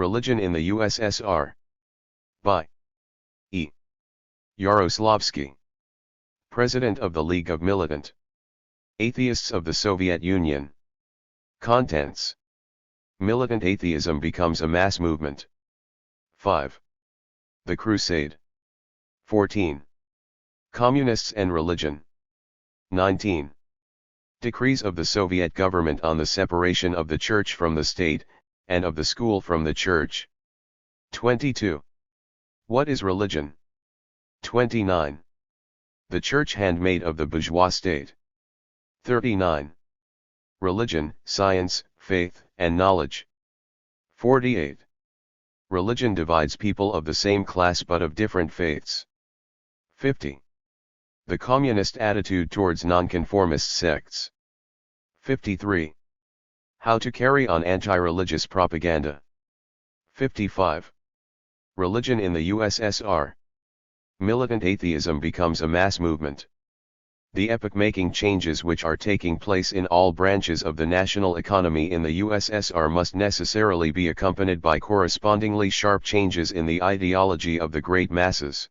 Religion in the USSR. By E. Yaroslavsky, President of the League of Militant Atheists of the Soviet Union. Contents: Militant atheism becomes a mass movement. 5. The Crusade. 14. Communists and religion. 19. Decrees of the Soviet government on the separation of the church from the state, and of the school from the church. 22. What is religion? 29. The church handmaid of the bourgeois state. 39. Religion, science, faith, and knowledge. 48. Religion divides people of the same class but of different faiths. 50. The communist attitude towards nonconformist sects. 53. How to carry on anti-religious propaganda. 55. Religion in the USSR. Militant atheism becomes a mass movement. The epoch-making changes which are taking place in all branches of the national economy in the USSR must necessarily be accompanied by correspondingly sharp changes in the ideology of the great masses.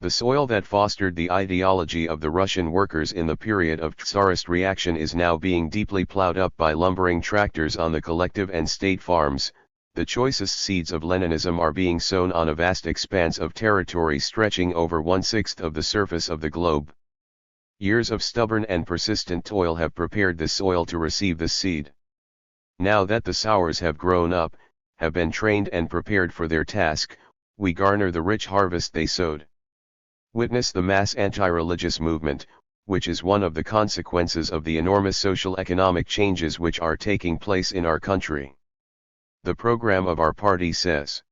The soil that fostered the ideology of the Russian workers in the period of Tsarist reaction is now being deeply plowed up by lumbering tractors on the collective and state farms. The choicest seeds of Leninism are being sown on a vast expanse of territory stretching over 1/6 of the surface of the globe. Years of stubborn and persistent toil have prepared the soil to receive the seed. Now that the sowers have grown up, have been trained and prepared for their task, we garner the rich harvest they sowed. Witness the mass anti-religious movement, which is one of the consequences of the enormous social economic changes which are taking place in our country. The program of our party says: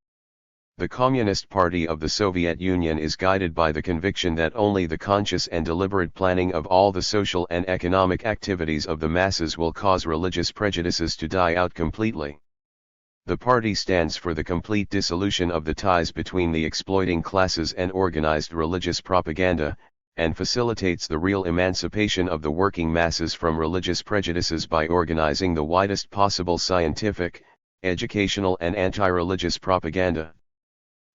the Communist Party of the Soviet Union is guided by the conviction that only the conscious and deliberate planning of all the social and economic activities of the masses will cause religious prejudices to die out completely. The party stands for the complete dissolution of the ties between the exploiting classes and organized religious propaganda, and facilitates the real emancipation of the working masses from religious prejudices by organizing the widest possible scientific, educational and anti-religious propaganda.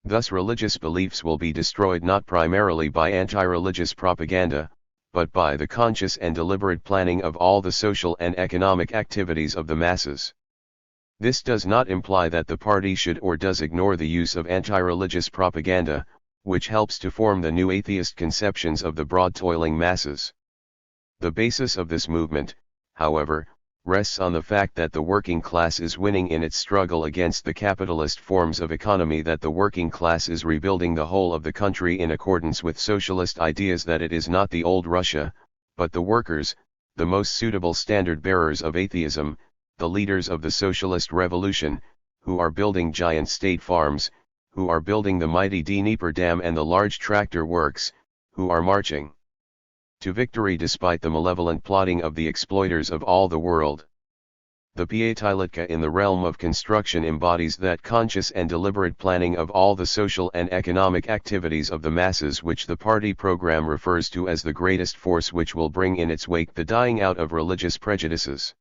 Thus religious beliefs will be destroyed not primarily by anti-religious propaganda, but by the conscious and deliberate planning of all the social and economic activities of the masses. This does not imply that the party should or does ignore the use of anti-religious propaganda, which helps to form the new atheist conceptions of the broad toiling masses. The basis of this movement, however, rests on the fact that the working class is winning in its struggle against the capitalist forms of economy, that the working class is rebuilding the whole of the country in accordance with socialist ideas, that it is not the old Russia, but the workers, the most suitable standard bearers of atheism, the leaders of the socialist revolution, who are building giant state farms, who are building the mighty Dnieper Dam and the large tractor works, who are marching to victory despite the malevolent plotting of the exploiters of all the world. The Piatilitka in the realm of construction embodies that conscious and deliberate planning of all the social and economic activities of the masses which the party program refers to as the greatest force which will bring in its wake the dying out of religious prejudices.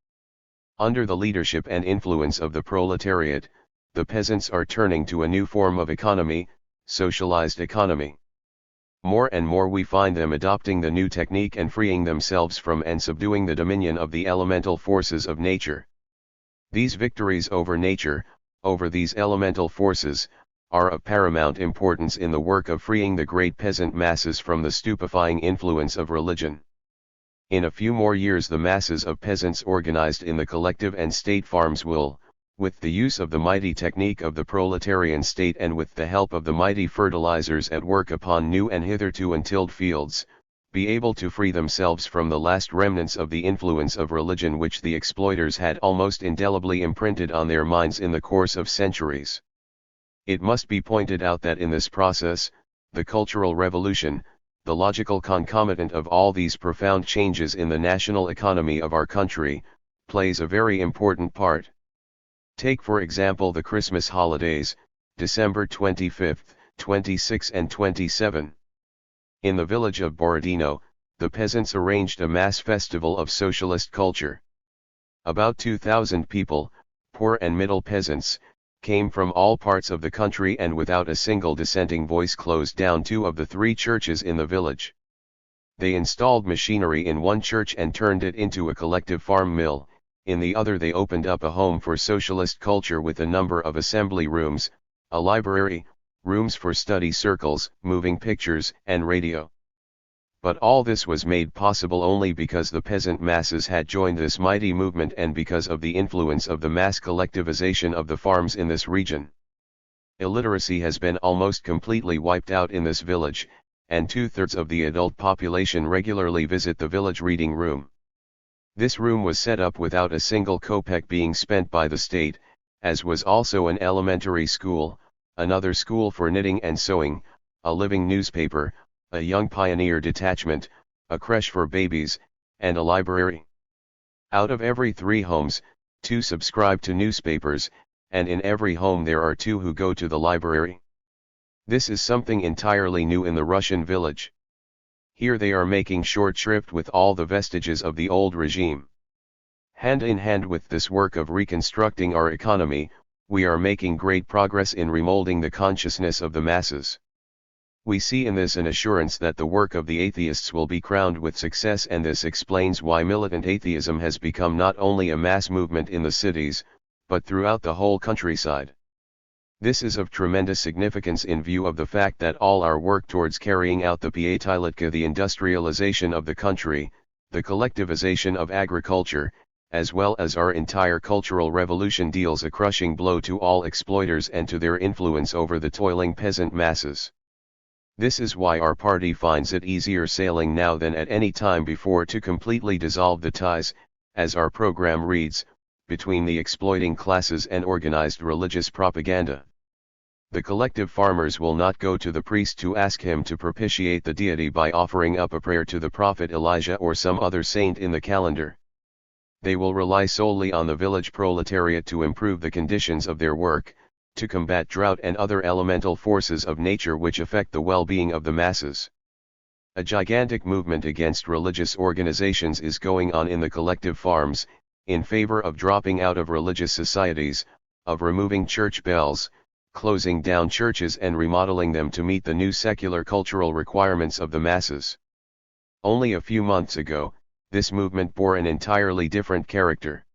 Under the leadership and influence of the proletariat, the peasants are turning to a new form of economy, socialized economy. More and more we find them adopting the new technique and freeing themselves from and subduing the dominion of the elemental forces of nature. These victories over nature, over these elemental forces, are of paramount importance in the work of freeing the great peasant masses from the stupefying influence of religion. In a few more years the masses of peasants organized in the collective and state farms will, with the use of the mighty technique of the proletarian state and with the help of the mighty fertilizers at work upon new and hitherto untilled fields, be able to free themselves from the last remnants of the influence of religion which the exploiters had almost indelibly imprinted on their minds in the course of centuries. It must be pointed out that in this process, the cultural revolution, the logical concomitant of all these profound changes in the national economy of our country, plays a very important part. Take for example the Christmas holidays, December 25, 26 and 27. In the village of Borodino, the peasants arranged a mass festival of socialist culture. About 2,000 people, poor and middle peasants, came from all parts of the country and without a single dissenting voice closed down 2 of the 3 churches in the village. They installed machinery in one church and turned it into a collective farm mill, in the other they opened up a home for socialist culture with a number of assembly rooms, a library, rooms for study circles, moving pictures, and radio. But all this was made possible only because the peasant masses had joined this mighty movement and because of the influence of the mass collectivization of the farms in this region. Illiteracy has been almost completely wiped out in this village, and 2/3 of the adult population regularly visit the village reading room. This room was set up without a single kopeck being spent by the state, as was also an elementary school, another school for knitting and sewing, a living newspaper, a young pioneer detachment, a creche for babies, and a library. Out of every 3 homes, 2 subscribe to newspapers, and in every home there are 2 who go to the library. This is something entirely new in the Russian village. Here they are making short shrift with all the vestiges of the old regime. Hand in hand with this work of reconstructing our economy, we are making great progress in remolding the consciousness of the masses. We see in this an assurance that the work of the atheists will be crowned with success, and this explains why militant atheism has become not only a mass movement in the cities, but throughout the whole countryside. This is of tremendous significance in view of the fact that all our work towards carrying out the piatilitka, the industrialization of the country, the collectivization of agriculture, as well as our entire cultural revolution deals a crushing blow to all exploiters and to their influence over the toiling peasant masses. This is why our party finds it easier sailing now than at any time before to completely dissolve the ties, as our program reads, between the exploiting classes and organized religious propaganda. The collective farmers will not go to the priest to ask him to propitiate the deity by offering up a prayer to the prophet Elijah or some other saint in the calendar. They will rely solely on the village proletariat to improve the conditions of their work, to combat drought and other elemental forces of nature which affect the well-being of the masses. A gigantic movement against religious organizations is going on in the collective farms, in favor of dropping out of religious societies, of removing church bells, closing down churches and remodeling them to meet the new secular cultural requirements of the masses. Only a few months ago, this movement bore an entirely different character.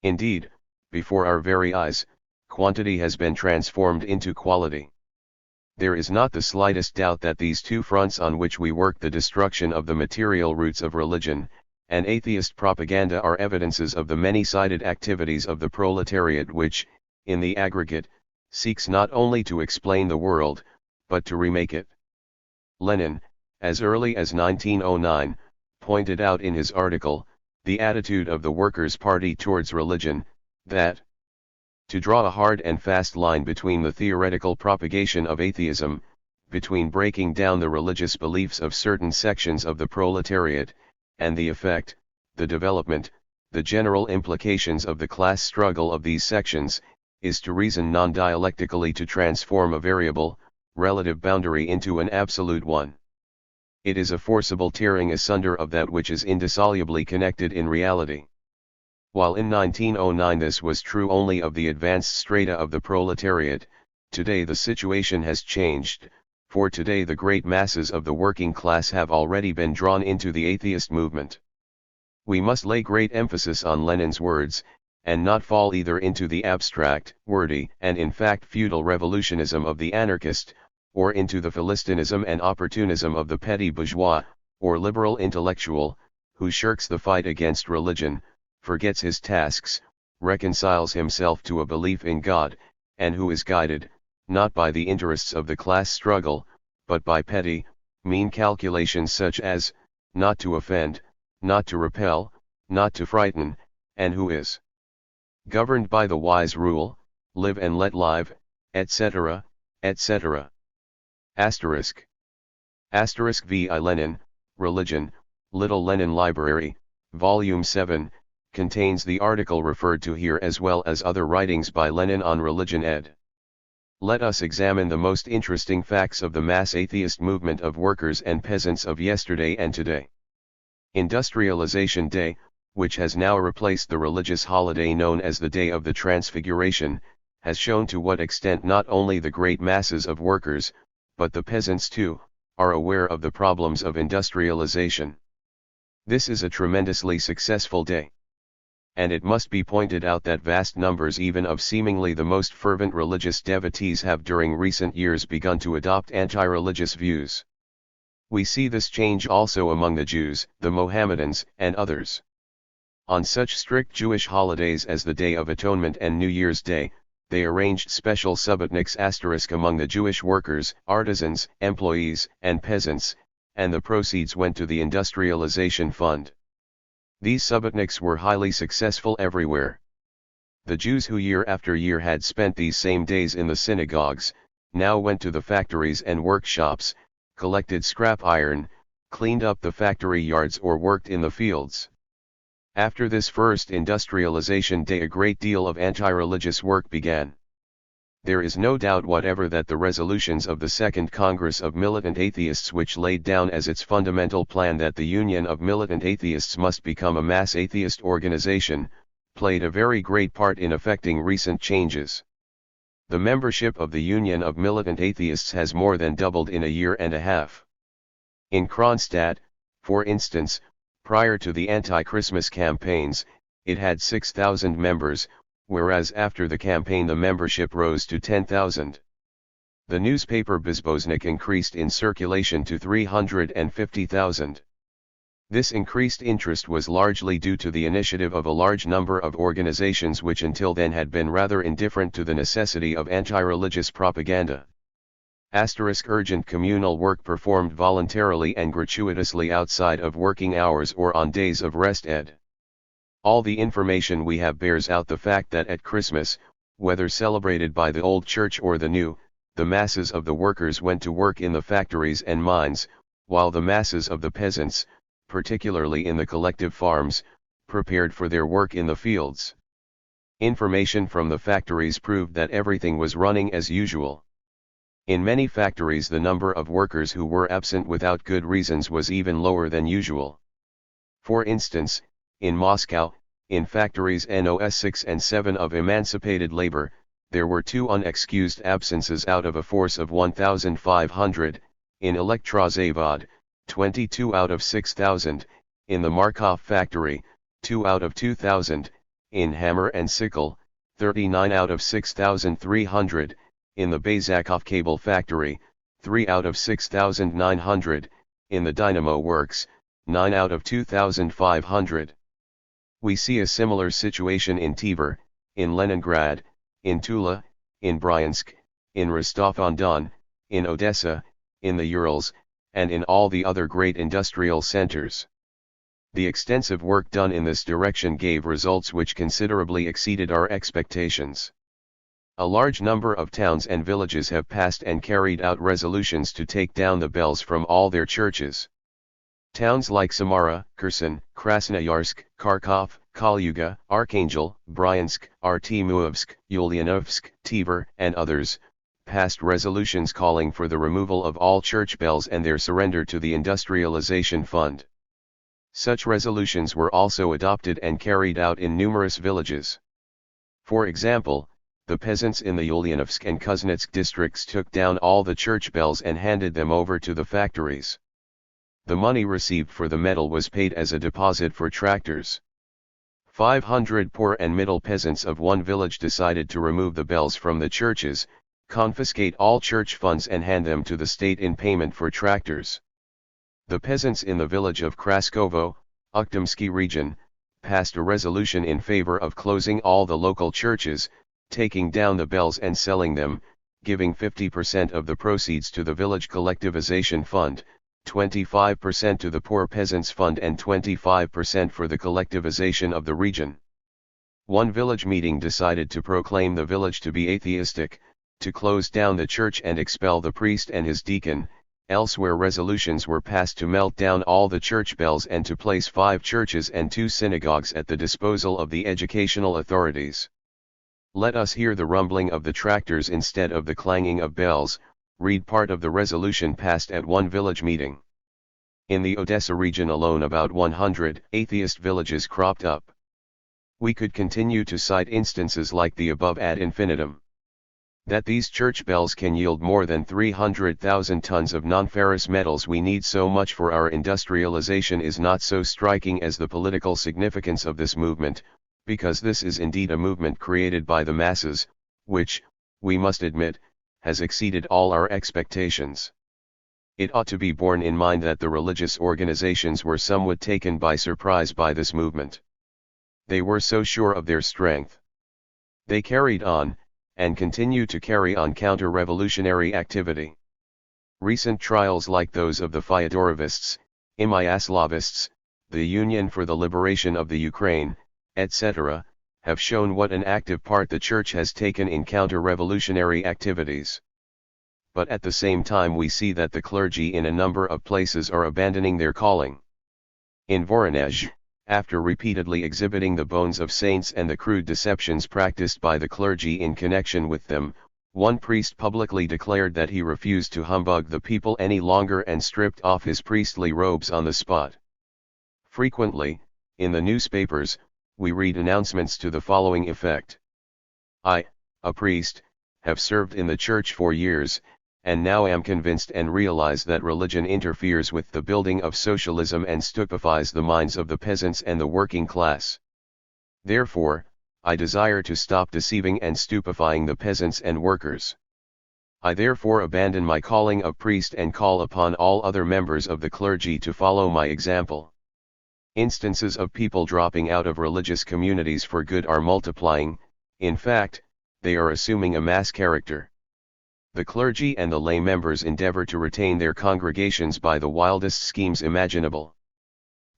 Indeed, before our very eyes, quantity has been transformed into quality. There is not the slightest doubt that these 2 fronts on which we work, the destruction of the material roots of religion, and atheist propaganda, are evidences of the many-sided activities of the proletariat which, in the aggregate, seeks not only to explain the world, but to remake it. Lenin, as early as 1909, pointed out in his article, The Attitude of the Workers' Party Towards Religion, that to draw a hard and fast line between the theoretical propagation of atheism, between breaking down the religious beliefs of certain sections of the proletariat, and the effect, the development, the general implications of the class struggle of these sections, is to reason non-dialectically, to transform a variable, relative boundary into an absolute one. It is a forcible tearing asunder of that which is indissolubly connected in reality. While in 1909 this was true only of the advanced strata of the proletariat, today the situation has changed, for today the great masses of the working class have already been drawn into the atheist movement. We must lay great emphasis on Lenin's words, and not fall either into the abstract, wordy, and in fact feudal revolutionism of the anarchist, or into the philistinism and opportunism of the petty bourgeois, or liberal intellectual, who shirks the fight against religion, forgets his tasks, reconciles himself to a belief in God, and who is guided, not by the interests of the class struggle, but by petty, mean calculations such as, not to offend, not to repel, not to frighten, and who is governed by the wise rule, live and let live, etc., etc. Asterisk. Asterisk V.I. Lenin, Religion, Little Lenin Library, Volume 7, contains the article referred to here as well as other writings by Lenin on religion ed. Let us examine the most interesting facts of the mass atheist movement of workers and peasants of yesterday and today. Industrialization Day, which has now replaced the religious holiday known as the Day of the Transfiguration, has shown to what extent not only the great masses of workers, but the peasants too, are aware of the problems of industrialization. This is a tremendously successful day. And it must be pointed out that vast numbers even of seemingly the most fervent religious devotees have during recent years begun to adopt anti-religious views. We see this change also among the Jews, the Mohammedans, and others. On such strict Jewish holidays as the Day of Atonement and New Year's Day, they arranged special subbutniks * among the Jewish workers, artisans, employees, and peasants, and the proceeds went to the industrialization fund. These subbutniks were highly successful everywhere. The Jews who year after year had spent these same days in the synagogues, now went to the factories and workshops, collected scrap iron, cleaned up the factory yards or worked in the fields. After this first industrialization day a great deal of anti-religious work began. There is no doubt whatever that the resolutions of the Second Congress of Militant Atheists, which laid down as its fundamental plan that the Union of Militant Atheists must become a mass atheist organization, played a very great part in effecting recent changes. The membership of the Union of Militant Atheists has more than doubled in a year and a half. In Kronstadt, for instance, prior to the anti-Christmas campaigns, it had 6,000 members, whereas after the campaign the membership rose to 10,000. The newspaper Bezboznik increased in circulation to 350,000. This increased interest was largely due to the initiative of a large number of organizations which until then had been rather indifferent to the necessity of anti-religious propaganda. Urgent communal work performed voluntarily and gratuitously outside of working hours or on days of rest ed. All the information we have bears out the fact that at Christmas, whether celebrated by the old church or the new, the masses of the workers went to work in the factories and mines, while the masses of the peasants, particularly in the collective farms, prepared for their work in the fields. Information from the factories proved that everything was running as usual. In many factories the number of workers who were absent without good reasons was even lower than usual. For instance, in Moscow, in factories NOS 6 and 7 of emancipated labor, there were 2 unexcused absences out of a force of 1,500, in Elektrozavod, 22 out of 6,000, in the Markov factory, 2 out of 2,000, in Hammer and Sickle, 39 out of 6,300, in the Bazakov cable factory, 3 out of 6,900, in the Dynamo works, 9 out of 2,500. We see a similar situation in Tver, in Leningrad, in Tula, in Bryansk, in Rostov-on-Don, in Odessa, in the Urals, and in all the other great industrial centers. The extensive work done in this direction gave results which considerably exceeded our expectations. A large number of towns and villages have passed and carried out resolutions to take down the bells from all their churches. Towns like Samara, Kherson, Krasnoyarsk, Kharkov, Kalyuga, Archangel, Bryansk, Artemovsk, Ulyanovsk, Tver, and others, passed resolutions calling for the removal of all church bells and their surrender to the industrialization fund. Such resolutions were also adopted and carried out in numerous villages. For example, the peasants in the Ulyanovsk and Kuznetsk districts took down all the church bells and handed them over to the factories. The money received for the metal was paid as a deposit for tractors. 500 poor and middle peasants of one village decided to remove the bells from the churches, confiscate all church funds and hand them to the state in payment for tractors. The peasants in the village of Kraskovo, Uktomsky region, passed a resolution in favor of closing all the local churches, taking down the bells and selling them, giving 50% of the proceeds to the village collectivization fund, 25% to the poor peasants fund and 25% for the collectivization of the region. One village meeting decided to proclaim the village to be atheistic, to close down the church and expel the priest and his deacon. Elsewhere resolutions were passed to melt down all the church bells and to place 5 churches and 2 synagogues at the disposal of the educational authorities. Let us hear the rumbling of the tractors instead of the clanging of bells. Read part of the resolution passed at one village meeting. In the Odessa region alone about 100 atheist villages cropped up. We could continue to cite instances like the above ad infinitum. That these church bells can yield more than 300,000 tons of non-ferrous metals we need so much for our industrialization is not so striking as the political significance of this movement, because this is indeed a movement created by the masses, which, we must admit, has exceeded all our expectations. It ought to be borne in mind that the religious organizations were somewhat taken by surprise by this movement. They were so sure of their strength. They carried on, and continue to carry on counter-revolutionary activity. Recent trials like those of the Fyodorovists, Imyaslavists, the Union for the Liberation of the Ukraine, etc., have shown what an active part the Church has taken in counter-revolutionary activities. But at the same time we see that the clergy in a number of places are abandoning their calling. In Voronezh, after repeatedly exhibiting the bones of saints and the crude deceptions practiced by the clergy in connection with them, one priest publicly declared that he refused to humbug the people any longer and stripped off his priestly robes on the spot. Frequently, in the newspapers, we read announcements to the following effect: I, a priest, have served in the church for years, and now am convinced and realize that religion interferes with the building of socialism and stupefies the minds of the peasants and the working class. Therefore, I desire to stop deceiving and stupefying the peasants and workers. I therefore abandon my calling of priest and call upon all other members of the clergy to follow my example. Instances of people dropping out of religious communities for good are multiplying. In fact, they are assuming a mass character. The clergy and the lay members endeavor to retain their congregations by the wildest schemes imaginable.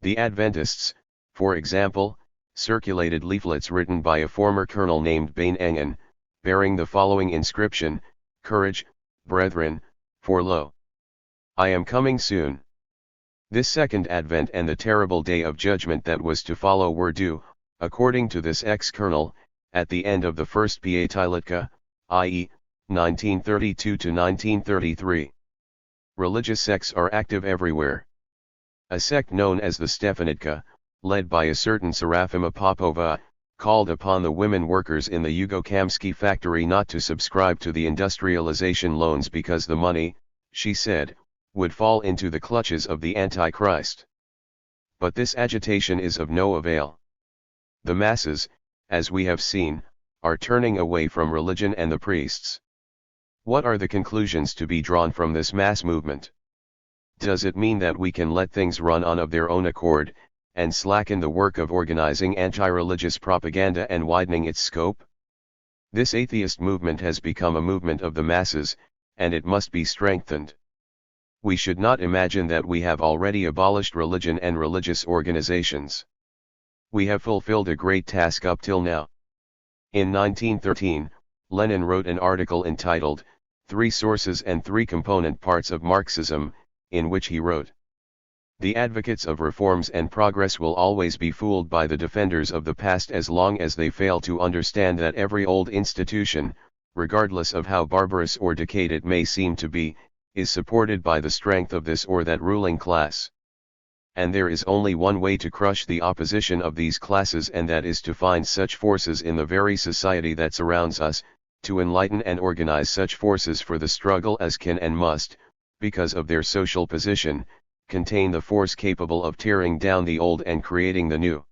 The Adventists, for example, circulated leaflets written by a former colonel named Bain Engen, bearing the following inscription: "Courage, brethren, for lo, I am coming soon." This second advent and the terrible day of judgment that was to follow were due, according to this ex-colonel, at the end of the first Piatilitka, i.e., 1932 to 1933. Religious sects are active everywhere. A sect known as the Stefanitka, led by a certain Serafima Popova, called upon the women workers in the Yugokamsky factory not to subscribe to the industrialization loans because the money, she said, would fall into the clutches of the Antichrist. But this agitation is of no avail. The masses, as we have seen, are turning away from religion and the priests. What are the conclusions to be drawn from this mass movement? Does it mean that we can let things run on of their own accord, and slacken the work of organizing anti-religious propaganda and widening its scope? This atheist movement has become a movement of the masses, and it must be strengthened. We should not imagine that we have already abolished religion and religious organizations. We have fulfilled a great task up till now. In 1913, Lenin wrote an article entitled, "Three Sources and Three Component Parts of Marxism," in which he wrote, "The advocates of reforms and progress will always be fooled by the defenders of the past as long as they fail to understand that every old institution, regardless of how barbarous or decayed it may seem to be, is supported by the strength of this or that ruling class. And there is only one way to crush the opposition of these classes, and that is to find such forces in the very society that surrounds us, to enlighten and organize such forces for the struggle as can and must, because of their social position, contain the force capable of tearing down the old and creating the new.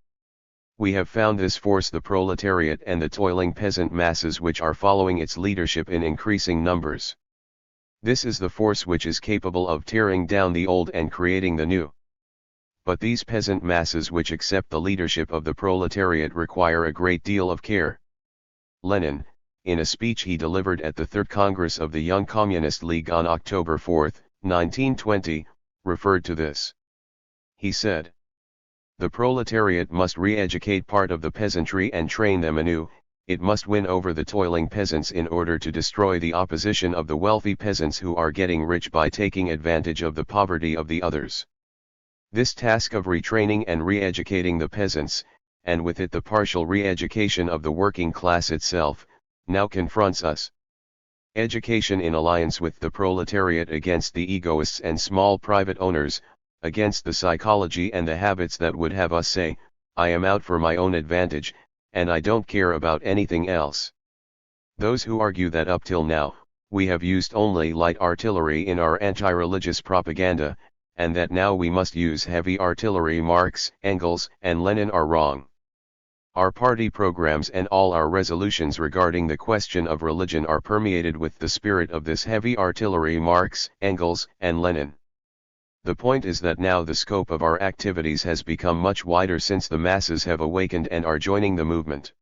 We have found this force the proletariat and the toiling peasant masses which are following its leadership in increasing numbers. This is the force which is capable of tearing down the old and creating the new. But these peasant masses which accept the leadership of the proletariat require a great deal of care." Lenin, in a speech he delivered at the Third Congress of the Young Communist League on October 4, 1920, referred to this. He said, "The proletariat must re-educate part of the peasantry and train them anew. It must win over the toiling peasants in order to destroy the opposition of the wealthy peasants who are getting rich by taking advantage of the poverty of the others. This task of retraining and re-educating the peasants, and with it the partial re-education of the working class itself, now confronts us. Education in alliance with the proletariat against the egoists and small private owners, against the psychology and the habits that would have us say, 'I am out for my own advantage, and I don't care about anything else.' Those who argue that up till now, we have used only light artillery in our anti-religious propaganda, and that now we must use heavy artillery, Marx, Engels, and Lenin are wrong. Our party programs and all our resolutions regarding the question of religion are permeated with the spirit of this heavy artillery, Marx, Engels, and Lenin. The point is that now the scope of our activities has become much wider since the masses have awakened and are joining the movement.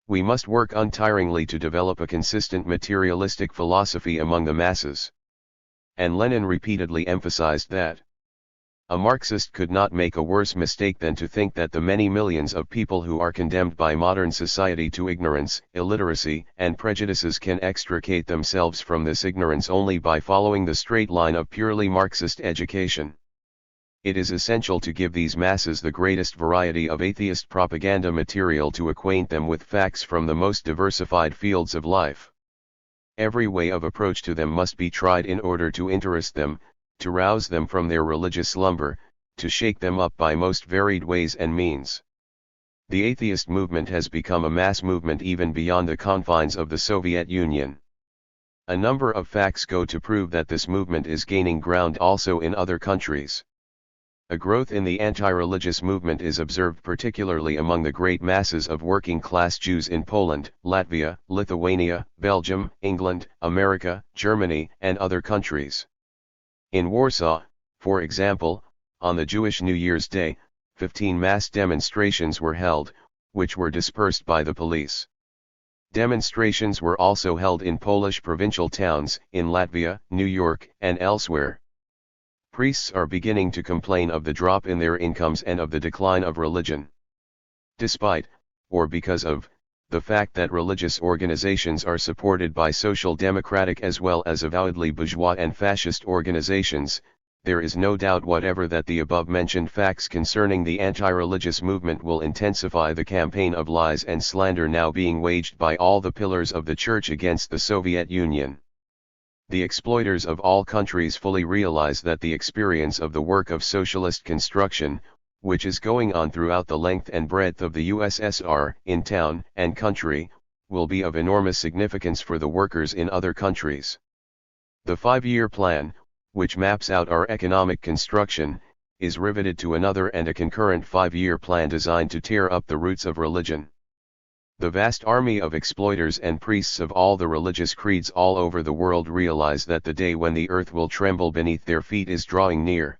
We must work untiringly to develop a consistent materialistic philosophy among the masses. And Lenin repeatedly emphasized that a Marxist could not make a worse mistake than to think that the many millions of people who are condemned by modern society to ignorance, illiteracy, and prejudices can extricate themselves from this ignorance only by following the straight line of purely Marxist education. It is essential to give these masses the greatest variety of atheist propaganda material to acquaint them with facts from the most diversified fields of life. Every way of approach to them must be tried in order to interest them, to rouse them from their religious slumber, to shake them up by most varied ways and means. The atheist movement has become a mass movement even beyond the confines of the Soviet Union. A number of facts go to prove that this movement is gaining ground also in other countries. A growth in the anti-religious movement is observed particularly among the great masses of working-class Jews in Poland, Latvia, Lithuania, Belgium, England, America, Germany, and other countries. In Warsaw, for example, on the Jewish New Year's Day, 15 mass demonstrations were held, which were dispersed by the police. Demonstrations were also held in Polish provincial towns, in Latvia, New York, and elsewhere. Priests are beginning to complain of the drop in their incomes and of the decline of religion. Despite, or because of, the fact that religious organizations are supported by social democratic as well as avowedly bourgeois and fascist organizations, there is no doubt whatever that the above-mentioned facts concerning the anti-religious movement will intensify the campaign of lies and slander now being waged by all the pillars of the Church against the Soviet Union. The exploiters of all countries fully realize that the experience of the work of socialist construction, which is going on throughout the length and breadth of the USSR, in town and country, will be of enormous significance for the workers in other countries. The 5-year plan, which maps out our economic construction, is riveted to another and a concurrent 5-year plan designed to tear up the roots of religion. The vast army of exploiters and priests of all the religious creeds all over the world realize that the day when the earth will tremble beneath their feet is drawing near.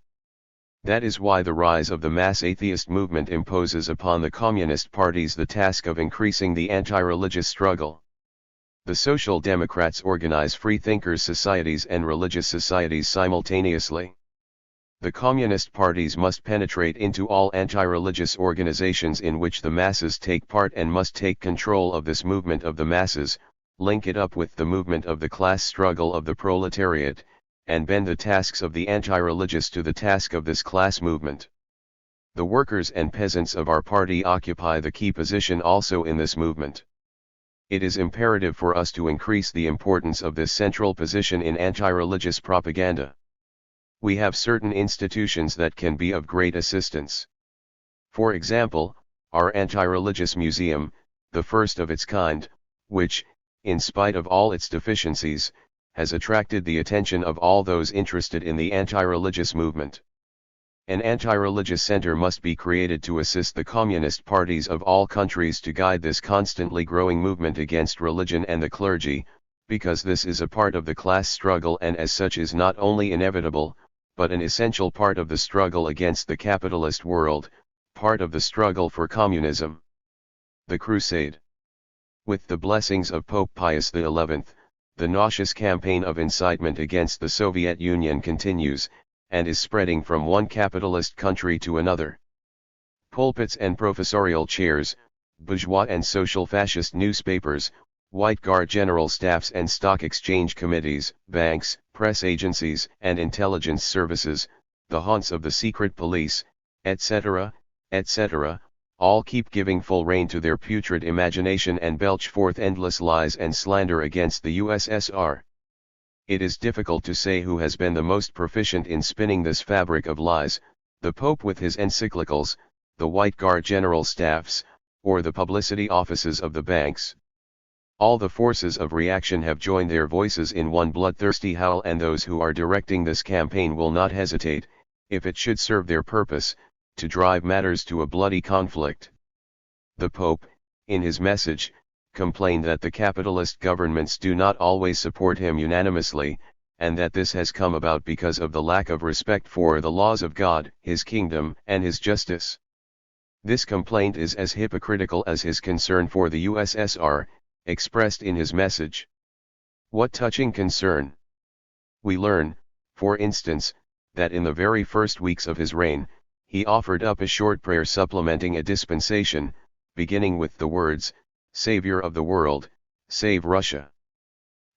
That is why the rise of the mass atheist movement imposes upon the communist parties the task of increasing the anti-religious struggle. The Social Democrats organize free thinkers' societies and religious societies simultaneously. The communist parties must penetrate into all anti-religious organizations in which the masses take part and must take control of this movement of the masses, link it up with the movement of the class struggle of the proletariat, and bend the tasks of the anti-religious to the task of this class movement. The workers and peasants of our party occupy the key position also in this movement. It is imperative for us to increase the importance of this central position in anti-religious propaganda. We have certain institutions that can be of great assistance. For example, our anti-religious museum, the first of its kind, which, in spite of all its deficiencies, has attracted the attention of all those interested in the anti-religious movement. An anti-religious center must be created to assist the communist parties of all countries to guide this constantly growing movement against religion and the clergy, because this is a part of the class struggle and as such is not only inevitable, but an essential part of the struggle against the capitalist world, part of the struggle for communism. The Crusade. With the blessings of Pope Pius XI, the nauseous campaign of incitement against the Soviet Union continues, and is spreading from one capitalist country to another. Pulpits and professorial chairs, bourgeois and social fascist newspapers, White Guard general staffs and stock exchange committees, banks, press agencies and intelligence services, the haunts of the secret police, etc., etc., all keep giving full rein to their putrid imagination and belch forth endless lies and slander against the USSR. It is difficult to say who has been the most proficient in spinning this fabric of lies, the Pope with his encyclicals, the White Guard general staffs, or the publicity offices of the banks. All the forces of reaction have joined their voices in one bloodthirsty howl, and those who are directing this campaign will not hesitate, if it should serve their purpose, to drive matters to a bloody conflict. The Pope, in his message, complained that the capitalist governments do not always support him unanimously, and that this has come about because of the lack of respect for the laws of God, His kingdom, and His justice. This complaint is as hypocritical as his concern for the USSR, expressed in his message. What touching concern! We learn, for instance, that in the very first weeks of his reign, he offered up a short prayer supplementing a dispensation, beginning with the words, "Savior of the world, save Russia."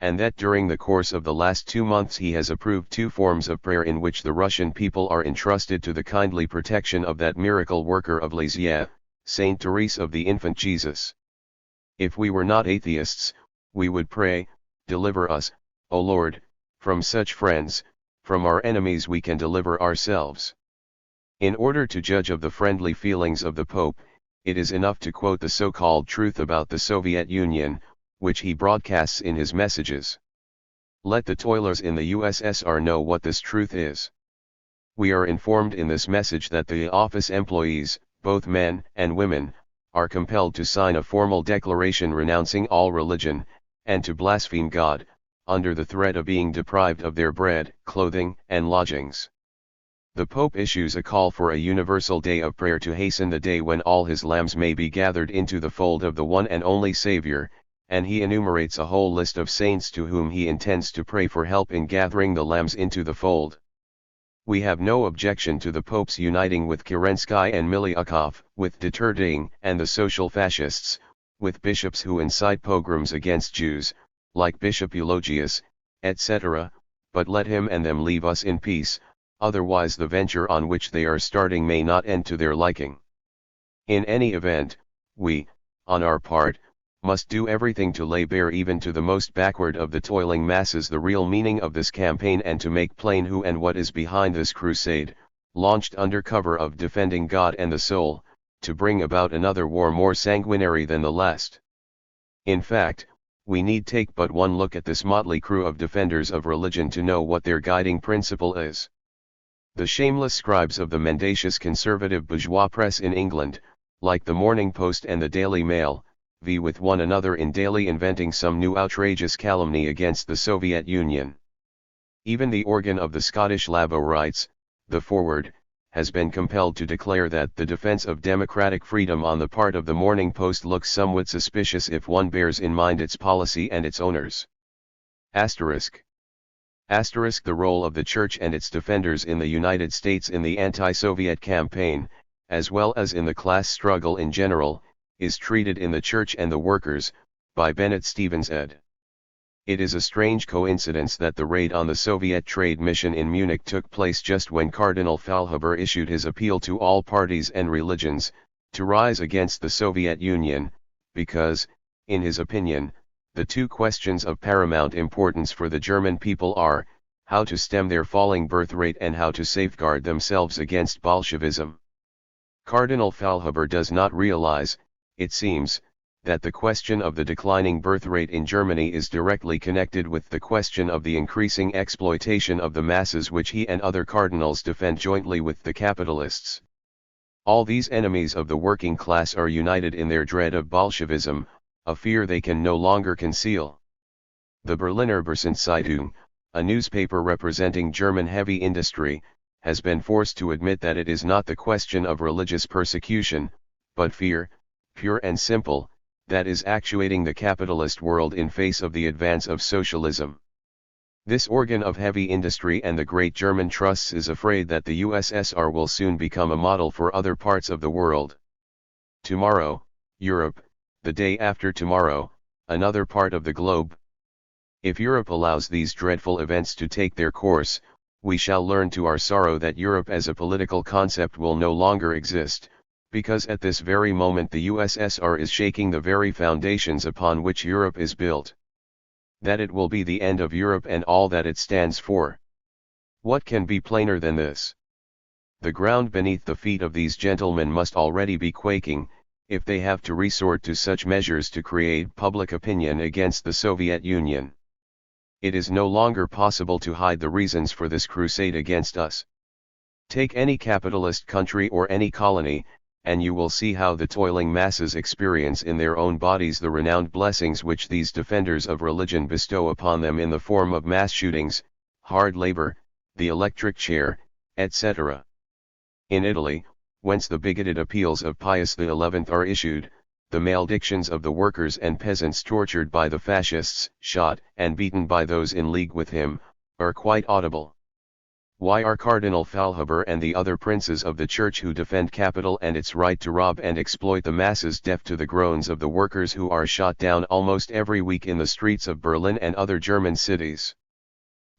And that during the course of the last 2 months he has approved 2 forms of prayer in which the Russian people are entrusted to the kindly protection of that miracle worker of Lisieux, Saint Therese of the Infant Jesus. If we were not atheists, we would pray, "Deliver us, O Lord, from such friends, from our enemies we can deliver ourselves." In order to judge of the friendly feelings of the Pope, it is enough to quote the so-called truth about the Soviet Union, which he broadcasts in his messages. Let the toilers in the USSR know what this truth is. We are informed in this message that the office employees, both men and women, are compelled to sign a formal declaration renouncing all religion, and to blaspheme God, under the threat of being deprived of their bread, clothing, and lodgings. The Pope issues a call for a universal day of prayer to hasten the day when all his lambs may be gathered into the fold of the one and only Savior, and he enumerates a whole list of saints to whom he intends to pray for help in gathering the lambs into the fold. We have no objection to the Pope's uniting with Kerensky and Miliukov, with Duterte and the social fascists, with bishops who incite pogroms against Jews, like Bishop Eulogius, etc., but let him and them leave us in peace, otherwise the venture on which they are starting may not end to their liking. In any event, we, on our part, must do everything to lay bare even to the most backward of the toiling masses the real meaning of this campaign, and to make plain who and what is behind this crusade, launched under cover of defending God and the soul, to bring about another war more sanguinary than the last. In fact, we need take but one look at this motley crew of defenders of religion to know what their guiding principle is. The shameless scribes of the mendacious conservative bourgeois press in England, like the Morning Post and the Daily Mail, vie with one another in daily inventing some new outrageous calumny against the Soviet Union. Even the organ of the Scottish Labo writes, the Forward, has been compelled to declare that the defense of democratic freedom on the part of the Morning Post looks somewhat suspicious if one bears in mind its policy and its owners. Asterisk. Asterisk. The role of the Church and its defenders in the United States in the anti-Soviet campaign, as well as in the class struggle in general, is treated in The Church and the Workers, by Bennett Stevens ed. It is a strange coincidence that the raid on the Soviet trade mission in Munich took place just when Cardinal Faulhaber issued his appeal to all parties and religions, to rise against the Soviet Union, because, in his opinion, the 2 questions of paramount importance for the German people are, how to stem their falling birth rate and how to safeguard themselves against Bolshevism. Cardinal Faulhaber does not realize, it seems, that the question of the declining birth rate in Germany is directly connected with the question of the increasing exploitation of the masses, which he and other cardinals defend jointly with the capitalists. All these enemies of the working class are united in their dread of Bolshevism, a fear they can no longer conceal. The Berliner Börsen-Zeitung, a newspaper representing German heavy industry, has been forced to admit that it is not the question of religious persecution, but fear, pure and simple, that is actuating the capitalist world in face of the advance of socialism. This organ of heavy industry and the great German trusts is afraid that the USSR will soon become a model for other parts of the world. Tomorrow, Europe, the day after tomorrow, another part of the globe. If Europe allows these dreadful events to take their course, we shall learn to our sorrow that Europe as a political concept will no longer exist, because at this very moment the USSR is shaking the very foundations upon which Europe is built. That it will be the end of Europe and all that it stands for. What can be plainer than this? The ground beneath the feet of these gentlemen must already be quaking, if they have to resort to such measures to create public opinion against the Soviet Union. It is no longer possible to hide the reasons for this crusade against us. Take any capitalist country or any colony, and you will see how the toiling masses experience in their own bodies the renowned blessings which these defenders of religion bestow upon them in the form of mass shootings, hard labor, the electric chair, etc. In Italy, whence the bigoted appeals of Pius XI are issued, the maledictions of the workers and peasants tortured by the fascists, shot and beaten by those in league with him, are quite audible. Why are Cardinal Faulhaber and the other princes of the Church who defend capital and its right to rob and exploit the masses deaf to the groans of the workers who are shot down almost every week in the streets of Berlin and other German cities?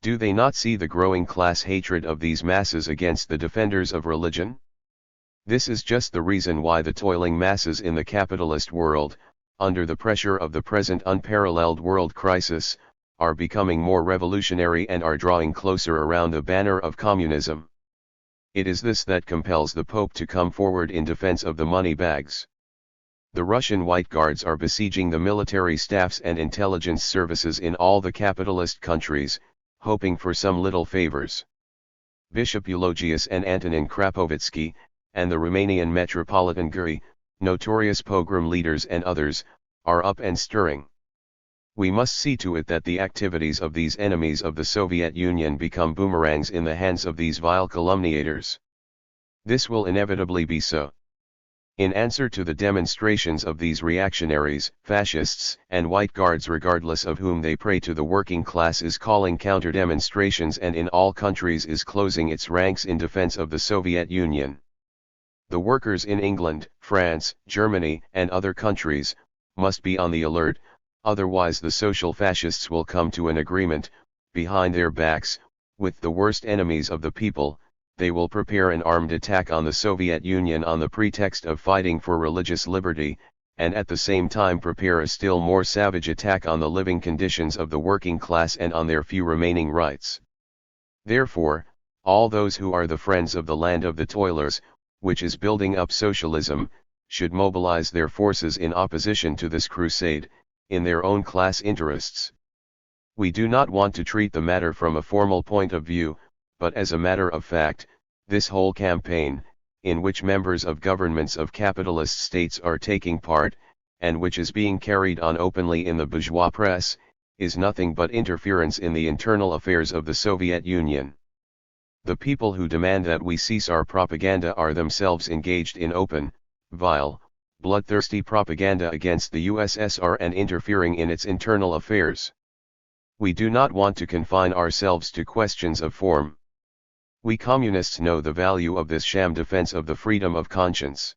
Do they not see the growing class hatred of these masses against the defenders of religion? This is just the reason why the toiling masses in the capitalist world, under the pressure of the present unparalleled world crisis, are becoming more revolutionary and are drawing closer around the banner of communism. It is this that compels the Pope to come forward in defense of the money bags. The Russian White Guards are besieging the military staffs and intelligence services in all the capitalist countries, hoping for some little favors. Bishop Eulogius and Antonin Krapovitsky, and the Romanian Metropolitan Guri, notorious pogrom leaders and others, are up and stirring. We must see to it that the activities of these enemies of the Soviet Union become boomerangs in the hands of these vile calumniators. This will inevitably be so. In answer to the demonstrations of these reactionaries, fascists, and White Guards, regardless of whom they prey to, the working class is calling counter-demonstrations and in all countries is closing its ranks in defense of the Soviet Union. The workers in England, France, Germany, and other countries, must be on the alert. Otherwise the social fascists will come to an agreement, behind their backs, with the worst enemies of the people. They will prepare an armed attack on the Soviet Union on the pretext of fighting for religious liberty, and at the same time prepare a still more savage attack on the living conditions of the working class and on their few remaining rights. Therefore, all those who are the friends of the land of the toilers, which is building up socialism, should mobilize their forces in opposition to this crusade, in their own class interests. We do not want to treat the matter from a formal point of view, but as a matter of fact, this whole campaign, in which members of governments of capitalist states are taking part, and which is being carried on openly in the bourgeois press, is nothing but interference in the internal affairs of the Soviet Union. The people who demand that we cease our propaganda are themselves engaged in open, vile, bloodthirsty propaganda against the USSR and interfering in its internal affairs. We do not want to confine ourselves to questions of form. We communists know the value of this sham defense of the freedom of conscience.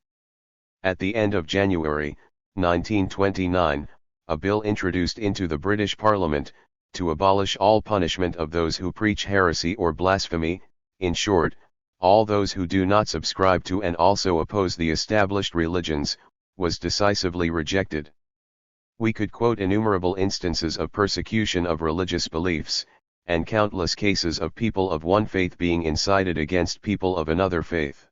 At the end of January, 1929, a bill introduced into the British Parliament, to abolish all punishment of those who preach heresy or blasphemy, in short, all those who do not subscribe to and also oppose the established religions, was decisively rejected. We could quote innumerable instances of persecution of religious beliefs, and countless cases of people of one faith being incited against people of another faith.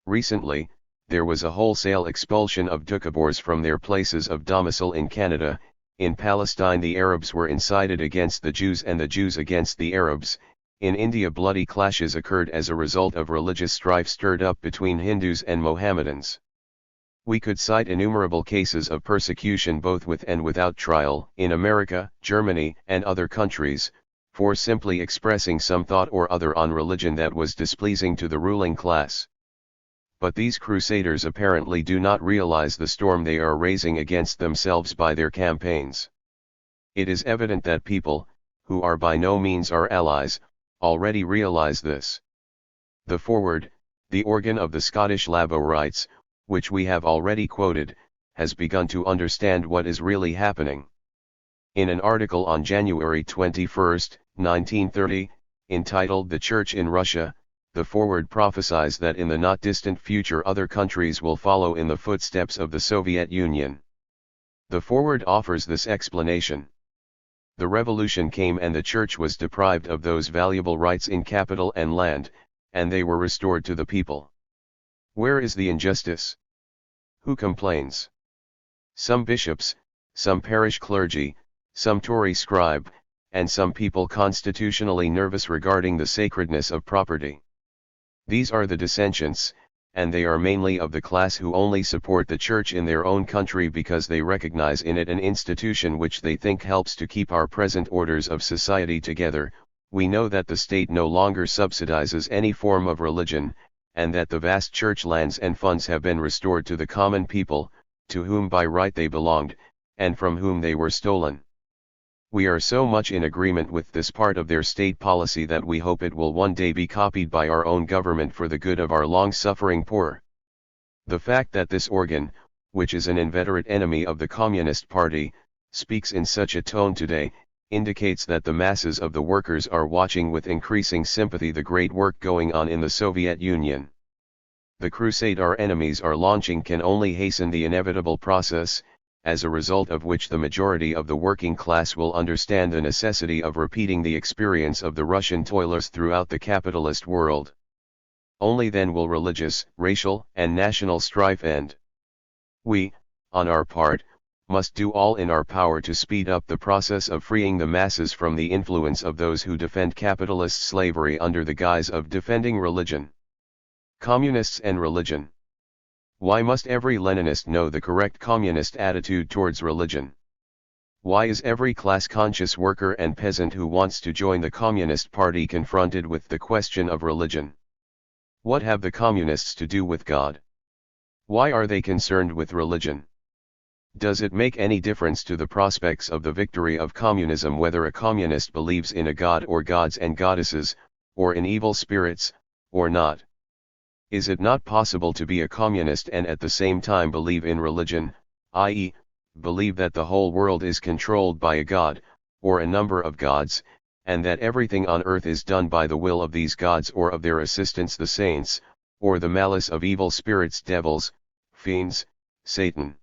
Recently, there was a wholesale expulsion of Doukhobors from their places of domicile in Canada. In Palestine the Arabs were incited against the Jews and the Jews against the Arabs. In India bloody clashes occurred as a result of religious strife stirred up between Hindus and Mohammedans. We could cite innumerable cases of persecution both with and without trial in America, Germany, and other countries, for simply expressing some thought or other on religion that was displeasing to the ruling class. But these crusaders apparently do not realize the storm they are raising against themselves by their campaigns. It is evident that people, who are by no means our allies, already realize this. The Forward, the organ of the Scottish Laborites, which we have already quoted, has begun to understand what is really happening. In an article on January 21, 1930, entitled "The Church in Russia," the Forward prophesies that in the not distant future other countries will follow in the footsteps of the Soviet Union. The Forward offers this explanation. The revolution came and the Church was deprived of those valuable rights in capital and land, and they were restored to the people. Where is the injustice? Who complains? Some bishops, some parish clergy, some Tory scribe, and some people constitutionally nervous regarding the sacredness of property. These are the dissentients, and they are mainly of the class who only support the church in their own country because they recognize in it an institution which they think helps to keep our present orders of society together. We know that the state no longer subsidizes any form of religion, and that the vast church lands and funds have been restored to the common people, to whom by right they belonged, and from whom they were stolen. We are so much in agreement with this part of their state policy that we hope it will one day be copied by our own government for the good of our long-suffering poor. The fact that this organ, which is an inveterate enemy of the Communist Party, speaks in such a tone today, indicates that the masses of the workers are watching with increasing sympathy the great work going on in the Soviet Union. The crusade our enemies are launching can only hasten the inevitable process, as a result of which the majority of the working class will understand the necessity of repeating the experience of the Russian toilers throughout the capitalist world. Only then will religious, racial, and national strife end. We, on our part, must do all in our power to speed up the process of freeing the masses from the influence of those who defend capitalist slavery under the guise of defending religion. Communists and religion. Why must every Leninist know the correct communist attitude towards religion? Why is every class-conscious worker and peasant who wants to join the Communist Party confronted with the question of religion? What have the communists to do with God? Why are they concerned with religion? Does it make any difference to the prospects of the victory of communism whether a communist believes in a god or gods and goddesses, or in evil spirits, or not? Is it not possible to be a communist and at the same time believe in religion, i.e., believe that the whole world is controlled by a god, or a number of gods, and that everything on earth is done by the will of these gods or of their assistants the saints, or the malice of evil spirits devils, fiends, Satan?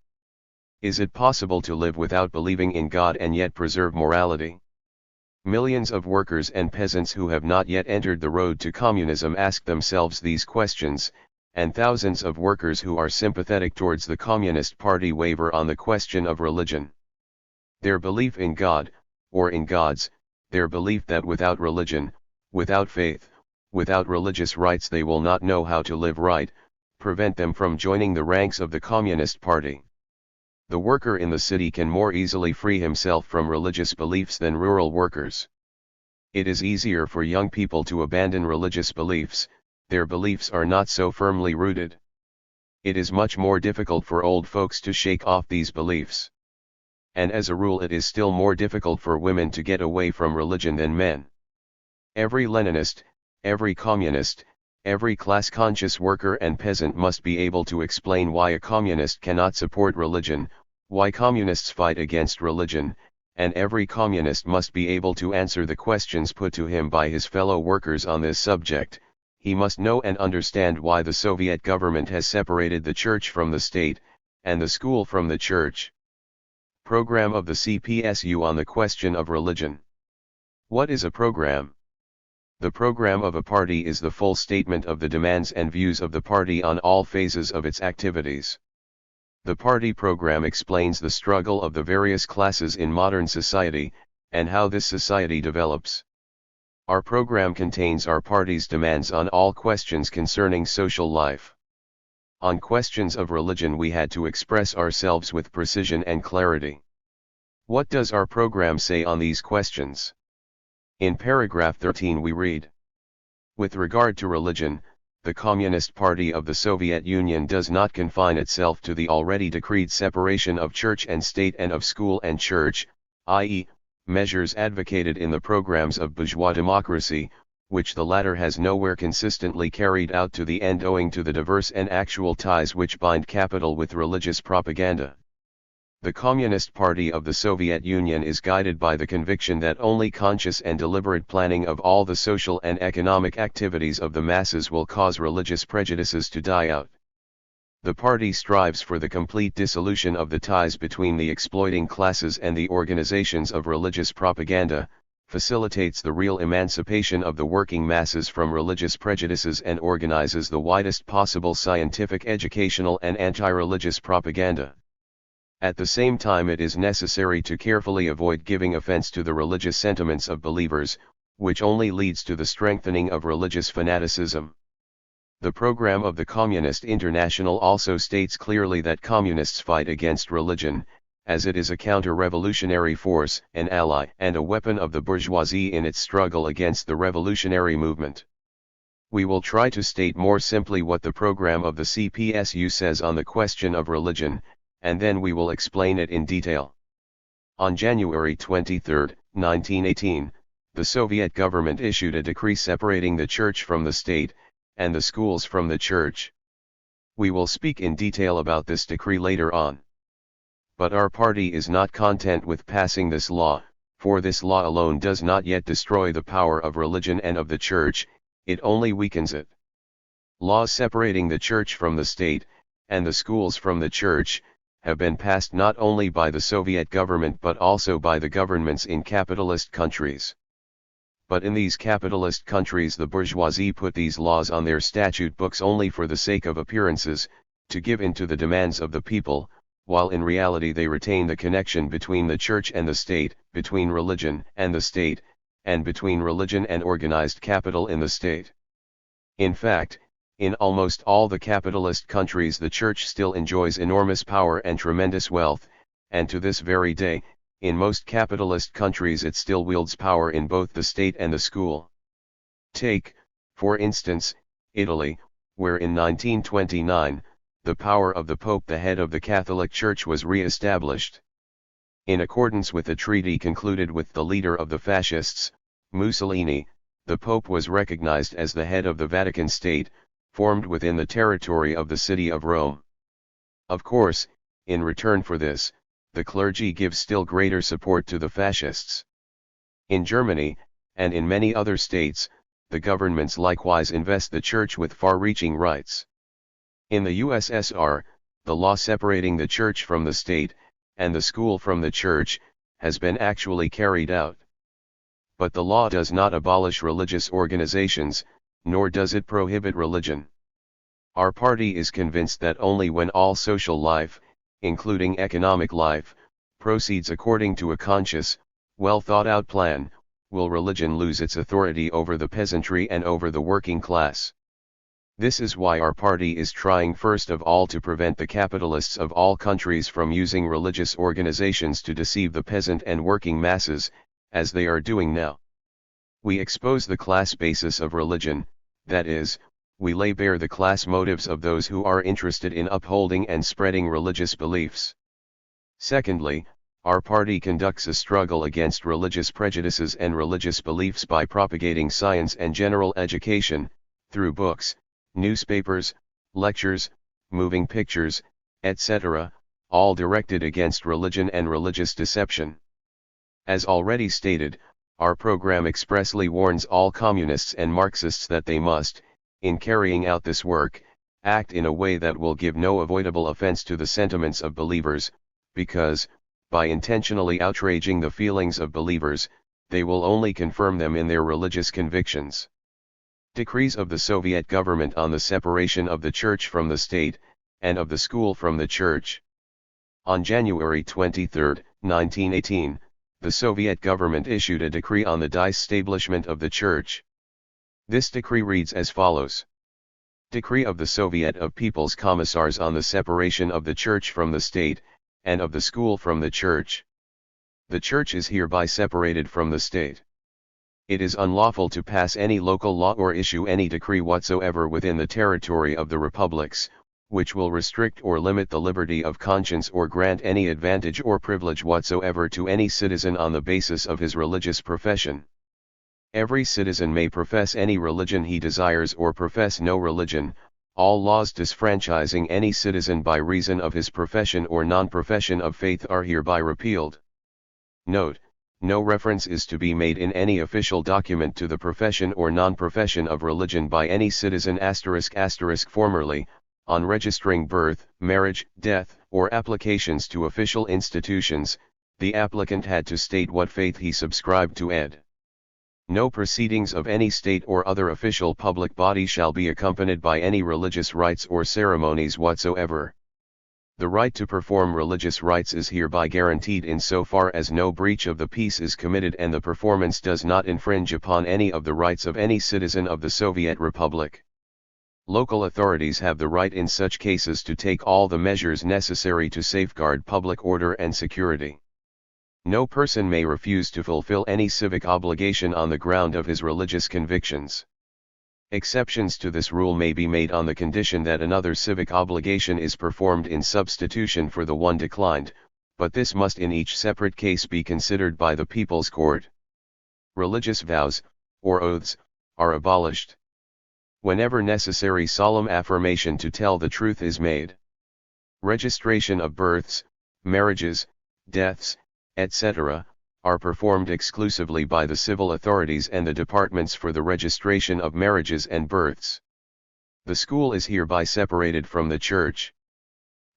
Is it possible to live without believing in God and yet preserve morality? Millions of workers and peasants who have not yet entered the road to communism ask themselves these questions, and thousands of workers who are sympathetic towards the Communist Party waver on the question of religion. Their belief in God, or in gods, their belief that without religion, without faith, without religious rites they will not know how to live right, prevent them from joining the ranks of the Communist Party. The worker in the city can more easily free himself from religious beliefs than rural workers. It is easier for young people to abandon religious beliefs, their beliefs are not so firmly rooted. It is much more difficult for old folks to shake off these beliefs. And as a rule it is still more difficult for women to get away from religion than men. Every Leninist, every communist, every class-conscious worker and peasant must be able to explain why a communist cannot support religion, why communists fight against religion, and every communist must be able to answer the questions put to him by his fellow workers on this subject. He must know and understand why the Soviet government has separated the church from the state, and the school from the church. Program of the CPSU on the question of religion. What is a program? The program of a party is the full statement of the demands and views of the party on all phases of its activities. The party program explains the struggle of the various classes in modern society, and how this society develops. Our program contains our party's demands on all questions concerning social life. On questions of religion we had to express ourselves with precision and clarity. What does our program say on these questions? In paragraph 13 we read: with regard to religion, the Communist Party of the Soviet Union does not confine itself to the already decreed separation of church and state and of school and church, i.e., measures advocated in the programs of bourgeois democracy, which the latter has nowhere consistently carried out to the end owing to the diverse and actual ties which bind capital with religious propaganda. The Communist Party of the Soviet Union is guided by the conviction that only conscious and deliberate planning of all the social and economic activities of the masses will cause religious prejudices to die out. The party strives for the complete dissolution of the ties between the exploiting classes and the organizations of religious propaganda, facilitates the real emancipation of the working masses from religious prejudices and organizes the widest possible scientific, educational and anti-religious propaganda. At the same time, it is necessary to carefully avoid giving offense to the religious sentiments of believers, which only leads to the strengthening of religious fanaticism. The program of the Communist International also states clearly that communists fight against religion, as it is a counter-revolutionary force, an ally and a weapon of the bourgeoisie in its struggle against the revolutionary movement. We will try to state more simply what the program of the CPSU says on the question of religion, and then we will explain it in detail. On January 23, 1918, the Soviet government issued a decree separating the church from the state, and the schools from the church. We will speak in detail about this decree later on. But our party is not content with passing this law, for this law alone does not yet destroy the power of religion and of the church, it only weakens it. Laws separating the church from the state, and the schools from the church, have been passed not only by the Soviet government but also by the governments in capitalist countries. But in these capitalist countries the bourgeoisie put these laws on their statute books only for the sake of appearances, to give in to the demands of the people, while in reality they retain the connection between the church and the state, between religion and the state, and between religion and organized capital in the state. In fact, in almost all the capitalist countries the church still enjoys enormous power and tremendous wealth, and to this very day, in most capitalist countries it still wields power in both the state and the school. Take, for instance, Italy, where in 1929, the power of the Pope, the head of the Catholic Church, was re-established. In accordance with a treaty concluded with the leader of the fascists, Mussolini, the Pope was recognized as the head of the Vatican State, formed within the territory of the city of Rome. Of course, in return for this, the clergy gives still greater support to the fascists. In Germany, and in many other states, the governments likewise invest the church with far-reaching rights. In the USSR, the law separating the church from the state, and the school from the church, has been actually carried out. But the law does not abolish religious organizations, nor does it prohibit religion. Our party is convinced that only when all social life, including economic life, proceeds according to a conscious, well-thought-out plan, will religion lose its authority over the peasantry and over the working class. This is why our party is trying first of all to prevent the capitalists of all countries from using religious organizations to deceive the peasant and working masses, as they are doing now. We expose the class basis of religion, that is, we lay bare the class motives of those who are interested in upholding and spreading religious beliefs. Secondly, our party conducts a struggle against religious prejudices and religious beliefs by propagating science and general education, through books, newspapers, lectures, moving pictures, etc., all directed against religion and religious deception. As already stated, our program expressly warns all communists and Marxists that they must, in carrying out this work, act in a way that will give no avoidable offense to the sentiments of believers, because, by intentionally outraging the feelings of believers, they will only confirm them in their religious convictions. Decrees of the Soviet government on the separation of the church from the state, and of the school from the church. On January 23, 1918, the Soviet government issued a decree on the disestablishment of the church. This decree reads as follows. Decree of the Soviet of People's Commissars on the separation of the church from the state, and of the school from the church. The church is hereby separated from the state. It is unlawful to pass any local law or issue any decree whatsoever within the territory of the republics, which will restrict or limit the liberty of conscience or grant any advantage or privilege whatsoever to any citizen on the basis of his religious profession. Every citizen may profess any religion he desires or profess no religion. All laws disfranchising any citizen by reason of his profession or non-profession of faith are hereby repealed. Note: no reference is to be made in any official document to the profession or non-profession of religion by any citizen *** formerly, on registering birth, marriage, death, or applications to official institutions, the applicant had to state what faith he subscribed to ed. No proceedings of any state or other official public body shall be accompanied by any religious rites or ceremonies whatsoever. The right to perform religious rites is hereby guaranteed insofar as no breach of the peace is committed and the performance does not infringe upon any of the rights of any citizen of the Soviet Republic. Local authorities have the right in such cases to take all the measures necessary to safeguard public order and security. No person may refuse to fulfill any civic obligation on the ground of his religious convictions. Exceptions to this rule may be made on the condition that another civic obligation is performed in substitution for the one declined, but this must in each separate case be considered by the People's Court. Religious vows, or oaths, are abolished. Whenever necessary, solemn affirmation to tell the truth is made. Registration of births, marriages, deaths, etc., are performed exclusively by the civil authorities and the departments for the registration of marriages and births. The school is hereby separated from the church.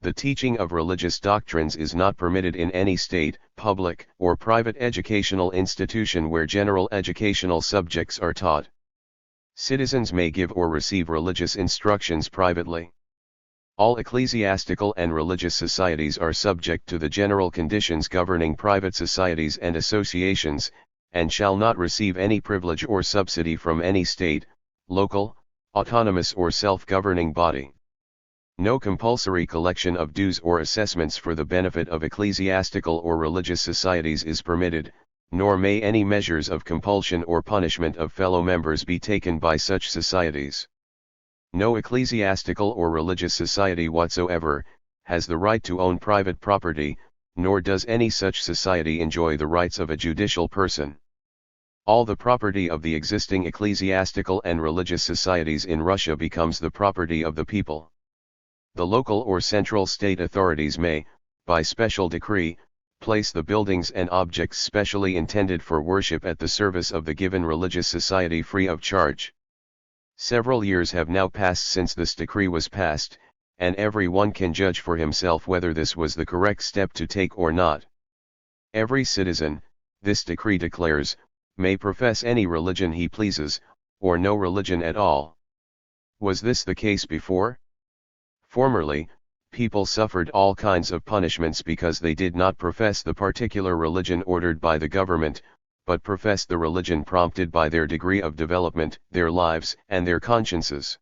The teaching of religious doctrines is not permitted in any state, public, or private educational institution where general educational subjects are taught. Citizens may give or receive religious instructions privately. All ecclesiastical and religious societies are subject to the general conditions governing private societies and associations, and shall not receive any privilege or subsidy from any state, local, autonomous or self-governing body. No compulsory collection of dues or assessments for the benefit of ecclesiastical or religious societies is permitted, nor may any measures of compulsion or punishment of fellow members be taken by such societies. No ecclesiastical or religious society whatsoever has the right to own private property, nor does any such society enjoy the rights of a judicial person. All the property of the existing ecclesiastical and religious societies in Russia becomes the property of the people. The local or central state authorities may, by special decree, place the buildings and objects specially intended for worship at the service of the given religious society free of charge. Several years have now passed since this decree was passed, and every one can judge for himself whether this was the correct step to take or not. Every citizen, this decree declares, may profess any religion he pleases, or no religion at all. Was this the case before? Formerly, people suffered all kinds of punishments because they did not profess the particular religion ordered by the government, but professed the religion prompted by their degree of development, their lives, and their consciences.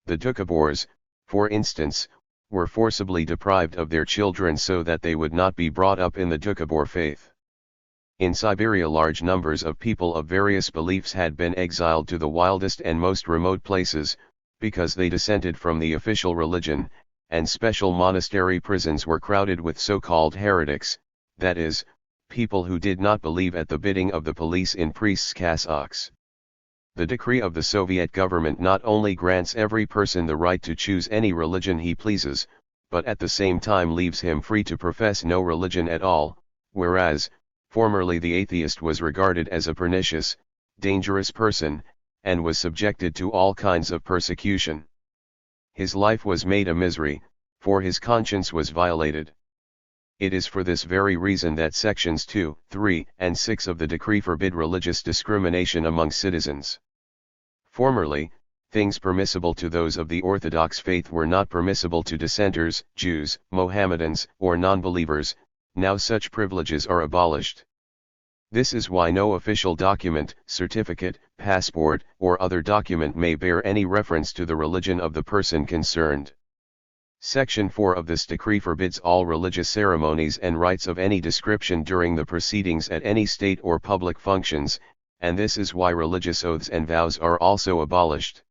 The Doukhobors, for instance, were forcibly deprived of their children so that they would not be brought up in the Doukhobor faith. In Siberia, large numbers of people of various beliefs had been exiled to the wildest and most remote places, because they dissented from the official religion, and special monastery prisons were crowded with so-called heretics, that is, people who did not believe at the bidding of the police in priests' cassocks. The decree of the Soviet government not only grants every person the right to choose any religion he pleases, but at the same time leaves him free to profess no religion at all, whereas, formerly the atheist was regarded as a pernicious, dangerous person, and was subjected to all kinds of persecution. His life was made a misery, for his conscience was violated. It is for this very reason that sections 2, 3, and 6 of the decree forbid religious discrimination among citizens. Formerly, things permissible to those of the Orthodox faith were not permissible to dissenters, Jews, Mohammedans, or non-believers. Now such privileges are abolished. This is why no official document, certificate, passport, or other document may bear any reference to the religion of the person concerned. Section 4 of this decree forbids all religious ceremonies and rites of any description during the proceedings at any state or public functions, and this is why religious oaths and vows are also abolished.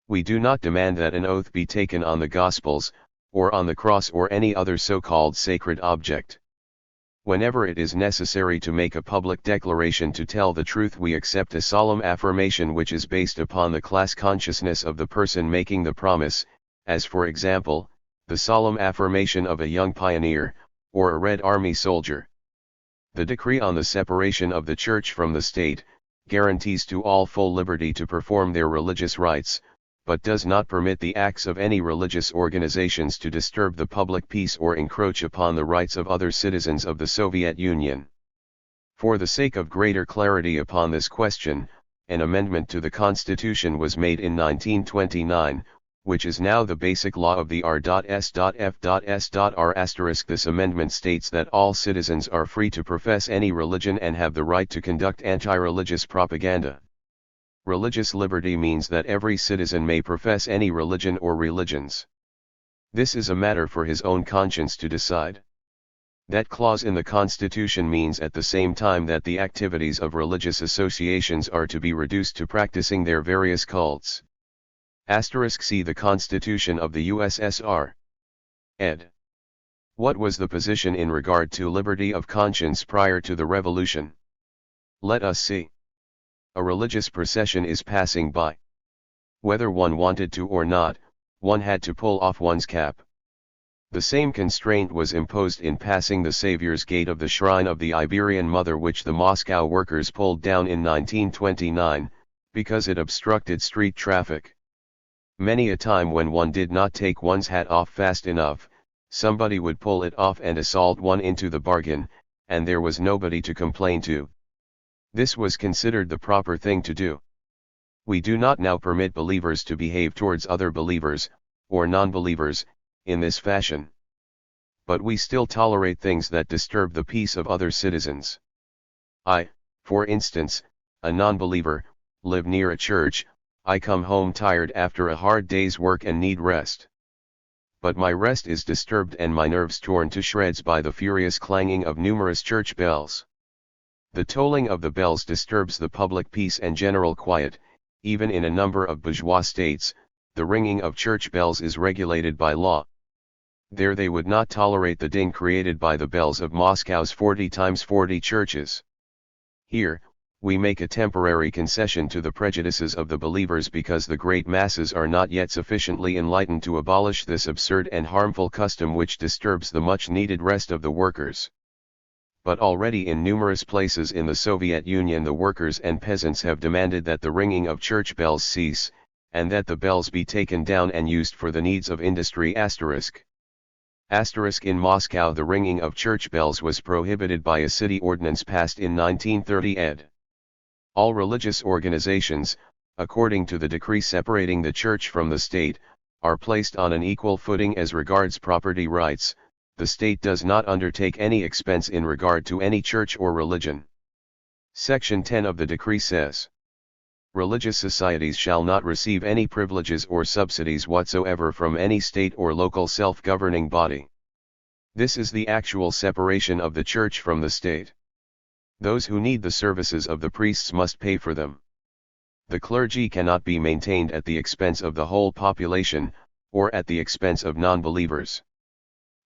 We do not demand that an oath be taken on the Gospels, or on the cross or any other so-called sacred object. Whenever it is necessary to make a public declaration to tell the truth, we accept a solemn affirmation which is based upon the class consciousness of the person making the promise, as for example, the solemn affirmation of a young pioneer, or a Red Army soldier. The decree on the separation of the Church from the state, guarantees to all full liberty to perform their religious rites, but does not permit the acts of any religious organizations to disturb the public peace or encroach upon the rights of other citizens of the Soviet Union. For the sake of greater clarity upon this question, an amendment to the Constitution was made in 1929, which is now the basic law of the R.S.F.S.R*. This amendment states that all citizens are free to profess any religion and have the right to conduct anti-religious propaganda. Religious liberty means that every citizen may profess any religion or religions. This is a matter for his own conscience to decide. That clause in the Constitution means at the same time that the activities of religious associations are to be reduced to practicing their various cults. See the Constitution of the USSR. Ed. What was the position in regard to liberty of conscience prior to the revolution? Let us see. A religious procession is passing by. Whether one wanted to or not, one had to pull off one's cap. The same constraint was imposed in passing the Savior's Gate of the Shrine of the Iberian Mother, which the Moscow workers pulled down in 1929, because it obstructed street traffic. Many a time when one did not take one's hat off fast enough, somebody would pull it off and assault one into the bargain, and there was nobody to complain to. This was considered the proper thing to do. We do not now permit believers to behave towards other believers, or non-believers, in this fashion. But we still tolerate things that disturb the peace of other citizens. I, for instance, a non-believer, live near a church. I come home tired after a hard day's work and need rest. But my rest is disturbed and my nerves torn to shreds by the furious clanging of numerous church bells. The tolling of the bells disturbs the public peace and general quiet. Even in a number of bourgeois states, the ringing of church bells is regulated by law. There they would not tolerate the din created by the bells of Moscow's 40 times 40 churches. Here, we make a temporary concession to the prejudices of the believers because the great masses are not yet sufficiently enlightened to abolish this absurd and harmful custom which disturbs the much-needed rest of the workers. But already in numerous places in the Soviet Union the workers and peasants have demanded that the ringing of church bells cease, and that the bells be taken down and used for the needs of industry*. In Moscow the ringing of church bells was prohibited by a city ordinance passed in 1930 ed. All religious organizations, according to the decree separating the church from the state, are placed on an equal footing as regards property rights. The state does not undertake any expense in regard to any church or religion. Section 10 of the decree says, religious societies shall not receive any privileges or subsidies whatsoever from any state or local self-governing body. This is the actual separation of the church from the state. Those who need the services of the priests must pay for them. The clergy cannot be maintained at the expense of the whole population, or at the expense of non-believers.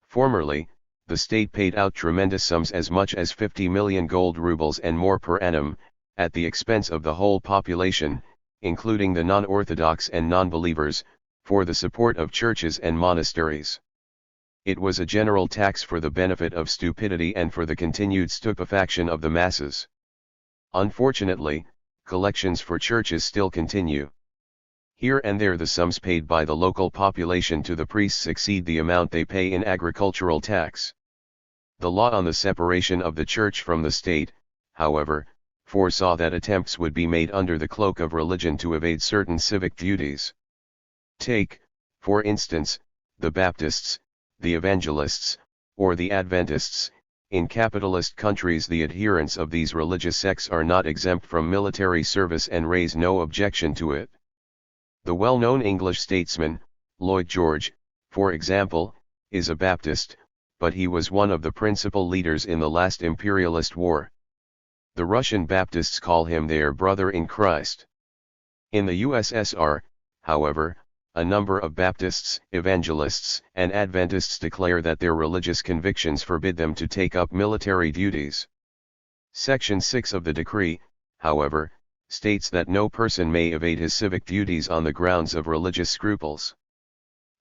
Formerly, the state paid out tremendous sums as much as 50 million gold rubles and more per annum, at the expense of the whole population, including the non-Orthodox and non-believers, for the support of churches and monasteries. It was a general tax for the benefit of stupidity and for the continued stupefaction of the masses. Unfortunately, collections for churches still continue. Here and there the sums paid by the local population to the priests exceed the amount they pay in agricultural tax. The law on the separation of the church from the state, however, foresaw that attempts would be made under the cloak of religion to evade certain civic duties. Take, for instance, the Baptists, the Evangelists, or the Adventists. In capitalist countries the adherents of these religious sects are not exempt from military service and raise no objection to it. The well-known English statesman, Lloyd George, for example, is a Baptist, but he was one of the principal leaders in the last imperialist war. The Russian Baptists call him their brother in Christ. In the USSR, however, a number of Baptists, Evangelists, and Adventists declare that their religious convictions forbid them to take up military duties. Section 6 of the decree, however, states that no person may evade his civic duties on the grounds of religious scruples.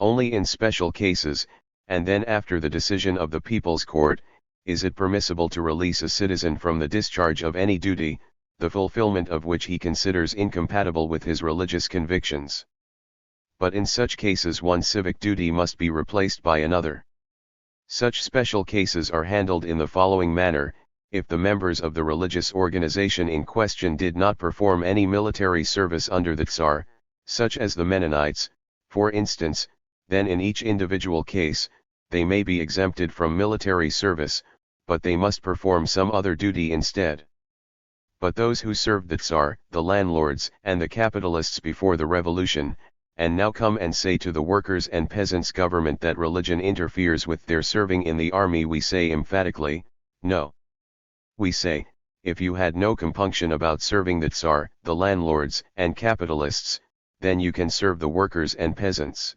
Only in special cases, and then after the decision of the People's Court, is it permissible to release a citizen from the discharge of any duty, the fulfillment of which he considers incompatible with his religious convictions. But in such cases one civic duty must be replaced by another. Such special cases are handled in the following manner. if the members of the religious organization in question did not perform any military service under the Tsar, such as the Mennonites, for instance, then in each individual case, they may be exempted from military service, but they must perform some other duty instead. But those who served the Tsar, the landlords, and the capitalists before the revolution, and now come and say to the workers' and peasants' government that religion interferes with their serving in the army, we say emphatically, no. We say, if you had no compunction about serving the Tsar, the landlords, and capitalists, then you can serve the workers and peasants.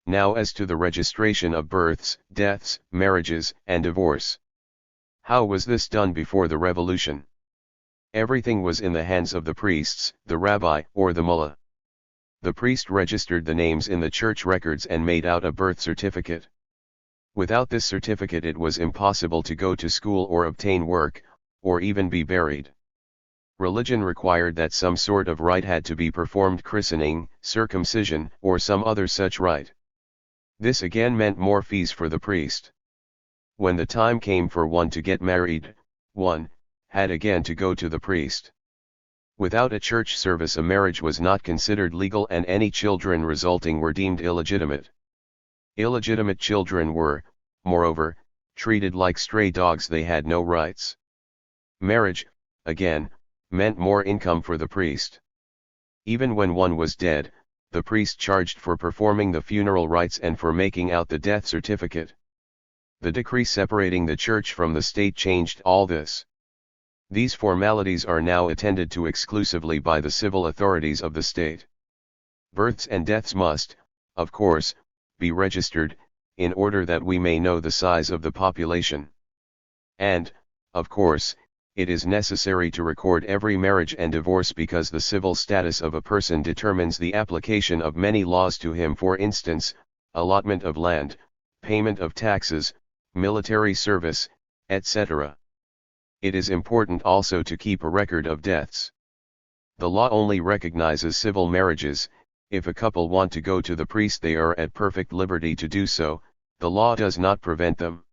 Now as to the registration of births, deaths, marriages, and divorce. How was this done before the revolution? Everything was in the hands of the priests, the rabbi, or the mullah. The priest registered the names in the church records and made out a birth certificate. Without this certificate it was impossible to go to school or obtain work, or even be buried. Religion required that some sort of rite had to be performed: christening, circumcision, or some other such rite. This again meant more fees for the priest. When the time came for one to get married, one had again to go to the priest. Without a church service a marriage was not considered legal, and any children resulting were deemed illegitimate. Illegitimate children were, moreover, treated like stray dogs; they had no rights. Marriage, again, meant more income for the priest. Even when one was dead, the priest charged for performing the funeral rites and for making out the death certificate. The decree separating the church from the state changed all this. These formalities are now attended to exclusively by the civil authorities of the state. Births and deaths must, of course, be registered, in order that we may know the size of the population. And, of course, it is necessary to record every marriage and divorce, because the civil status of a person determines the application of many laws to him, for instance, allotment of land, payment of taxes, military service, etc. It is important also to keep a record of deaths. The law only recognizes civil marriages. If a couple want to go to the priest, they are at perfect liberty to do so, the law does not prevent them.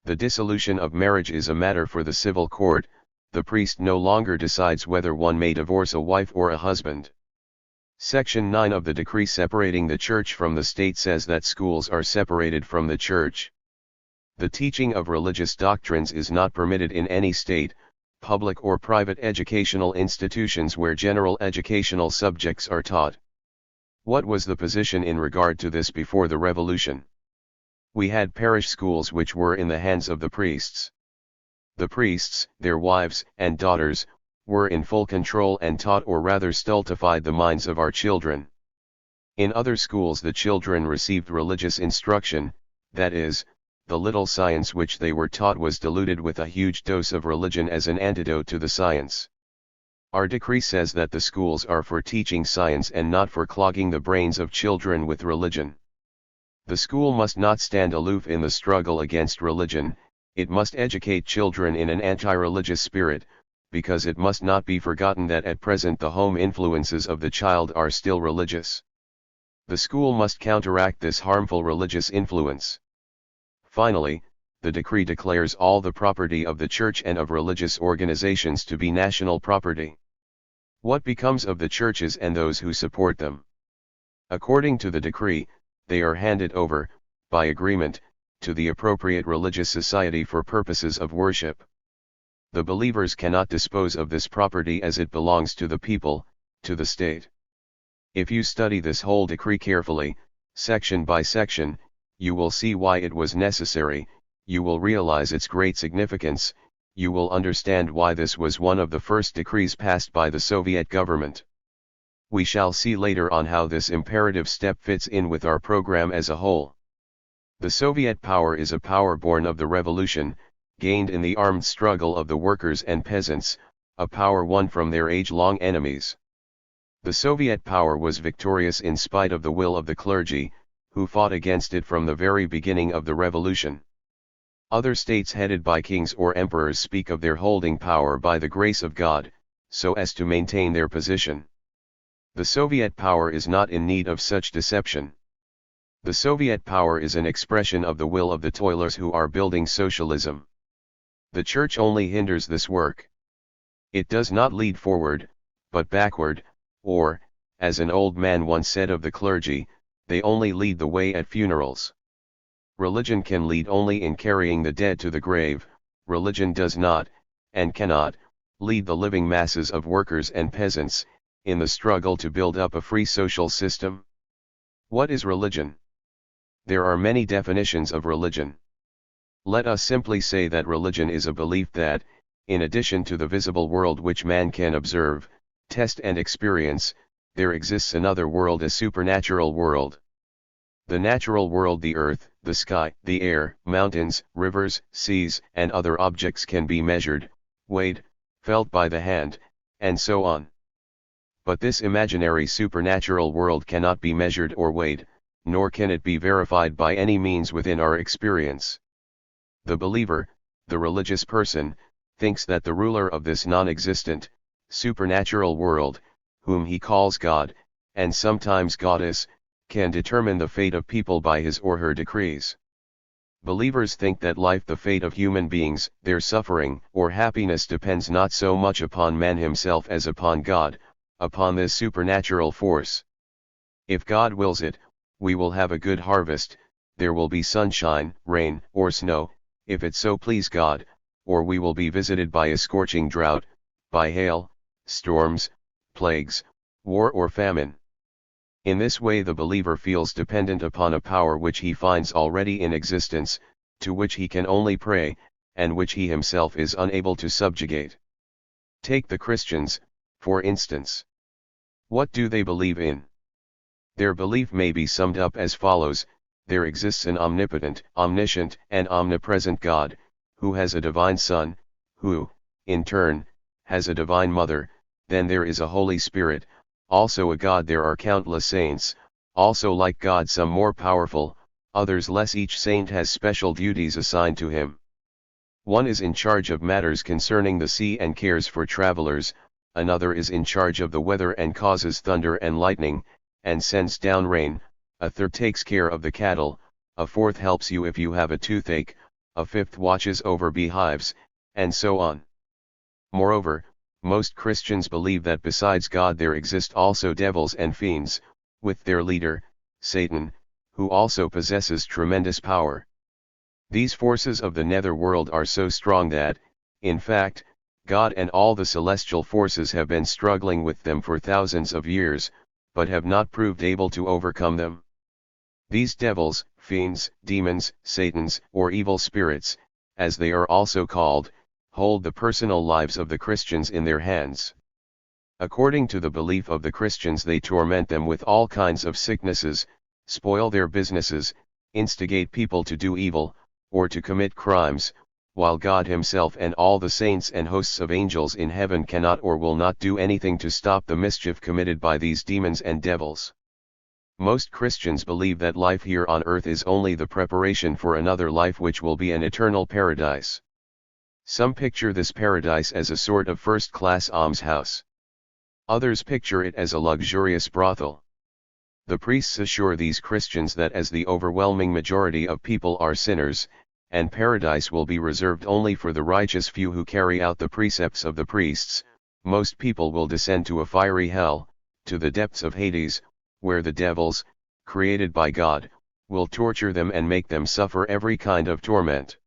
The dissolution of marriage is a matter for the civil court. The priest no longer decides whether one may divorce a wife or a husband. Section 9 of the decree separating the church from the state says that schools are separated from the church. The teaching of religious doctrines is not permitted in any state, public or private educational institutions where general educational subjects are taught. What was the position in regard to this before the revolution? We had parish schools which were in the hands of the priests. The priests, their wives and daughters, were in full control and taught, or rather stultified, the minds of our children. In other schools the children received religious instruction, that is, the little science which they were taught was diluted with a huge dose of religion as an antidote to the science. Our decree says that the schools are for teaching science and not for clogging the brains of children with religion. The school must not stand aloof in the struggle against religion. It must educate children in an anti-religious spirit, because it must not be forgotten that at present the home influences of the child are still religious. The school must counteract this harmful religious influence. Finally, the decree declares all the property of the church and of religious organizations to be national property. What becomes of the churches and those who support them? According to the decree, they are handed over, by agreement, to the appropriate religious society for purposes of worship. The believers cannot dispose of this property, as it belongs to the people, to the state. If you study this whole decree carefully, section by section, you will see why it was necessary, you will realize its great significance, you will understand why this was one of the first decrees passed by the Soviet government. We shall see later on how this imperative step fits in with our program as a whole. The Soviet power is a power born of the revolution, gained in the armed struggle of the workers and peasants, a power won from their age-long enemies. The Soviet power was victorious in spite of the will of the clergy, who fought against it from the very beginning of the revolution. Other states headed by kings or emperors speak of their holding power by the grace of God, so as to maintain their position. The Soviet power is not in need of such deception. The Soviet power is an expression of the will of the toilers who are building socialism. The Church only hinders this work. It does not lead forward, but backward, or, as an old man once said of the clergy, they only lead the way at funerals. Religion can lead only in carrying the dead to the grave. Religion does not, and cannot, lead the living masses of workers and peasants, in the struggle to build up a free social system. What is religion? There are many definitions of religion. Let us simply say that religion is a belief that, in addition to the visible world which man can observe, test and experience, there exists another world, a supernatural world. The natural world, the earth, the sky, the air, mountains, rivers, seas, and other objects can be measured, weighed, felt by the hand, and so on. But this imaginary supernatural world cannot be measured or weighed, nor can it be verified by any means within our experience. The believer, the religious person, thinks that the ruler of this non-existent, supernatural world, whom he calls God, and sometimes Goddess, can determine the fate of people by his or her decrees. Believers think that life, the fate of human beings, their suffering or happiness depends not so much upon man himself as upon God, upon this supernatural force. If God wills it, we will have a good harvest, there will be sunshine, rain, or snow, if it so please God, or we will be visited by a scorching drought, by hail, storms, plagues, war or famine. In this way the believer feels dependent upon a power which he finds already in existence, to which he can only pray, and which he himself is unable to subjugate. Take the Christians, for instance. What do they believe in? Their belief may be summed up as follows: there exists an omnipotent, omniscient, and omnipresent God, who has a divine Son, who, in turn, has a divine Mother, then there is a Holy Spirit, also a God. There are countless saints, also like God, some more powerful, others less. Each saint has special duties assigned to him. One is in charge of matters concerning the sea and cares for travelers, another is in charge of the weather and causes thunder and lightning, and sends down rain, a third takes care of the cattle, a fourth helps you if you have a toothache, a fifth watches over beehives, and so on. Moreover, most Christians believe that besides God there exist also devils and fiends, with their leader, Satan, who also possesses tremendous power. These forces of the nether world are so strong that, in fact, God and all the celestial forces have been struggling with them for thousands of years, but have not proved able to overcome them. These devils, fiends, demons, Satans, or evil spirits, as they are also called, hold the personal lives of the Christians in their hands. According to the belief of the Christians, they torment them with all kinds of sicknesses, spoil their businesses, instigate people to do evil, or to commit crimes, while God himself and all the saints and hosts of angels in heaven cannot or will not do anything to stop the mischief committed by these demons and devils. Most Christians believe that life here on earth is only the preparation for another life which will be an eternal paradise. Some picture this paradise as a sort of first-class almshouse. Others picture it as a luxurious brothel. The priests assure these Christians that as the overwhelming majority of people are sinners, and paradise will be reserved only for the righteous few who carry out the precepts of the priests, most people will descend to a fiery hell, to the depths of Hades, where the devils, created by God, will torture them and make them suffer every kind of torment.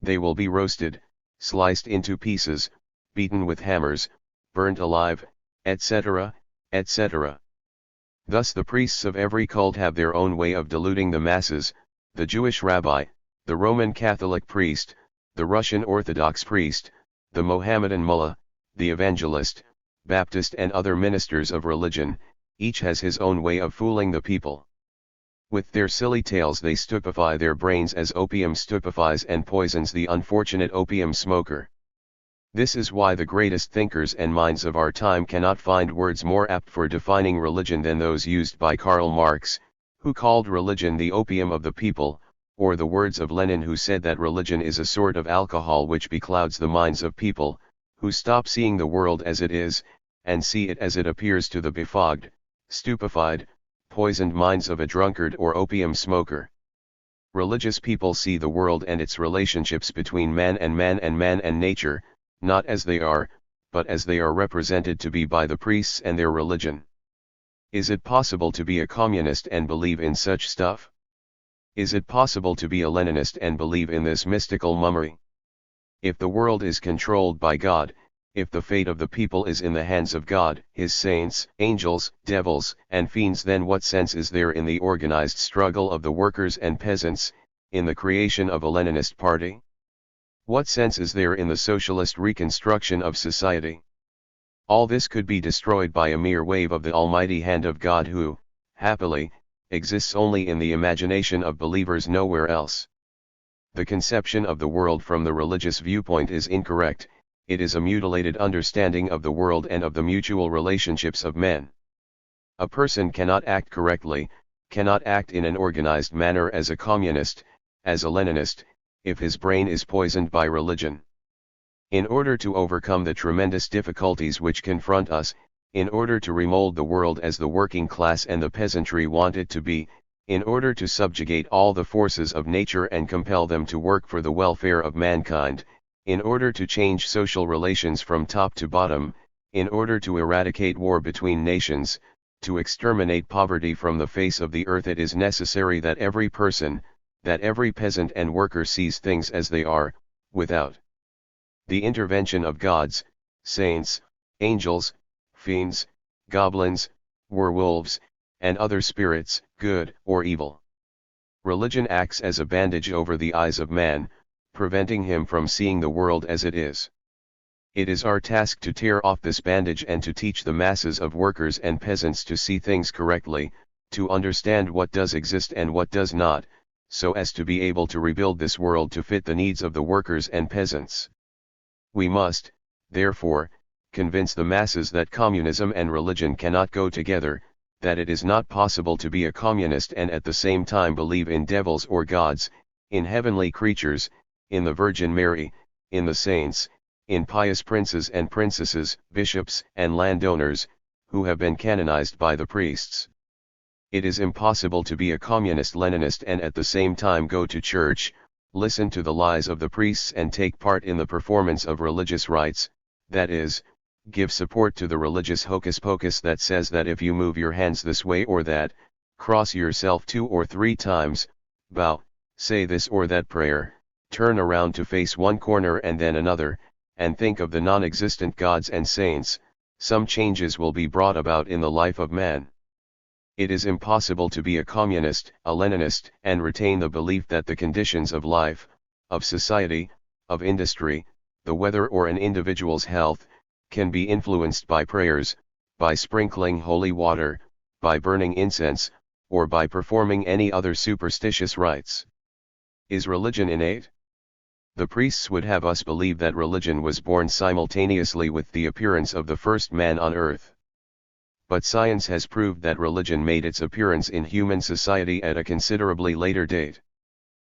They will be roasted, sliced into pieces, beaten with hammers, burnt alive, etc., etc. Thus the priests of every cult have their own way of deluding the masses, the Jewish rabbi, the Roman Catholic priest, the Russian Orthodox priest, the Mohammedan mullah, the evangelist, Baptist and other ministers of religion, each has his own way of fooling the people. With their silly tales they stupefy their brains as opium stupefies and poisons the unfortunate opium smoker. This is why the greatest thinkers and minds of our time cannot find words more apt for defining religion than those used by Karl Marx, who called religion the opium of the people, or the words of Lenin, who said that religion is a sort of alcohol which beclouds the minds of people, who stop seeing the world as it is, and see it as it appears to the befogged, stupefied, poisoned minds of a drunkard or opium smoker. Religious people see the world and its relationships between man and nature, not as they are, but as they are represented to be by the priests and their religion. Is it possible to be a communist and believe in such stuff? Is it possible to be a Leninist and believe in this mystical mummery? If the world is controlled by God, if the fate of the people is in the hands of God, his saints, angels, devils, and fiends, then what sense is there in the organized struggle of the workers and peasants, in the creation of a Leninist party? What sense is there in the socialist reconstruction of society? All this could be destroyed by a mere wave of the almighty hand of God who, happily, exists only in the imagination of believers nowhere else. The conception of the world from the religious viewpoint is incorrect. It is a mutilated understanding of the world and of the mutual relationships of men. A person cannot act correctly, cannot act in an organized manner as a communist, as a Leninist, if his brain is poisoned by religion. In order to overcome the tremendous difficulties which confront us, in order to remold the world as the working class and the peasantry want it to be, in order to subjugate all the forces of nature and compel them to work for the welfare of mankind, in order to change social relations from top to bottom, in order to eradicate war between nations, to exterminate poverty from the face of the earth, it is necessary that every person, that every peasant and worker sees things as they are, without the intervention of gods, saints, angels, fiends, goblins, werewolves, and other spirits, good or evil. Religion acts as a bandage over the eyes of man, preventing him from seeing the world as it is. It is our task to tear off this bandage and to teach the masses of workers and peasants to see things correctly, to understand what does exist and what does not, so as to be able to rebuild this world to fit the needs of the workers and peasants. We must, therefore, convince the masses that communism and religion cannot go together, that it is not possible to be a communist and at the same time believe in devils or gods, in heavenly creatures, in the Virgin Mary, in the saints, in pious princes and princesses, bishops and landowners, who have been canonized by the priests. It is impossible to be a communist Leninist and at the same time go to church, listen to the lies of the priests and take part in the performance of religious rites, that is, give support to the religious hocus pocus that says that if you move your hands this way or that, cross yourself 2 or 3 times, bow, say this or that prayer, turn around to face one corner and then another, and think of the non-existent gods and saints, some changes will be brought about in the life of man. It is impossible to be a communist, a Leninist, and retain the belief that the conditions of life, of society, of industry, the weather or an individual's health, can be influenced by prayers, by sprinkling holy water, by burning incense, or by performing any other superstitious rites. Is religion innate? The priests would have us believe that religion was born simultaneously with the appearance of the first man on earth. But science has proved that religion made its appearance in human society at a considerably later date.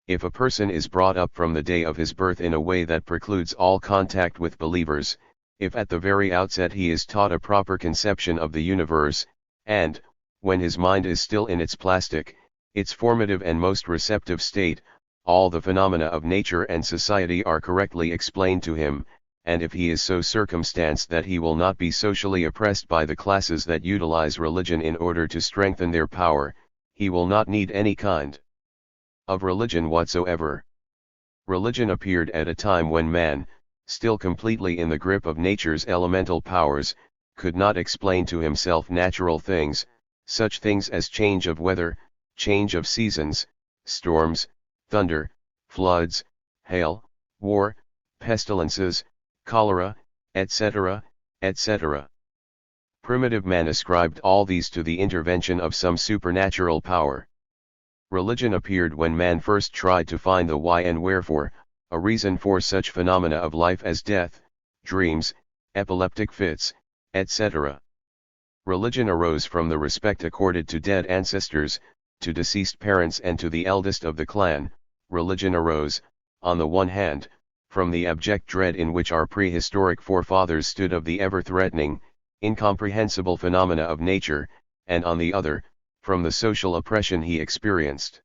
If a person is brought up from the day of his birth in a way that precludes all contact with believers, if at the very outset he is taught a proper conception of the universe, and, when his mind is still in its plastic, its formative and most receptive state, all the phenomena of nature and society are correctly explained to him, and if he is so circumstanced that he will not be socially oppressed by the classes that utilize religion in order to strengthen their power, he will not need any kind of religion whatsoever. Religion appeared at a time when man, still completely in the grip of nature's elemental powers, could not explain to himself natural things, such things as change of weather, change of seasons, storms, thunder, floods, hail, war, pestilences, cholera, etc., etc. Primitive man ascribed all these to the intervention of some supernatural power. Religion appeared when man first tried to find the why and wherefore, a reason for such phenomena of life as death, dreams, epileptic fits, etc. Religion arose from the respect accorded to dead ancestors, to deceased parents and to the eldest of the clan. Religion arose, on the one hand, from the abject dread in which our prehistoric forefathers stood of the ever-threatening, incomprehensible phenomena of nature, and on the other, from the social oppression he experienced.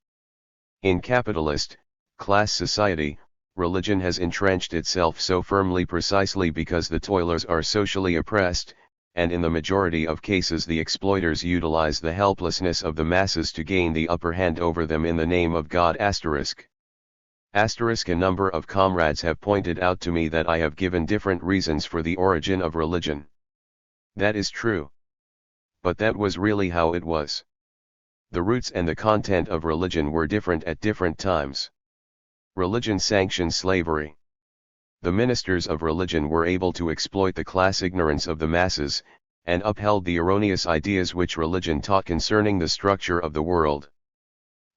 In capitalist, class society, religion has entrenched itself so firmly precisely because the toilers are socially oppressed, and in the majority of cases the exploiters utilize the helplessness of the masses to gain the upper hand over them in the name of God**. A number of comrades have pointed out to me that I have given different reasons for the origin of religion. That is true. But that was really how it was. The roots and the content of religion were different at different times. Religion sanctioned slavery. The ministers of religion were able to exploit the class ignorance of the masses, and upheld the erroneous ideas which religion taught concerning the structure of the world.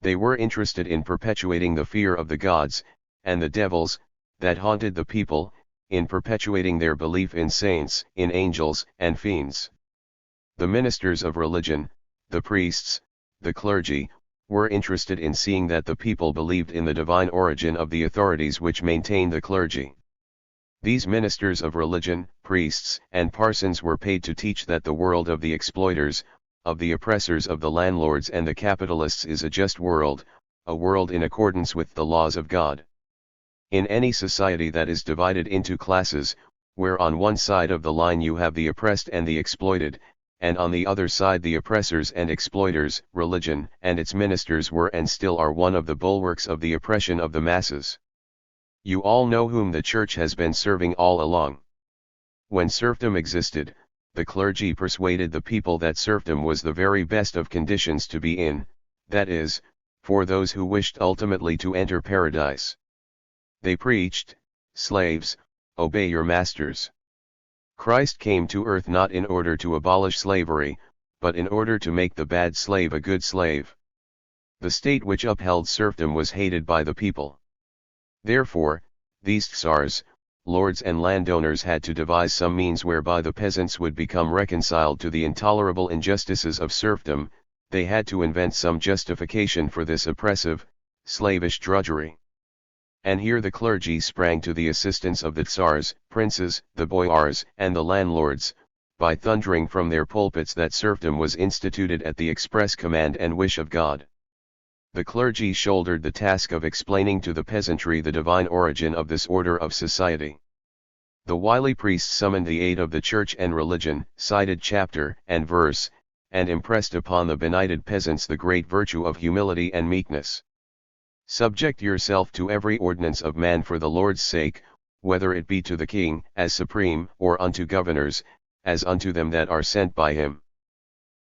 They were interested in perpetuating the fear of the gods, and the devils, that haunted the people, in perpetuating their belief in saints, in angels, and fiends. The ministers of religion, the priests, the clergy, were interested in seeing that the people believed in the divine origin of the authorities which maintained the clergy. These ministers of religion, priests, and parsons were paid to teach that the world of the exploiters, of the oppressors of the landlords and the capitalists is a just world, a world in accordance with the laws of God. In any society that is divided into classes, where on one side of the line you have the oppressed and the exploited, and on the other side the oppressors and exploiters, religion and its ministers were and still are one of the bulwarks of the oppression of the masses. You all know whom the church has been serving all along. When serfdom existed, the clergy persuaded the people that serfdom was the very best of conditions to be in, that is, for those who wished ultimately to enter paradise. They preached, "Slaves, obey your masters." Christ came to earth not in order to abolish slavery, but in order to make the bad slave a good slave. The state which upheld serfdom was hated by the people. Therefore, these tsars, lords and landowners had to devise some means whereby the peasants would become reconciled to the intolerable injustices of serfdom. They had to invent some justification for this oppressive, slavish drudgery. And here the clergy sprang to the assistance of the tsars, princes, the boyars, and the landlords, by thundering from their pulpits that serfdom was instituted at the express command and wish of God. The clergy shouldered the task of explaining to the peasantry the divine origin of this order of society. The wily priests summoned the aid of the church and religion, cited chapter and verse, and impressed upon the benighted peasants the great virtue of humility and meekness. Subject yourself to every ordinance of man for the Lord's sake, whether it be to the king, as supreme, or unto governors, as unto them that are sent by him.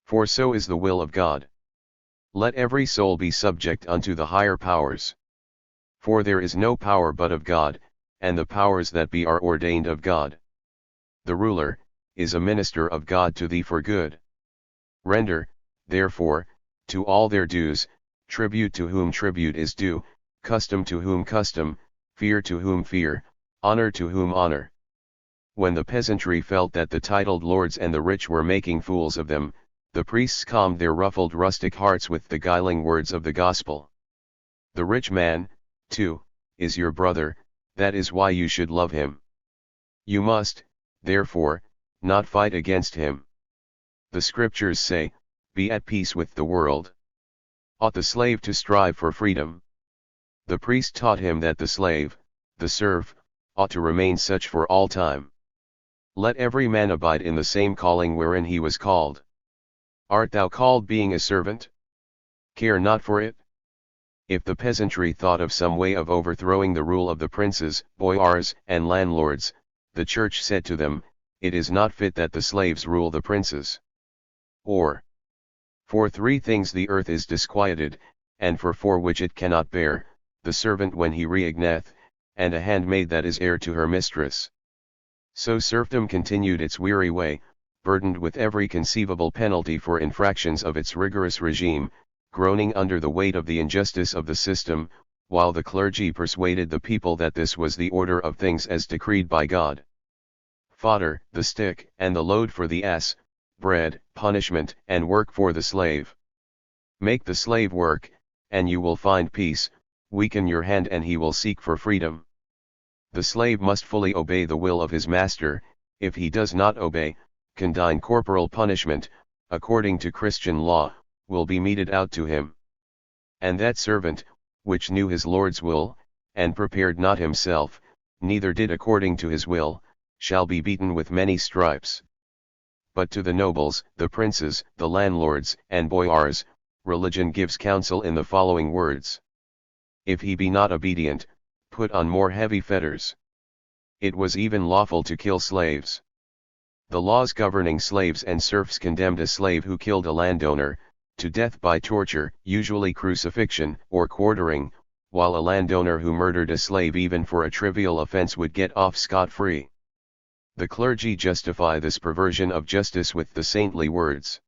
For so is the will of God. Let every soul be subject unto the higher powers. For there is no power but of God, and the powers that be are ordained of God. The ruler is a minister of God to thee for good. Render, therefore, to all their dues, tribute to whom tribute is due, custom to whom custom, fear to whom fear, honor to whom honor. When the peasantry felt that the titled lords and the rich were making fools of them, the priests calmed their ruffled rustic hearts with the guiling words of the gospel. The rich man, too, is your brother, that is why you should love him. You must, therefore, not fight against him. The scriptures say, "Be at peace with the world." Ought the slave to strive for freedom? The priest taught him that the slave, the serf, ought to remain such for all time. Let every man abide in the same calling wherein he was called. Art thou called being a servant? Care not for it. If the peasantry thought of some way of overthrowing the rule of the princes, boyars, and landlords, the church said to them, "It is not fit that the slaves rule the princes." Or, "For 3 things the earth is disquieted, and for 4 which it cannot bear, the servant when he reigneth, and a handmaid that is heir to her mistress." So serfdom continued its weary way, burdened with every conceivable penalty for infractions of its rigorous regime, groaning under the weight of the injustice of the system, while the clergy persuaded the people that this was the order of things as decreed by God. Fodder, the stick, and the load for the ass, bread, punishment, and work for the slave. Make the slave work, and you will find peace, weaken your hand and he will seek for freedom. The slave must fully obey the will of his master. If he does not obey, condign corporal punishment, according to Christian law, will be meted out to him. And that servant, which knew his Lord's will, and prepared not himself, neither did according to his will, shall be beaten with many stripes. But to the nobles, the princes, the landlords, and boyars, religion gives counsel in the following words: if he be not obedient, put on more heavy fetters. It was even lawful to kill slaves. The laws governing slaves and serfs condemned a slave who killed a landowner, to death by torture, usually crucifixion, or quartering, while a landowner who murdered a slave even for a trivial offense would get off scot-free. The clergy justify this perversion of justice with the saintly words: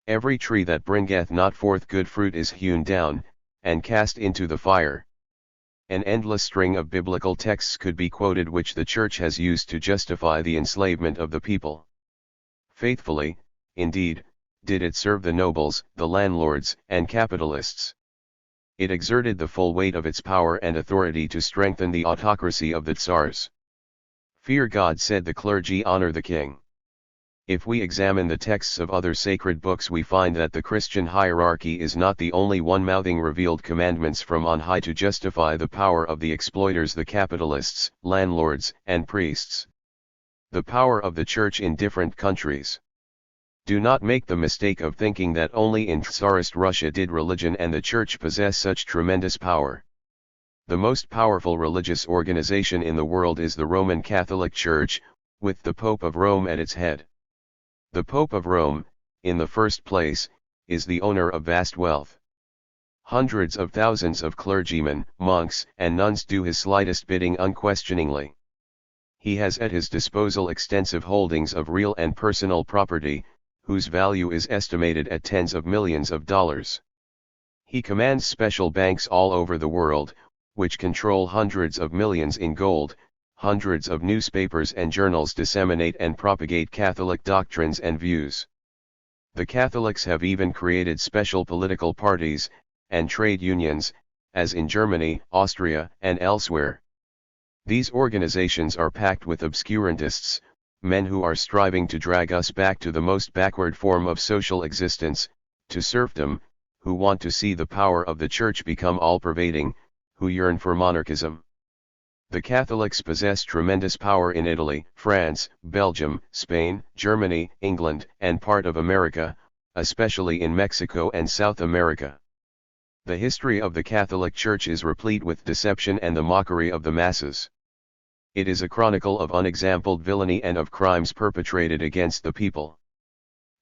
every tree that bringeth not forth good fruit is hewn down, and cast into the fire. An endless string of biblical texts could be quoted which the Church has used to justify the enslavement of the people. Faithfully, indeed, did it serve the nobles, the landlords, and capitalists. It exerted the full weight of its power and authority to strengthen the autocracy of the Tsars. Fear God, said the clergy, honor the king. If we examine the texts of other sacred books, we find that the Christian hierarchy is not the only one mouthing revealed commandments from on high to justify the power of the exploiters, the capitalists, landlords, and priests. The power of the Church in different countries. Do not make the mistake of thinking that only in Tsarist Russia did religion and the Church possess such tremendous power. The most powerful religious organization in the world is the Roman Catholic Church, with the Pope of Rome at its head. The Pope of Rome, in the first place, is the owner of vast wealth. Hundreds of thousands of clergymen, monks, and nuns do his slightest bidding unquestioningly. He has at his disposal extensive holdings of real and personal property, whose value is estimated at tens of millions of dollars. He commands special banks all over the world, which control hundreds of millions in gold. Hundreds of newspapers and journals disseminate and propagate Catholic doctrines and views. The Catholics have even created special political parties, and trade unions, as in Germany, Austria, and elsewhere. These organizations are packed with obscurantists, men who are striving to drag us back to the most backward form of social existence, to serfdom, who want to see the power of the Church become all-pervading, who yearn for monarchism. The Catholics possess tremendous power in Italy, France, Belgium, Spain, Germany, England, and part of America, especially in Mexico and South America. The history of the Catholic Church is replete with deception and the mockery of the masses. It is a chronicle of unexampled villainy and of crimes perpetrated against the people.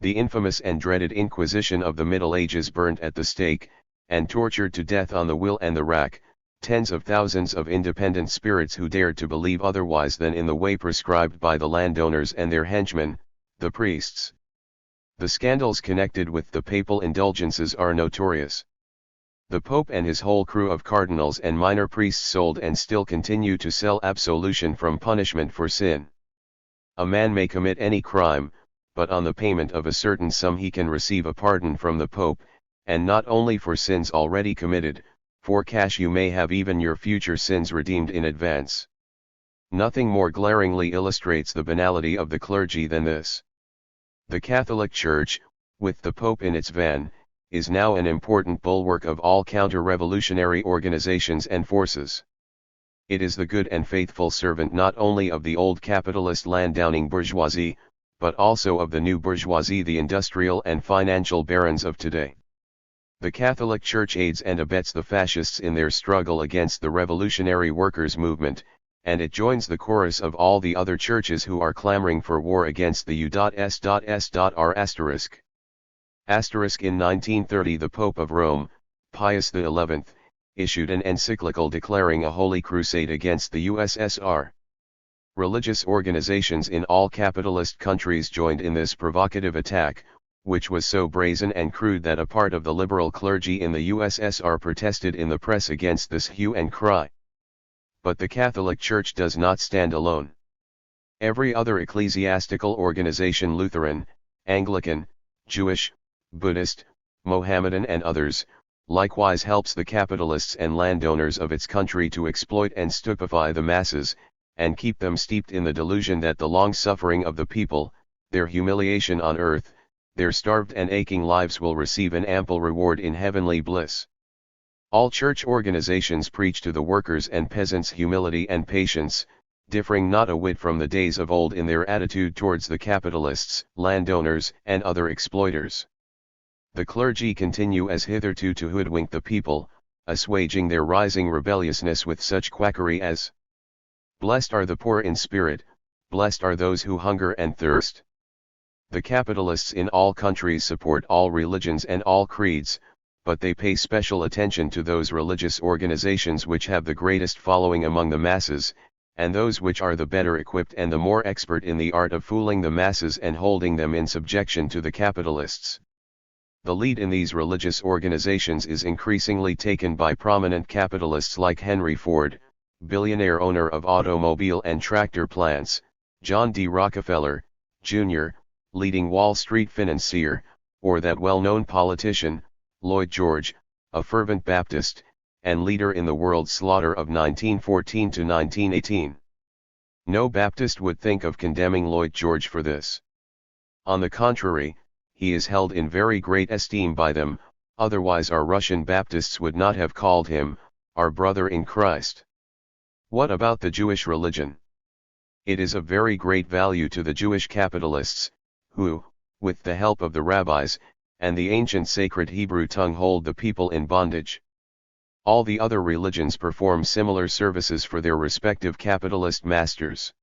The infamous and dreaded Inquisition of the Middle Ages burned at the stake, and tortured to death on the wheel and the rack, tens of thousands of independent spirits who dared to believe otherwise than in the way prescribed by the landowners and their henchmen, the priests. The scandals connected with the papal indulgences are notorious. The Pope and his whole crew of cardinals and minor priests sold and still continue to sell absolution from punishment for sin. A man may commit any crime, but on the payment of a certain sum he can receive a pardon from the Pope, and not only for sins already committed. For cash you may have even your future sins redeemed in advance. Nothing more glaringly illustrates the banality of the clergy than this. The Catholic Church, with the Pope in its van, is now an important bulwark of all counter-revolutionary organizations and forces. It is the good and faithful servant not only of the old capitalist landowning bourgeoisie, but also of the new bourgeoisie, the industrial and financial barons of today. The Catholic Church aids and abets the fascists in their struggle against the revolutionary workers' movement, and it joins the chorus of all the other churches who are clamoring for war against the U.S.S.R*. In 1930 the Pope of Rome, Pius XI, issued an encyclical declaring a holy crusade against the USSR. Religious organizations in all capitalist countries joined in this provocative attack, which was so brazen and crude that a part of the liberal clergy in the USSR protested in the press against this hue and cry. But the Catholic Church does not stand alone. Every other ecclesiastical organization, Lutheran, Anglican, Jewish, Buddhist, Mohammedan and others, likewise helps the capitalists and landowners of its country to exploit and stupefy the masses, and keep them steeped in the delusion that the long suffering of the people, their humiliation on earth, their starved and aching lives will receive an ample reward in heavenly bliss. All church organizations preach to the workers and peasants humility and patience, differing not a whit from the days of old in their attitude towards the capitalists, landowners, and other exploiters. The clergy continue as hitherto to hoodwink the people, assuaging their rising rebelliousness with such quackery as, "Blessed are the poor in spirit, blessed are those who hunger and thirst." The capitalists in all countries support all religions and all creeds, but they pay special attention to those religious organizations which have the greatest following among the masses, and those which are the better equipped and the more expert in the art of fooling the masses and holding them in subjection to the capitalists. The lead in these religious organizations is increasingly taken by prominent capitalists like Henry Ford, billionaire owner of automobile and tractor plants, John D. Rockefeller, Jr., leading Wall Street financier, or that well-known politician, Lloyd George, a fervent Baptist, and leader in the world slaughter of 1914 to 1918. No Baptist would think of condemning Lloyd George for this. On the contrary, he is held in very great esteem by them, otherwise our Russian Baptists would not have called him, our brother in Christ. What about the Jewish religion? It is of very great value to the Jewish capitalists, who, with the help of the rabbis, and the ancient sacred Hebrew tongue hold the people in bondage. All the other religions perform similar services for their respective capitalist masters.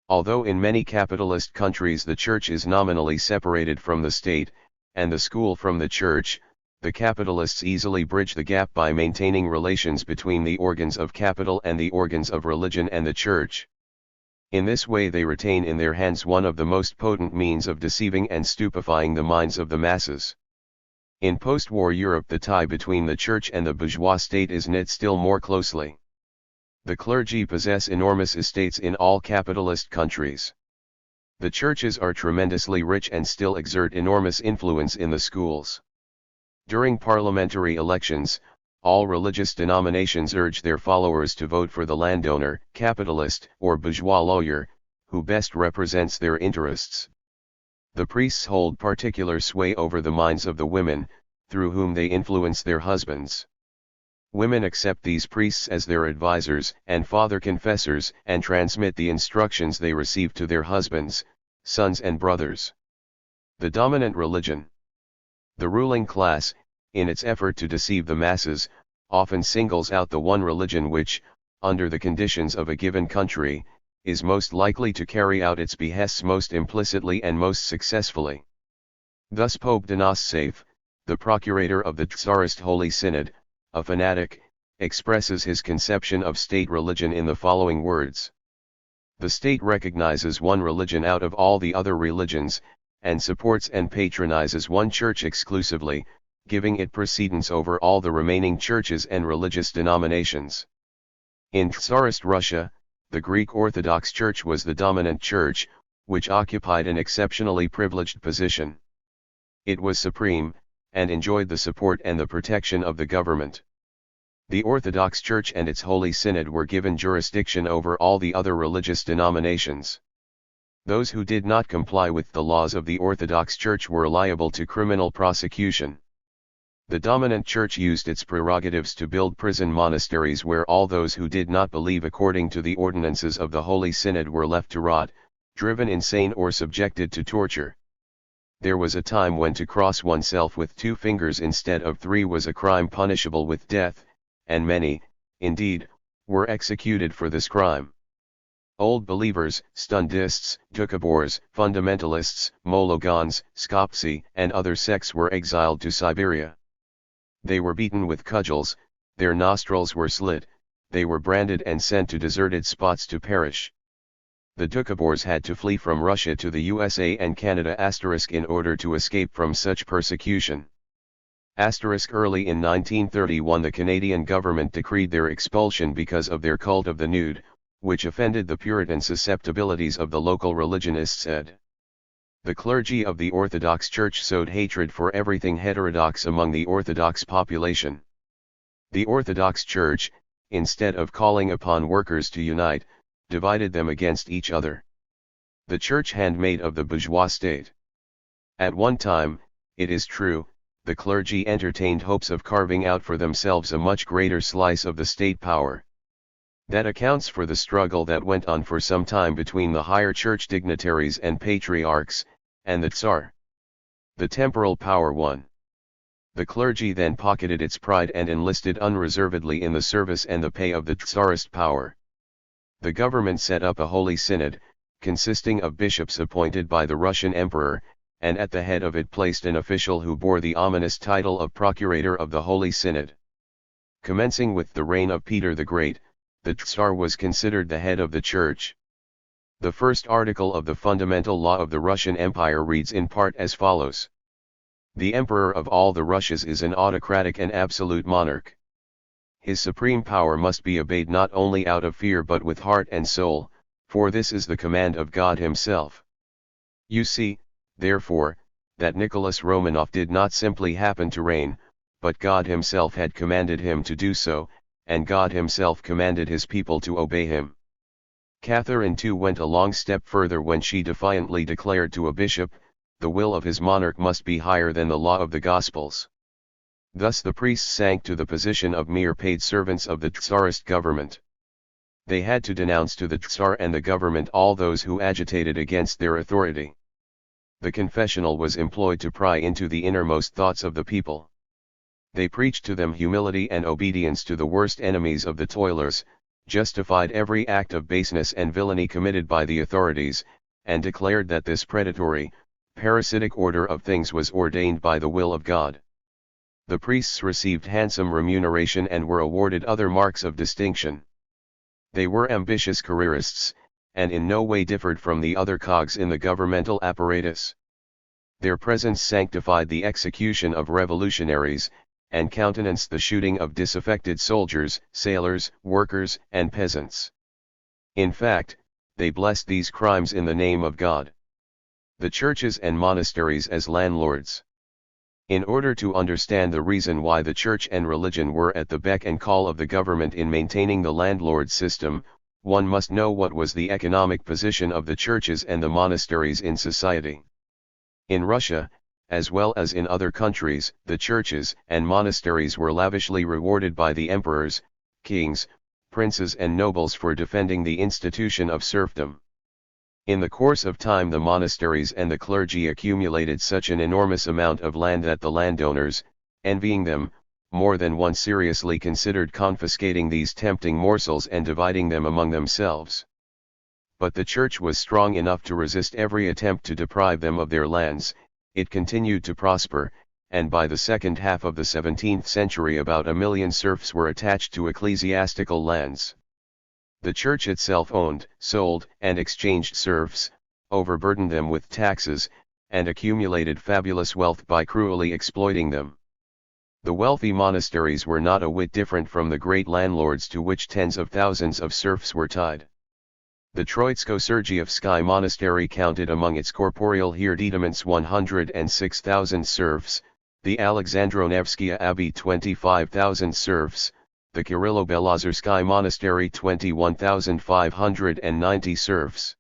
Although in many capitalist countries the church is nominally separated from the state, and the school from the church, the capitalists easily bridge the gap by maintaining relations between the organs of capital and the organs of religion and the church. In this way they retain in their hands one of the most potent means of deceiving and stupefying the minds of the masses. In post-war Europe the tie between the church and the bourgeois state is knit still more closely. The clergy possess enormous estates in all capitalist countries. The churches are tremendously rich and still exert enormous influence in the schools. During parliamentary elections, all religious denominations urge their followers to vote for the landowner, capitalist, or bourgeois lawyer, who best represents their interests. The priests hold particular sway over the minds of the women, through whom they influence their husbands. Women accept these priests as their advisors and father confessors and transmit the instructions they receive to their husbands, sons and brothers. The dominant religion. The ruling class, in its effort to deceive the masses, often singles out the one religion which, under the conditions of a given country, is most likely to carry out its behests most implicitly and most successfully. Thus Pope Denossafe, the procurator of the Tsarist Holy Synod, a fanatic, expresses his conception of state religion in the following words. The state recognizes one religion out of all the other religions, and supports and patronizes one church exclusively, giving it precedence over all the remaining churches and religious denominations. In Tsarist Russia, the Greek Orthodox Church was the dominant church, which occupied an exceptionally privileged position. It was supreme, and enjoyed the support and the protection of the government. The Orthodox Church and its Holy Synod were given jurisdiction over all the other religious denominations. Those who did not comply with the laws of the Orthodox Church were liable to criminal prosecution. The dominant church used its prerogatives to build prison monasteries where all those who did not believe according to the ordinances of the Holy Synod were left to rot, driven insane or subjected to torture. There was a time when to cross oneself with 2 fingers instead of 3 was a crime punishable with death, and many, indeed, were executed for this crime. Old believers, Stundists, Doukhobors, fundamentalists, Mologons, Skoptsi, and other sects were exiled to Siberia. They were beaten with cudgels, their nostrils were slit, they were branded and sent to deserted spots to perish. The Doukhobors had to flee from Russia to the USA and Canada * in order to escape from such persecution. Early in 1931 the Canadian government decreed their expulsion because of their cult of the nude, which offended the Puritan susceptibilities of the local religionists. The clergy of the Orthodox Church sowed hatred for everything heterodox among the Orthodox population. The Orthodox Church, instead of calling upon workers to unite, divided them against each other. The Church handmaid of the bourgeois state. At one time, it is true, the clergy entertained hopes of carving out for themselves a much greater slice of the state power. That accounts for the struggle that went on for some time between the higher church dignitaries and patriarchs, and the Tsar. The temporal power won. The clergy then pocketed its pride and enlisted unreservedly in the service and the pay of the Tsarist power. The government set up a holy synod, consisting of bishops appointed by the Russian emperor, and at the head of it placed an official who bore the ominous title of Procurator of the Holy Synod. Commencing with the reign of Peter the Great, the Tsar was considered the head of the Church. The first article of the fundamental law of the Russian Empire reads in part as follows. The Emperor of all the Russias is an autocratic and absolute monarch. His supreme power must be obeyed not only out of fear but with heart and soul, for this is the command of God himself. You see, therefore, that Nicholas Romanov did not simply happen to reign, but God himself had commanded him to do so, and God himself commanded his people to obey him. Catherine too went a long step further when she defiantly declared to a bishop, the will of his monarch must be higher than the law of the Gospels. Thus the priests sank to the position of mere paid servants of the Tsarist government. They had to denounce to the Tsar and the government all those who agitated against their authority. The confessional was employed to pry into the innermost thoughts of the people. They preached to them humility and obedience to the worst enemies of the toilers, justified every act of baseness and villainy committed by the authorities, and declared that this predatory, parasitic order of things was ordained by the will of God. The priests received handsome remuneration and were awarded other marks of distinction. They were ambitious careerists, and in no way differed from the other cogs in the governmental apparatus. Their presence sanctified the execution of revolutionaries, and countenanced the shooting of disaffected soldiers, sailors, workers, and peasants. In fact, they blessed these crimes in the name of God. The churches and monasteries as landlords. In order to understand the reason why the church and religion were at the beck and call of the government in maintaining the landlord system, one must know what was the economic position of the churches and the monasteries in society. In Russia, as well as in other countries, the churches and monasteries were lavishly rewarded by the emperors, kings, princes and nobles for defending the institution of serfdom. In the course of time the monasteries and the clergy accumulated such an enormous amount of land that the landowners, envying them, more than once seriously considered confiscating these tempting morsels and dividing them among themselves. But the church was strong enough to resist every attempt to deprive them of their lands. It continued to prosper, and by the second half of the 17th century about 1 million serfs were attached to ecclesiastical lands. The church itself owned, sold, and exchanged serfs, overburdened them with taxes, and accumulated fabulous wealth by cruelly exploiting them. The wealthy monasteries were not a whit different from the great landlords to which tens of thousands of serfs were tied. The Troitsko-Sergievsky monastery counted among its corporeal hereditaments 106,000 serfs, the Alexandro-Nevsky Abbey 25,000 serfs, the Kirillo-Belozersky monastery 21,590 serfs.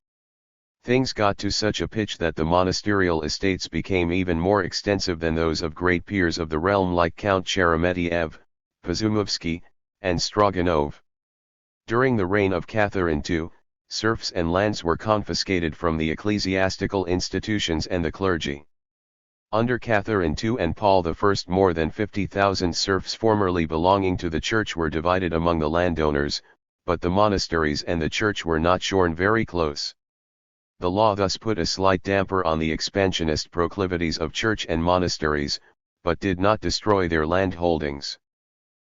Things got to such a pitch that the monasterial estates became even more extensive than those of great peers of the realm like Count Sheremetyev, Pozumovsky, and Stroganov. During the reign of Catherine II, serfs and lands were confiscated from the ecclesiastical institutions and the clergy. Under Catherine II and Paul I more than 50,000 serfs formerly belonging to the church were divided among the landowners, but the monasteries and the church were not shorn very close. The law thus put a slight damper on the expansionist proclivities of church and monasteries, but did not destroy their land holdings.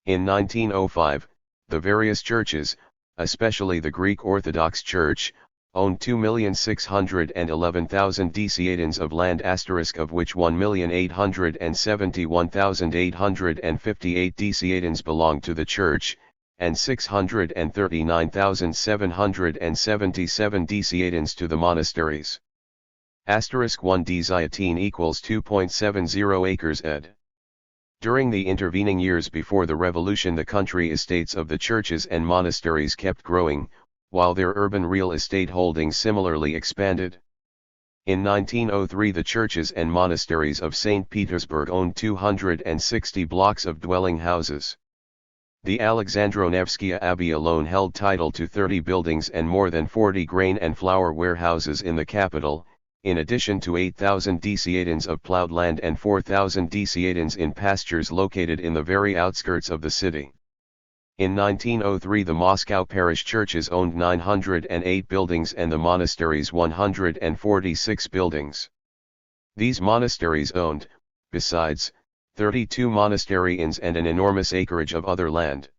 In 1905, the various churches, especially the Greek Orthodox Church, owned 2,611,000 deciatins of land of which 1,871,858 deciatins belonged to the Church, and 639,777 deciatins to the monasteries. *1 deciatine equals 2.70 acres ed. During the intervening years before the revolution the country estates of the churches and monasteries kept growing, while their urban real estate holdings similarly expanded. In 1903 the churches and monasteries of St. Petersburg owned 260 blocks of dwelling houses. The Alexandro-Nevsky Abbey alone held title to 30 buildings and more than 40 grain and flour warehouses in the capital, in addition to 8,000 deciatins of plowed land and 4,000 deciatins in pastures located in the very outskirts of the city. In 1903 the Moscow parish churches owned 908 buildings and the monasteries 146 buildings. These monasteries owned, besides, 32 monastery inns and an enormous acreage of other land.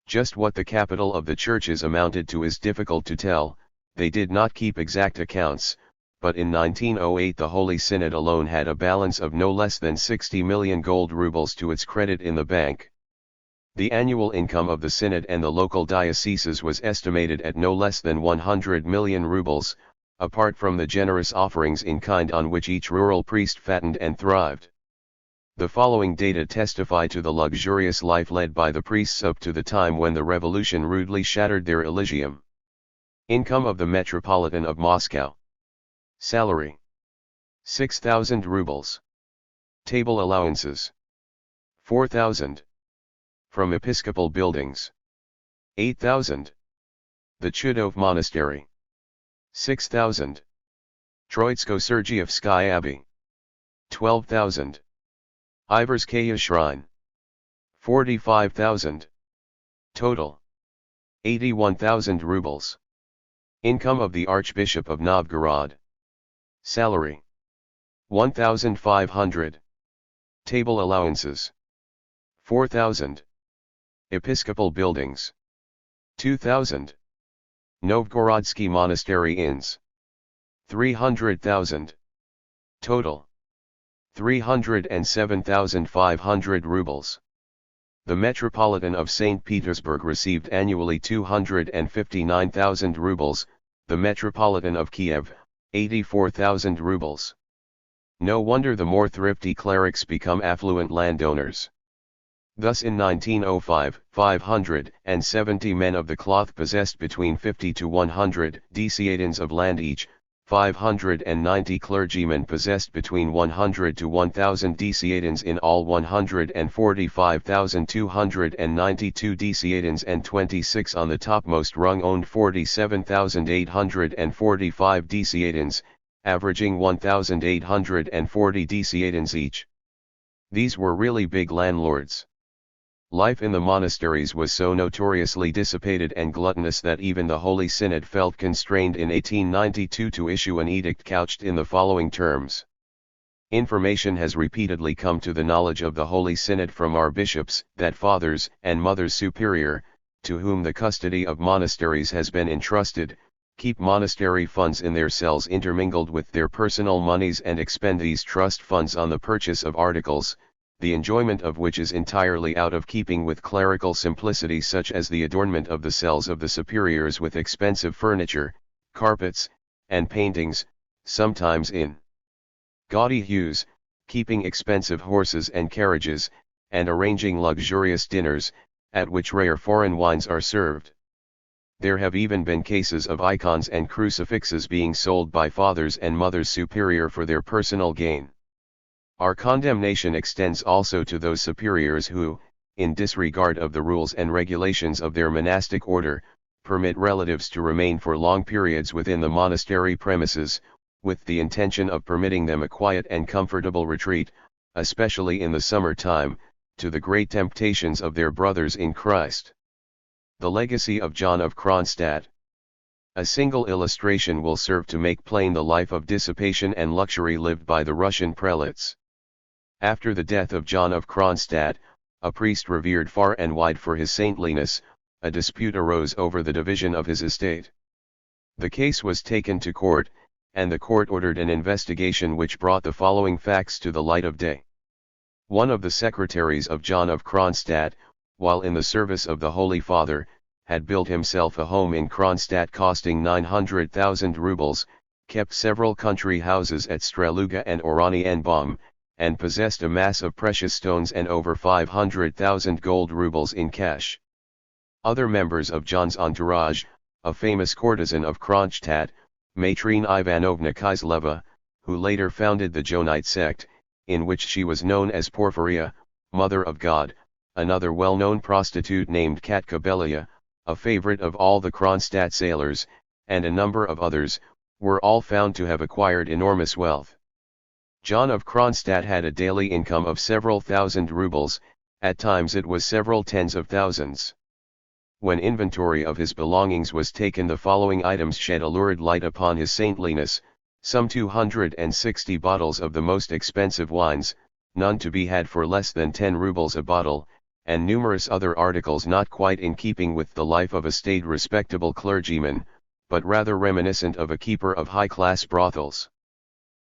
Just what the capital of the churches amounted to is difficult to tell, they did not keep exact accounts, but in 1908 the Holy Synod alone had a balance of no less than 60 million gold rubles to its credit in the bank. The annual income of the Synod and the local dioceses was estimated at no less than 100 million rubles, apart from the generous offerings in kind on which each rural priest fattened and thrived. The following data testify to the luxurious life led by the priests up to the time when the revolution rudely shattered their elysium. Income of the Metropolitan of Moscow. Salary: 6,000 rubles. Table allowances: 4,000. From episcopal buildings: 8,000. The Chudov Monastery: 6,000. Troitsko-Sergievsky Abbey: 12,000. Iverskaya Shrine: 45,000. Total: 81,000 rubles. Income of the Archbishop of Novgorod. Salary: 1,500. Table allowances: 4,000. Episcopal buildings: 2,000. Novgorodsky Monastery inns: 300,000. Total: 307,500 rubles. The Metropolitan of St. Petersburg received annually 259,000 rubles, the Metropolitan of Kiev, 84,000 rubles. No wonder the more thrifty clerics become affluent landowners. Thus in 1905, 570 men of the cloth possessed between 50 to 100 deciatins of land each, 590 clergymen possessed between 100 to 1,000 deciatins in all, 145,292 deciatins and 26 on the topmost rung owned 47,845 deciatins, averaging 1,840 deciatins each. These were really big landlords. Life in the monasteries was so notoriously dissipated and gluttonous that even the Holy Synod felt constrained in 1892 to issue an edict couched in the following terms. Information has repeatedly come to the knowledge of the Holy Synod from our bishops that fathers and mothers superior, to whom the custody of monasteries has been entrusted, keep monastery funds in their cells intermingled with their personal monies and expend these trust funds on the purchase of articles, the enjoyment of which is entirely out of keeping with clerical simplicity, such as the adornment of the cells of the superiors with expensive furniture, carpets, and paintings, sometimes in gaudy hues, keeping expensive horses and carriages, and arranging luxurious dinners, at which rare foreign wines are served. There have even been cases of icons and crucifixes being sold by fathers and mothers superior for their personal gain. Our condemnation extends also to those superiors who, in disregard of the rules and regulations of their monastic order, permit relatives to remain for long periods within the monastery premises, with the intention of permitting them a quiet and comfortable retreat, especially in the summer time, to the great temptations of their brothers in Christ. The legacy of John of Kronstadt. A single illustration will serve to make plain the life of dissipation and luxury lived by the Russian prelates. After the death of John of Kronstadt, a priest revered far and wide for his saintliness, a dispute arose over the division of his estate. The case was taken to court, and the court ordered an investigation which brought the following facts to the light of day. One of the secretaries of John of Kronstadt, while in the service of the Holy Father, had built himself a home in Kronstadt costing 900,000 rubles, kept several country houses at Streluga and Oranienbaum, and possessed a mass of precious stones and over 500,000 gold rubles in cash. Other members of John's entourage, a famous courtesan of Kronstadt, Matrine Ivanovna Kizleva, who later founded the Joanite sect, in which she was known as Porphyria, Mother of God, another well-known prostitute named Catcabelia, a favorite of all the Kronstadt sailors, and a number of others, were all found to have acquired enormous wealth. John of Kronstadt had a daily income of several thousand rubles, at times it was several tens of thousands. When inventory of his belongings was taken, the following items shed a lurid light upon his saintliness: some 260 bottles of the most expensive wines, none to be had for less than 10 rubles a bottle, and numerous other articles not quite in keeping with the life of a staid respectable clergyman, but rather reminiscent of a keeper of high-class brothels.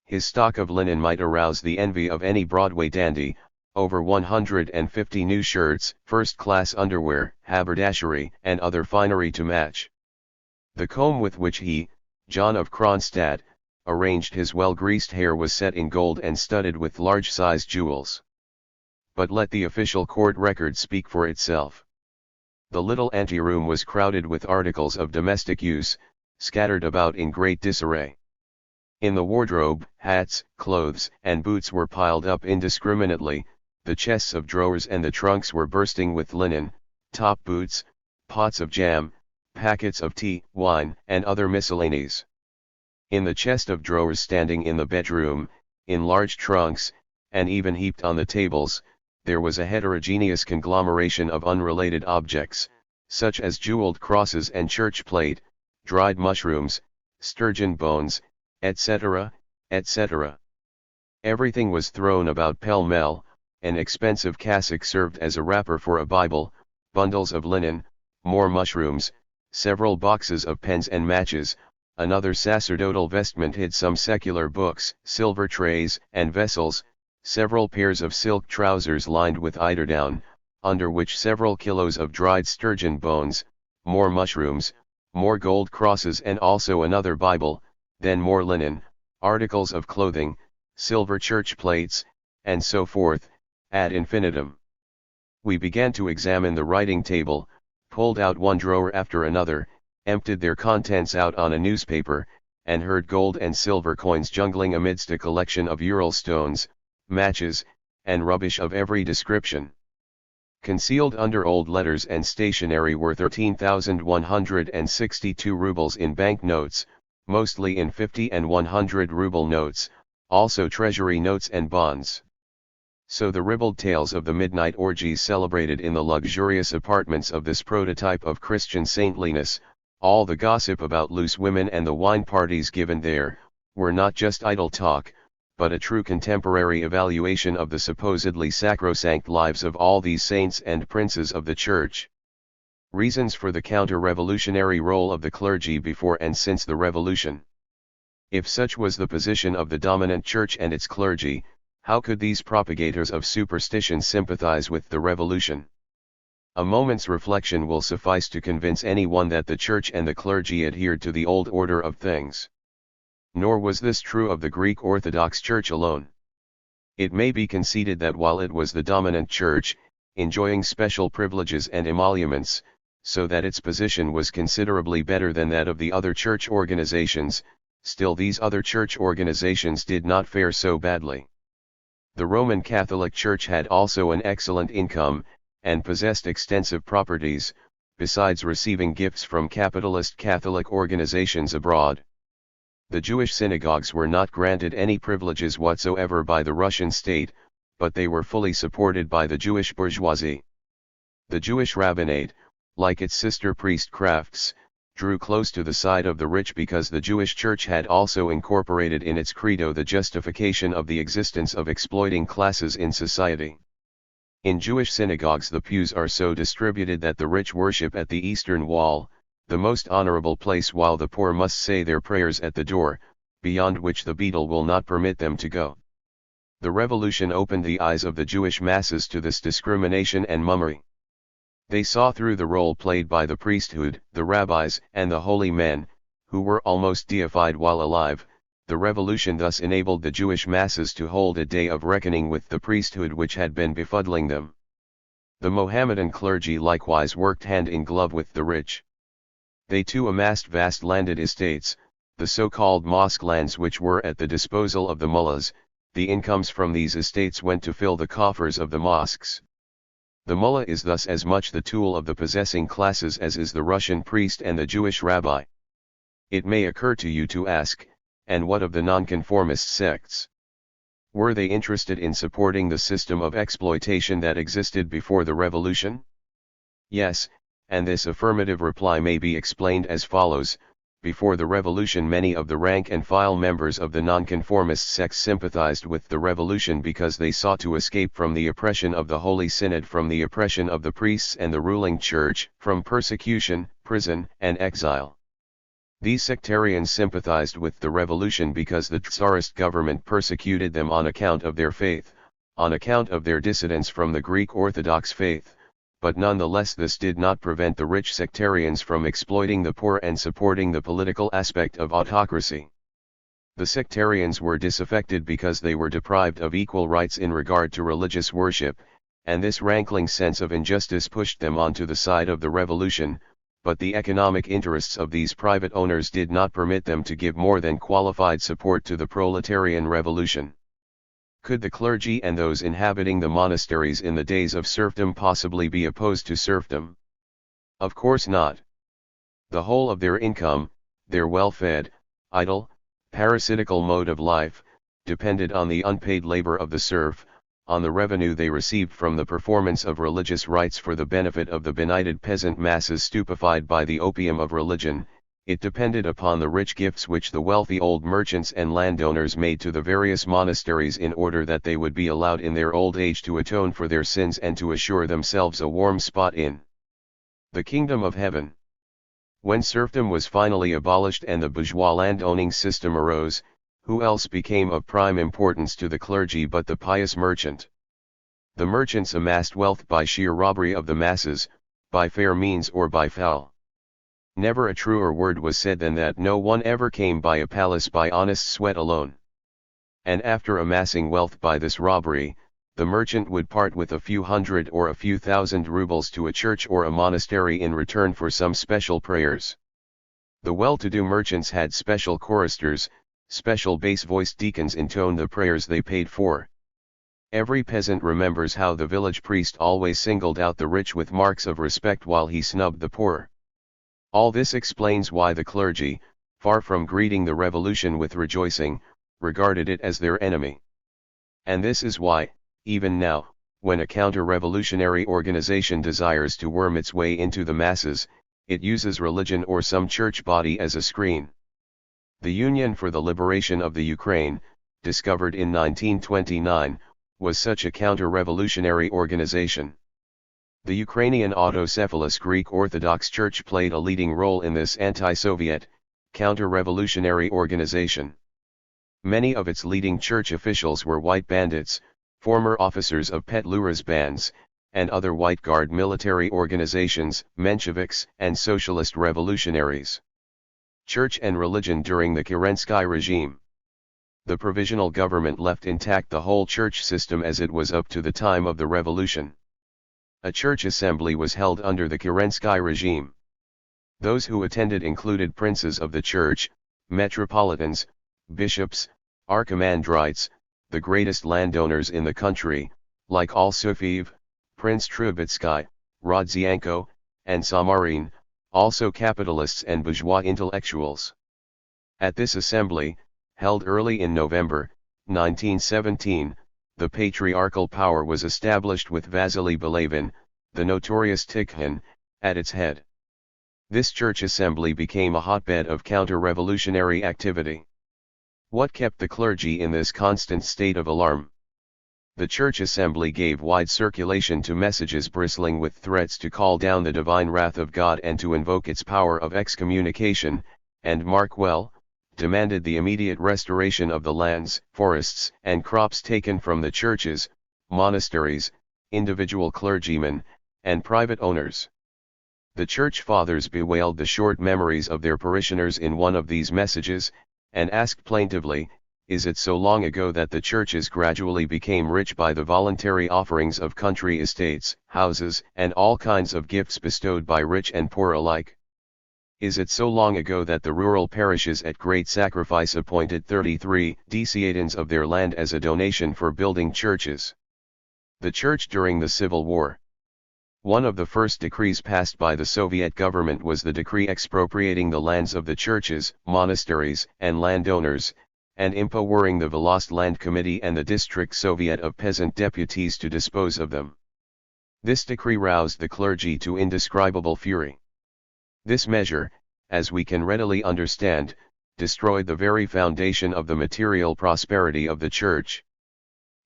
His stock of linen might arouse the envy of any Broadway dandy: over 150 new shirts, first-class underwear, haberdashery, and other finery to match. The comb with which he, John of Kronstadt, arranged his well-greased hair was set in gold and studded with large-sized jewels. But let the official court record speak for itself. The little anteroom was crowded with articles of domestic use, scattered about in great disarray. In the wardrobe, hats, clothes, and boots were piled up indiscriminately, the chests of drawers and the trunks were bursting with linen, top boots, pots of jam, packets of tea, wine, and other miscellanies. In the chest of drawers standing in the bedroom, in large trunks, and even heaped on the tables, there was a heterogeneous conglomeration of unrelated objects, such as jeweled crosses and church plate, dried mushrooms, sturgeon bones, etc., etc. Everything was thrown about pell-mell: an expensive cassock served as a wrapper for a Bible, bundles of linen, more mushrooms, several boxes of pens and matches, another sacerdotal vestment hid some secular books, silver trays and vessels, several pairs of silk trousers lined with eiderdown, under which several kilos of dried sturgeon bones, more mushrooms, more gold crosses, and also another Bible, then more linen, articles of clothing, silver church plates, and so forth, ad infinitum. We began to examine the writing table, pulled out one drawer after another, emptied their contents out on a newspaper, and heard gold and silver coins jungling amidst a collection of Ural stones, matches, and rubbish of every description. Concealed under old letters and stationery were 13,162 rubles in bank notes, mostly in 50 and 100 ruble notes, also treasury notes and bonds. So the ribald tales of the midnight orgies celebrated in the luxurious apartments of this prototype of Christian saintliness, all the gossip about loose women and the wine parties given there, were not just idle talk, but a true contemporary evaluation of the supposedly sacrosanct lives of all these saints and princes of the Church. Reasons for the counter-revolutionary role of the clergy before and since the Revolution. If such was the position of the dominant Church and its clergy, how could these propagators of superstition sympathize with the Revolution? A moment's reflection will suffice to convince anyone that the Church and the clergy adhered to the old order of things. Nor was this true of the Greek Orthodox Church alone. It may be conceded that while it was the dominant Church, enjoying special privileges and emoluments, so that its position was considerably better than that of the other church organizations, still these other church organizations did not fare so badly. The Roman Catholic Church had also an excellent income, and possessed extensive properties, besides receiving gifts from capitalist Catholic organizations abroad. The Jewish synagogues were not granted any privileges whatsoever by the Russian state, but they were fully supported by the Jewish bourgeoisie. The Jewish rabbinate, like its sister priestcrafts, drew close to the side of the rich because the Jewish Church had also incorporated in its credo the justification of the existence of exploiting classes in society. In Jewish synagogues the pews are so distributed that the rich worship at the eastern wall, the most honorable place, while the poor must say their prayers at the door, beyond which the beadle will not permit them to go. The Revolution opened the eyes of the Jewish masses to this discrimination and mummery. They saw through the role played by the priesthood, the rabbis, and the holy men, who were almost deified while alive. The Revolution thus enabled the Jewish masses to hold a day of reckoning with the priesthood which had been befuddling them. The Mohammedan clergy likewise worked hand in glove with the rich. They too amassed vast landed estates, the so-called mosque lands which were at the disposal of the mullahs. The incomes from these estates went to fill the coffers of the mosques. The mullah is thus as much the tool of the possessing classes as is the Russian priest and the Jewish rabbi. It may occur to you to ask, and what of the nonconformist sects? Were they interested in supporting the system of exploitation that existed before the revolution? Yes, and this affirmative reply may be explained as follows. Before the revolution, many of the rank-and-file members of the nonconformist sects sympathized with the revolution because they sought to escape from the oppression of the Holy Synod, from the oppression of the priests and the ruling church, from persecution, prison, and exile. These sectarians sympathized with the revolution because the Tsarist government persecuted them on account of their faith, on account of their dissidence from the Greek Orthodox faith. But nonetheless this did not prevent the rich sectarians from exploiting the poor and supporting the political aspect of autocracy. The sectarians were disaffected because they were deprived of equal rights in regard to religious worship, and this rankling sense of injustice pushed them onto the side of the revolution, but the economic interests of these private owners did not permit them to give more than qualified support to the proletarian revolution. Could the clergy and those inhabiting the monasteries in the days of serfdom possibly be opposed to serfdom? Of course not. The whole of their income, their well-fed, idle, parasitical mode of life, depended on the unpaid labor of the serf, on the revenue they received from the performance of religious rites for the benefit of the benighted peasant masses stupefied by the opium of religion. It depended upon the rich gifts which the wealthy old merchants and landowners made to the various monasteries in order that they would be allowed in their old age to atone for their sins and to assure themselves a warm spot in the kingdom of heaven. When serfdom was finally abolished and the bourgeois landowning system arose, who else became of prime importance to the clergy but the pious merchant? The merchants amassed wealth by sheer robbery of the masses, by fair means or by foul. Never a truer word was said than that no one ever came by a palace by honest sweat alone. And after amassing wealth by this robbery, the merchant would part with a few hundred or a few thousand rubles to a church or a monastery in return for some special prayers. The well-to-do merchants had special choristers, special bass-voiced deacons intone the prayers they paid for. Every peasant remembers how the village priest always singled out the rich with marks of respect while he snubbed the poor. All this explains why the clergy, far from greeting the revolution with rejoicing, regarded it as their enemy. And this is why, even now, when a counter-revolutionary organization desires to worm its way into the masses, it uses religion or some church body as a screen. The Union for the Liberation of the Ukraine, discovered in 1929, was such a counter-revolutionary organization. The Ukrainian autocephalous Greek Orthodox Church played a leading role in this anti-Soviet, counter-revolutionary organization. Many of its leading church officials were white bandits, former officers of Petliura's bands, and other White Guard military organizations, Mensheviks, and socialist revolutionaries. Church and religion during the Kerensky regime. The provisional government left intact the whole church system as it was up to the time of the revolution. A church assembly was held under the Kerensky regime. Those who attended included princes of the church, metropolitans, bishops, archimandrites, the greatest landowners in the country, like Alsofiev, Prince Trubetsky, Rodzianko, and Samarin, also capitalists and bourgeois intellectuals. At this assembly, held early in November, 1917, the patriarchal power was established with Vasily Belavin, the notorious Tikhon, at its head. This church assembly became a hotbed of counter-revolutionary activity. What kept the clergy in this constant state of alarm? The church assembly gave wide circulation to messages bristling with threats to call down the divine wrath of God and to invoke its power of excommunication, and mark well, demanded the immediate restoration of the lands, forests, and crops taken from the churches, monasteries, individual clergymen, and private owners. The church fathers bewailed the short memories of their parishioners in one of these messages, and asked plaintively, "Is it so long ago that the churches gradually became rich by the voluntary offerings of country estates, houses, and all kinds of gifts bestowed by rich and poor alike?" Is it so long ago that the rural parishes at great sacrifice appointed 33 deciatins of their land as a donation for building churches? The Church during the Civil War. One of the first decrees passed by the Soviet government was the decree expropriating the lands of the churches, monasteries, and landowners, and empowering the Volast Land Committee and the District Soviet of Peasant Deputies to dispose of them. This decree roused the clergy to indescribable fury. This measure, as we can readily understand, destroyed the very foundation of the material prosperity of the Church.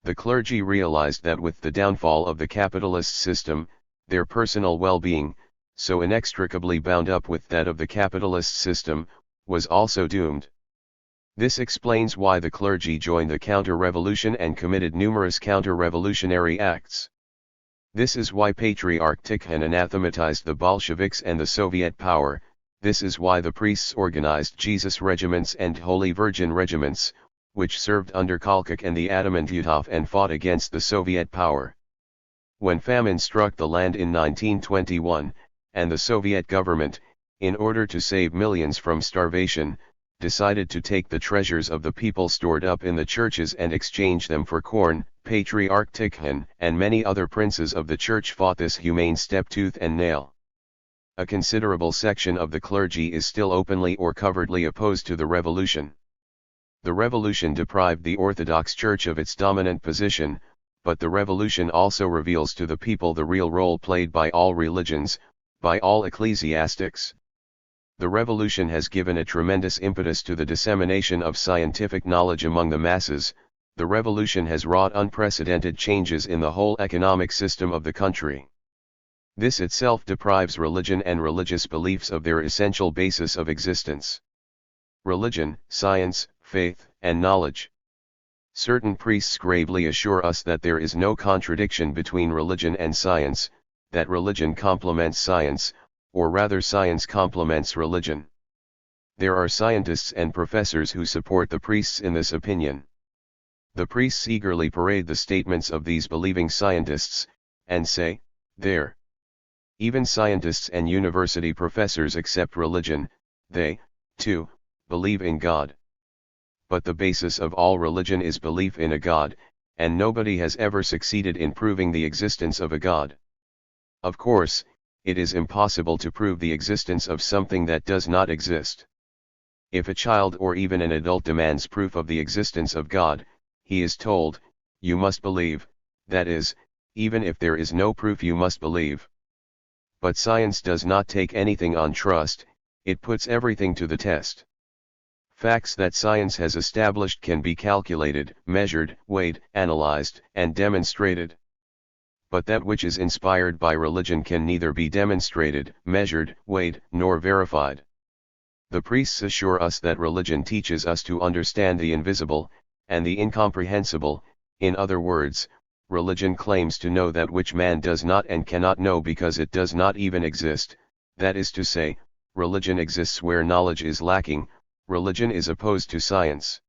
The clergy realized that with the downfall of the capitalist system, their personal well-being, so inextricably bound up with that of the capitalist system, was also doomed. This explains why the clergy joined the counter-revolution and committed numerous counter-revolutionary acts. This is why Patriarch Tikhon anathematized the Bolsheviks and the Soviet power. This is why the priests organized Jesus regiments and Holy Virgin regiments, which served under Kolchak and the Ataman-Dutov and fought against the Soviet power. When famine struck the land in 1921, and the Soviet government, in order to save millions from starvation, decided to take the treasures of the people stored up in the churches and exchange them for corn, Patriarch Tikhon and many other princes of the church fought this humane step tooth and nail. A considerable section of the clergy is still openly or covertly opposed to the revolution. The revolution deprived the Orthodox Church of its dominant position, but the revolution also reveals to the people the real role played by all religions, by all ecclesiastics. The revolution has given a tremendous impetus to the dissemination of scientific knowledge among the masses. The revolution has wrought unprecedented changes in the whole economic system of the country. This itself deprives religion and religious beliefs of their essential basis of existence. Religion, science, faith, and knowledge. Certain priests gravely assure us that there is no contradiction between religion and science, that religion complements science, or rather science complements religion. There are scientists and professors who support the priests in this opinion. The priests eagerly parade the statements of these believing scientists, and say, there. Even scientists and university professors accept religion, they, too, believe in God. But the basis of all religion is belief in a God, and nobody has ever succeeded in proving the existence of a God. Of course, it is impossible to prove the existence of something that does not exist. If a child or even an adult demands proof of the existence of God, he is told, you must believe, that is, even if there is no proof you must believe. But science does not take anything on trust, it puts everything to the test. Facts that science has established can be calculated, measured, weighed, analyzed, and demonstrated. But that which is inspired by religion can neither be demonstrated, measured, weighed, nor verified. The priests assure us that religion teaches us to understand the invisible, and the incomprehensible. In other words, religion claims to know that which man does not and cannot know because it does not even exist. That is to say, religion exists where knowledge is lacking. Religion is opposed to science.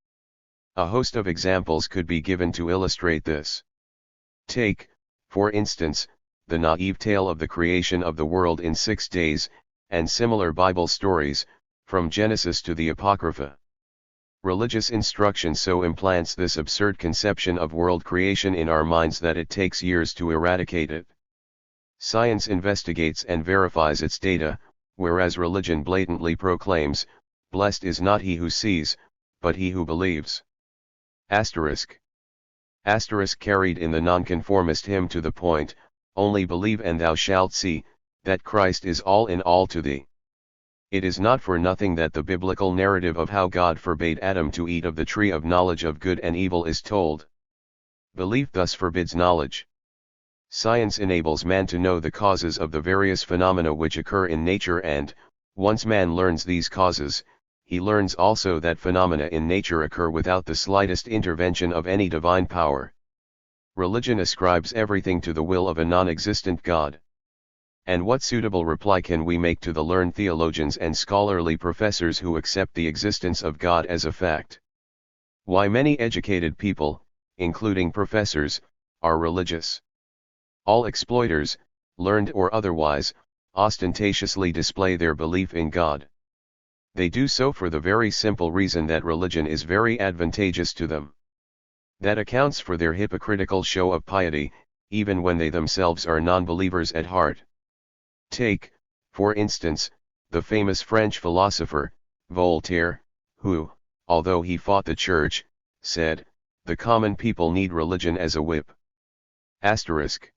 A host of examples could be given to illustrate this. Take, for instance, the naive tale of the creation of the world in 6 days, and similar Bible stories, from Genesis to the Apocrypha. Religious instruction so implants this absurd conception of world creation in our minds that it takes years to eradicate it. Science investigates and verifies its data, whereas religion blatantly proclaims, blessed is not he who sees, but he who believes. Asterisk. Asterisk carried in the nonconformist hymn to the point, only believe and thou shalt see, that Christ is all in all to thee. It is not for nothing that the biblical narrative of how God forbade Adam to eat of the tree of knowledge of good and evil is told. Belief thus forbids knowledge. Science enables man to know the causes of the various phenomena which occur in nature and, once man learns these causes, he learns also that phenomena in nature occur without the slightest intervention of any divine power. Religion ascribes everything to the will of a non-existent God. And what suitable reply can we make to the learned theologians and scholarly professors who accept the existence of God as a fact? Why many educated people, including professors, are religious. All exploiters, learned or otherwise, ostentatiously display their belief in God. They do so for the very simple reason that religion is very advantageous to them. That accounts for their hypocritical show of piety, even when they themselves are non-believers at heart. Take, for instance, the famous French philosopher, Voltaire, who, although he fought the church, said, "The common people need religion as a whip." Asterisk.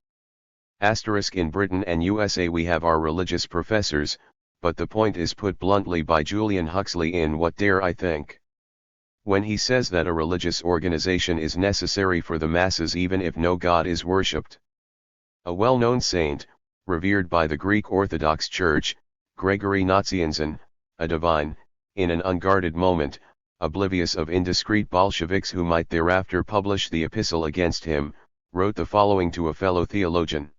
In Britain and USA we have our religious professors, but the point is put bluntly by Julian Huxley in What Dare I Think? When he says that a religious organization is necessary for the masses even if no God is worshipped. A well-known saint, revered by the Greek Orthodox Church, Gregory Nazianzen, a divine, in an unguarded moment, oblivious of indiscreet Bolsheviks who might thereafter publish the epistle against him, wrote the following to a fellow theologian.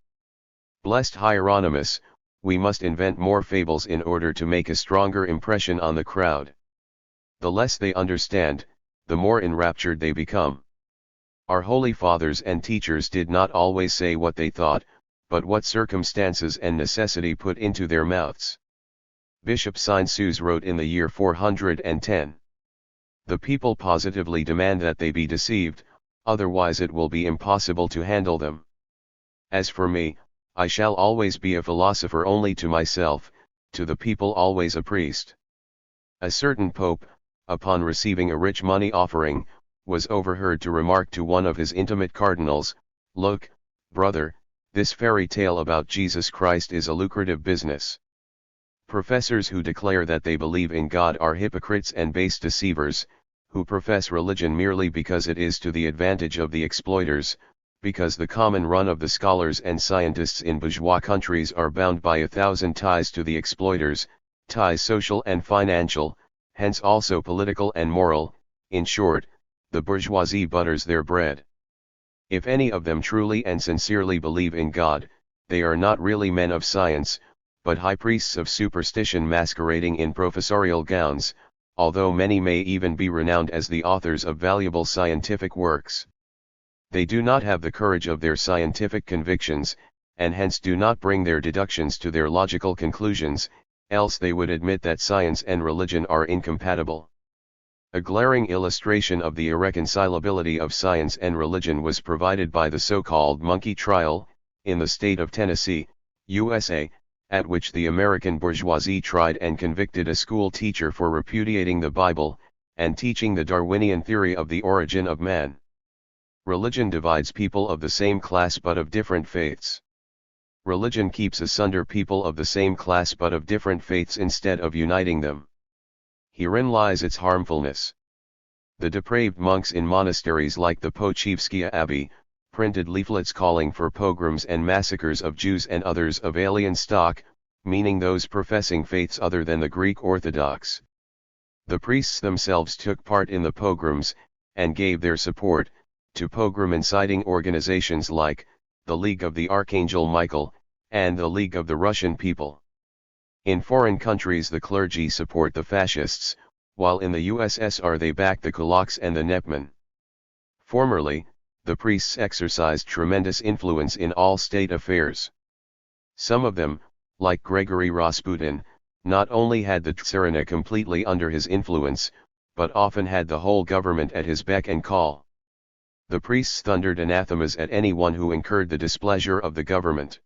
Blessed Hieronymus, we must invent more fables in order to make a stronger impression on the crowd. The less they understand, the more enraptured they become. Our holy fathers and teachers did not always say what they thought, but what circumstances and necessity put into their mouths. Bishop Saint-Sus wrote in the year 410. The people positively demand that they be deceived, otherwise it will be impossible to handle them. As for me, I shall always be a philosopher only to myself, to the people always a priest. A certain pope, upon receiving a rich money offering, was overheard to remark to one of his intimate cardinals, "Look, brother, this fairy tale about Jesus Christ is a lucrative business." Professors who declare that they believe in God are hypocrites and base deceivers, who profess religion merely because it is to the advantage of the exploiters, because the common run of the scholars and scientists in bourgeois countries are bound by 1,000 ties to the exploiters, ties social and financial, hence also political and moral, in short, the bourgeoisie butters their bread. If any of them truly and sincerely believe in God, they are not really men of science, but high priests of superstition masquerading in professorial gowns, although many may even be renowned as the authors of valuable scientific works. They do not have the courage of their scientific convictions, and hence do not bring their deductions to their logical conclusions, else they would admit that science and religion are incompatible. A glaring illustration of the irreconcilability of science and religion was provided by the so-called monkey trial, in the state of Tennessee, USA, at which the American bourgeoisie tried and convicted a school teacher for repudiating the Bible, and teaching the Darwinian theory of the origin of man. Religion divides people of the same class but of different faiths. Religion keeps asunder people of the same class but of different faiths instead of uniting them. Herein lies its harmfulness. The depraved monks in monasteries like the Pochivskaya Abbey, printed leaflets calling for pogroms and massacres of Jews and others of alien stock, meaning those professing faiths other than the Greek Orthodox. The priests themselves took part in the pogroms, and gave their support to pogrom-inciting organizations like the League of the Archangel Michael, and the League of the Russian People. In foreign countries the clergy support the fascists, while in the USSR they back the kulaks and the Nepmen. Formerly, the priests exercised tremendous influence in all state affairs. Some of them, like Gregory Rasputin, not only had the Tsarina completely under his influence, but often had the whole government at his beck and call. The priests thundered anathemas at anyone who incurred the displeasure of the government.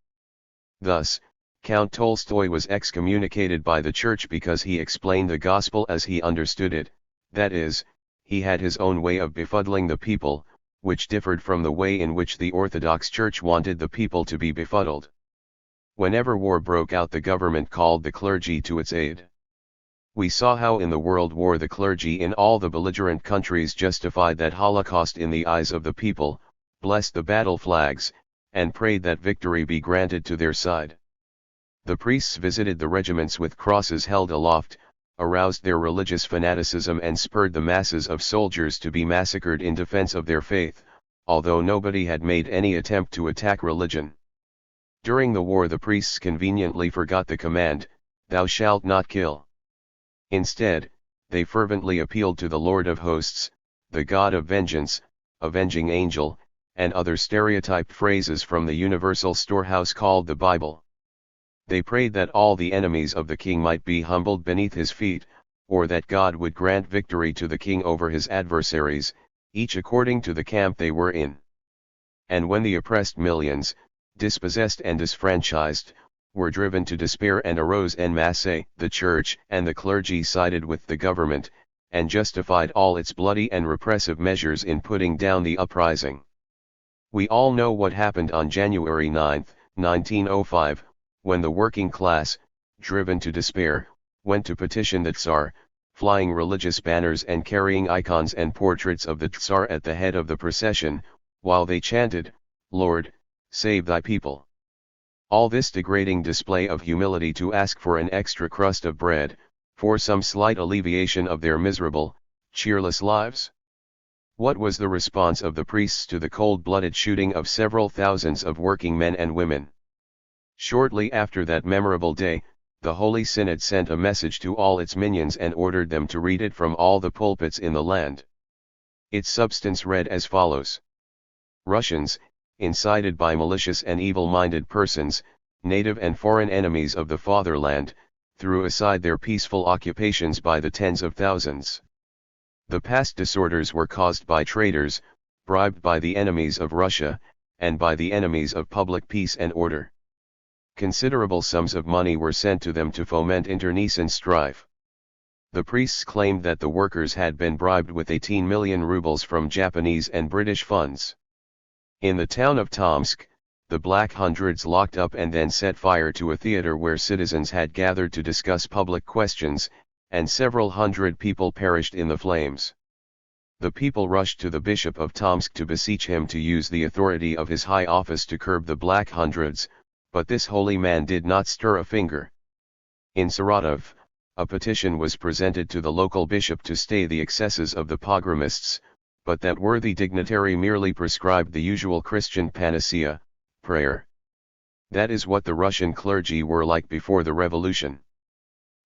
Thus, Count Tolstoy was excommunicated by the church because he explained the gospel as he understood it, that is, he had his own way of befuddling the people, which differed from the way in which the Orthodox Church wanted the people to be befuddled. Whenever war broke out the government called the clergy to its aid. We saw how in the World War the clergy in all the belligerent countries justified that Holocaust in the eyes of the people, blessed the battle flags, and prayed that victory be granted to their side. The priests visited the regiments with crosses held aloft, aroused their religious fanaticism and spurred the masses of soldiers to be massacred in defense of their faith, although nobody had made any attempt to attack religion. During the war the priests conveniently forgot the command, "Thou shalt not kill." Instead, they fervently appealed to the Lord of hosts, the God of vengeance, avenging angel, and other stereotyped phrases from the universal storehouse called the Bible. They prayed that all the enemies of the king might be humbled beneath his feet, or that God would grant victory to the king over his adversaries, each according to the camp they were in. And when the oppressed millions, dispossessed and disfranchised, were driven to despair and arose en masse, the church and the clergy sided with the government, and justified all its bloody and repressive measures in putting down the uprising. We all know what happened on January 9, 1905, when the working class, driven to despair, went to petition the Tsar, flying religious banners and carrying icons and portraits of the Tsar at the head of the procession, while they chanted, "Lord, save thy people." All this degrading display of humility to ask for an extra crust of bread, for some slight alleviation of their miserable, cheerless lives? What was the response of the priests to the cold-blooded shooting of several thousands of working men and women? Shortly after that memorable day, the Holy Synod sent a message to all its minions and ordered them to read it from all the pulpits in the land. Its substance read as follows: Russians, incited by malicious and evil-minded persons, native and foreign enemies of the fatherland, threw aside their peaceful occupations by the tens of thousands. The past disorders were caused by traitors, bribed by the enemies of Russia, and by the enemies of public peace and order. Considerable sums of money were sent to them to foment internecine strife. The priests claimed that the workers had been bribed with 18 million rubles from Japanese and British funds. In the town of Tomsk, the Black Hundreds locked up and then set fire to a theater where citizens had gathered to discuss public questions, and several hundred people perished in the flames. The people rushed to the Bishop of Tomsk to beseech him to use the authority of his high office to curb the Black Hundreds, but this holy man did not stir a finger. In Saratov, a petition was presented to the local bishop to stay the excesses of the pogromists, but that worthy dignitary merely prescribed the usual Christian panacea, prayer. That is what the Russian clergy were like before the revolution.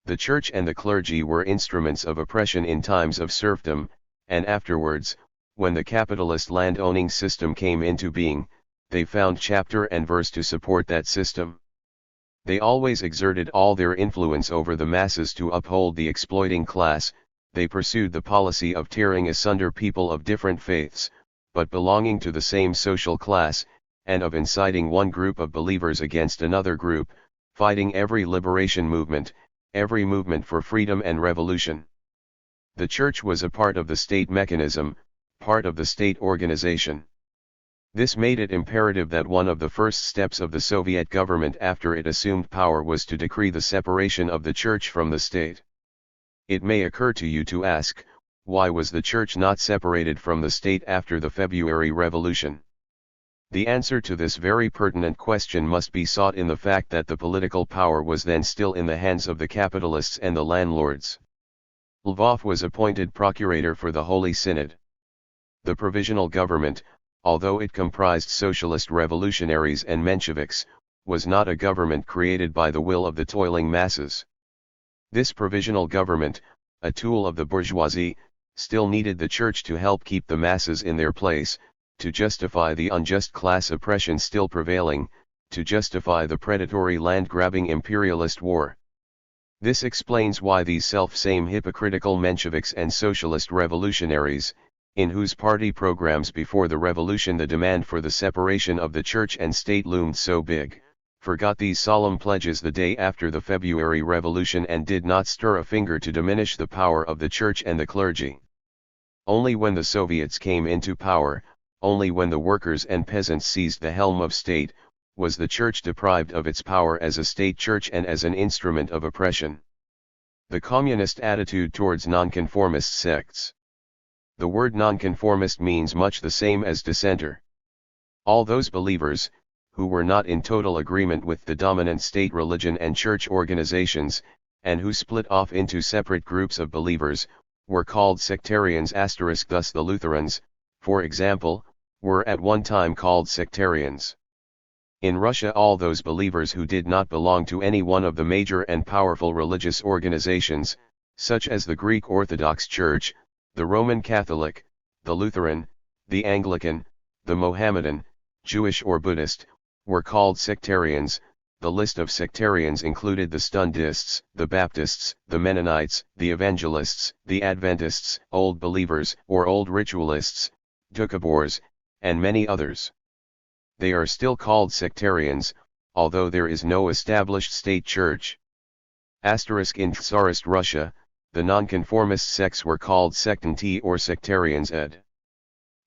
The church and the clergy were instruments of oppression in times of serfdom, and afterwards, when the capitalist land-owning system came into being, they found chapter and verse to support that system. They always exerted all their influence over the masses to uphold the exploiting class. They pursued the policy of tearing asunder people of different faiths, but belonging to the same social class, and of inciting one group of believers against another group, fighting every liberation movement, every movement for freedom and revolution. The church was a part of the state mechanism, part of the state organization. This made it imperative that one of the first steps of the Soviet government after it assumed power was to decree the separation of the church from the state. It may occur to you to ask, why was the church not separated from the state after the February Revolution? The answer to this very pertinent question must be sought in the fact that the political power was then still in the hands of the capitalists and the landlords. Lvov was appointed procurator for the Holy Synod. The provisional government, although it comprised socialist revolutionaries and Mensheviks, was not a government created by the will of the toiling masses. This provisional government, a tool of the bourgeoisie, still needed the church to help keep the masses in their place, to justify the unjust class oppression still prevailing, to justify the predatory land-grabbing imperialist war. This explains why these self-same hypocritical Mensheviks and socialist revolutionaries, in whose party programs before the revolution the demand for the separation of the church and state loomed so big, forgot these solemn pledges the day after the February Revolution and did not stir a finger to diminish the power of the church and the clergy. Only when the Soviets came into power, only when the workers and peasants seized the helm of state, was the church deprived of its power as a state church and as an instrument of oppression. The communist attitude towards nonconformist sects. The word nonconformist means much the same as dissenter. All those believers, who were not in total agreement with the dominant state religion and church organizations, and who split off into separate groups of believers, were called sectarians. Thus the Lutherans, for example, were at one time called sectarians. In Russia all those believers who did not belong to any one of the major and powerful religious organizations, such as the Greek Orthodox Church, the Roman Catholic, the Lutheran, the Anglican, the Mohammedan, Jewish or Buddhist, were called sectarians. The list of sectarians included the Stundists, the Baptists, the Mennonites, the Evangelists, the Adventists, Old Believers or Old Ritualists, Doukhobors, and many others. They are still called sectarians, although there is no established state church. Asterisk in Tsarist Russia, the nonconformist sects were called sectanti or sectarians ed.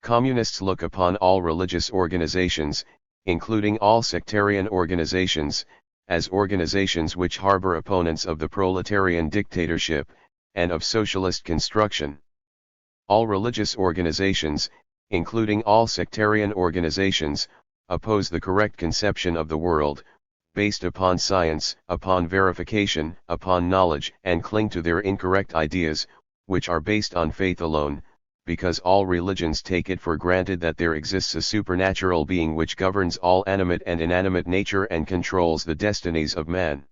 Communists look upon all religious organizations, including all sectarian organizations, as organizations which harbor opponents of the proletarian dictatorship, and of socialist construction. All religious organizations, including all sectarian organizations, oppose the correct conception of the world, based upon science, upon verification, upon knowledge, and cling to their incorrect ideas, which are based on faith alone, because all religions take it for granted that there exists a supernatural being which governs all animate and inanimate nature and controls the destinies of man.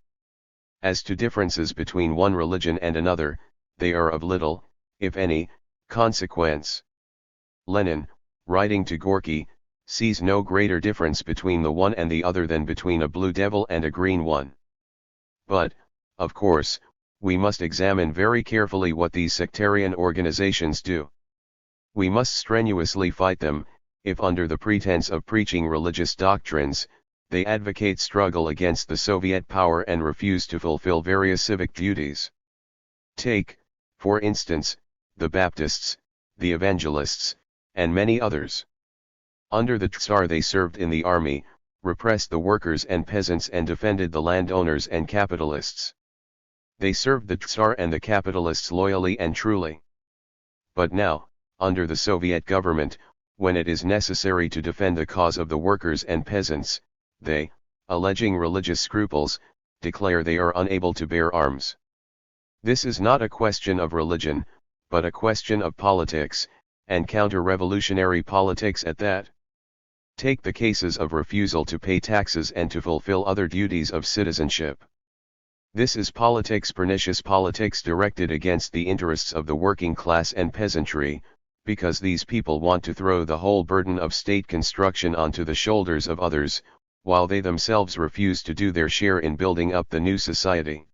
As to differences between one religion and another, they are of little, if any, consequence. Lenin, writing to Gorky, sees no greater difference between the one and the other than between a blue devil and a green one. But, of course, we must examine very carefully what these sectarian organizations do. We must strenuously fight them, if under the pretense of preaching religious doctrines, they advocate struggle against the Soviet power and refuse to fulfill various civic duties. Take, for instance, the Baptists, the Evangelists, and many others. Under the Tsar they served in the army, repressed the workers and peasants and defended the landowners and capitalists. They served the Tsar and the capitalists loyally and truly. But now, under the Soviet government, when it is necessary to defend the cause of the workers and peasants, they, alleging religious scruples, declare they are unable to bear arms. This is not a question of religion, but a question of politics, and counter-revolutionary politics at that. Take the cases of refusal to pay taxes and to fulfill other duties of citizenship. This is politics, pernicious politics directed against the interests of the working class and peasantry, because these people want to throw the whole burden of state construction onto the shoulders of others, while they themselves refuse to do their share in building up the new society.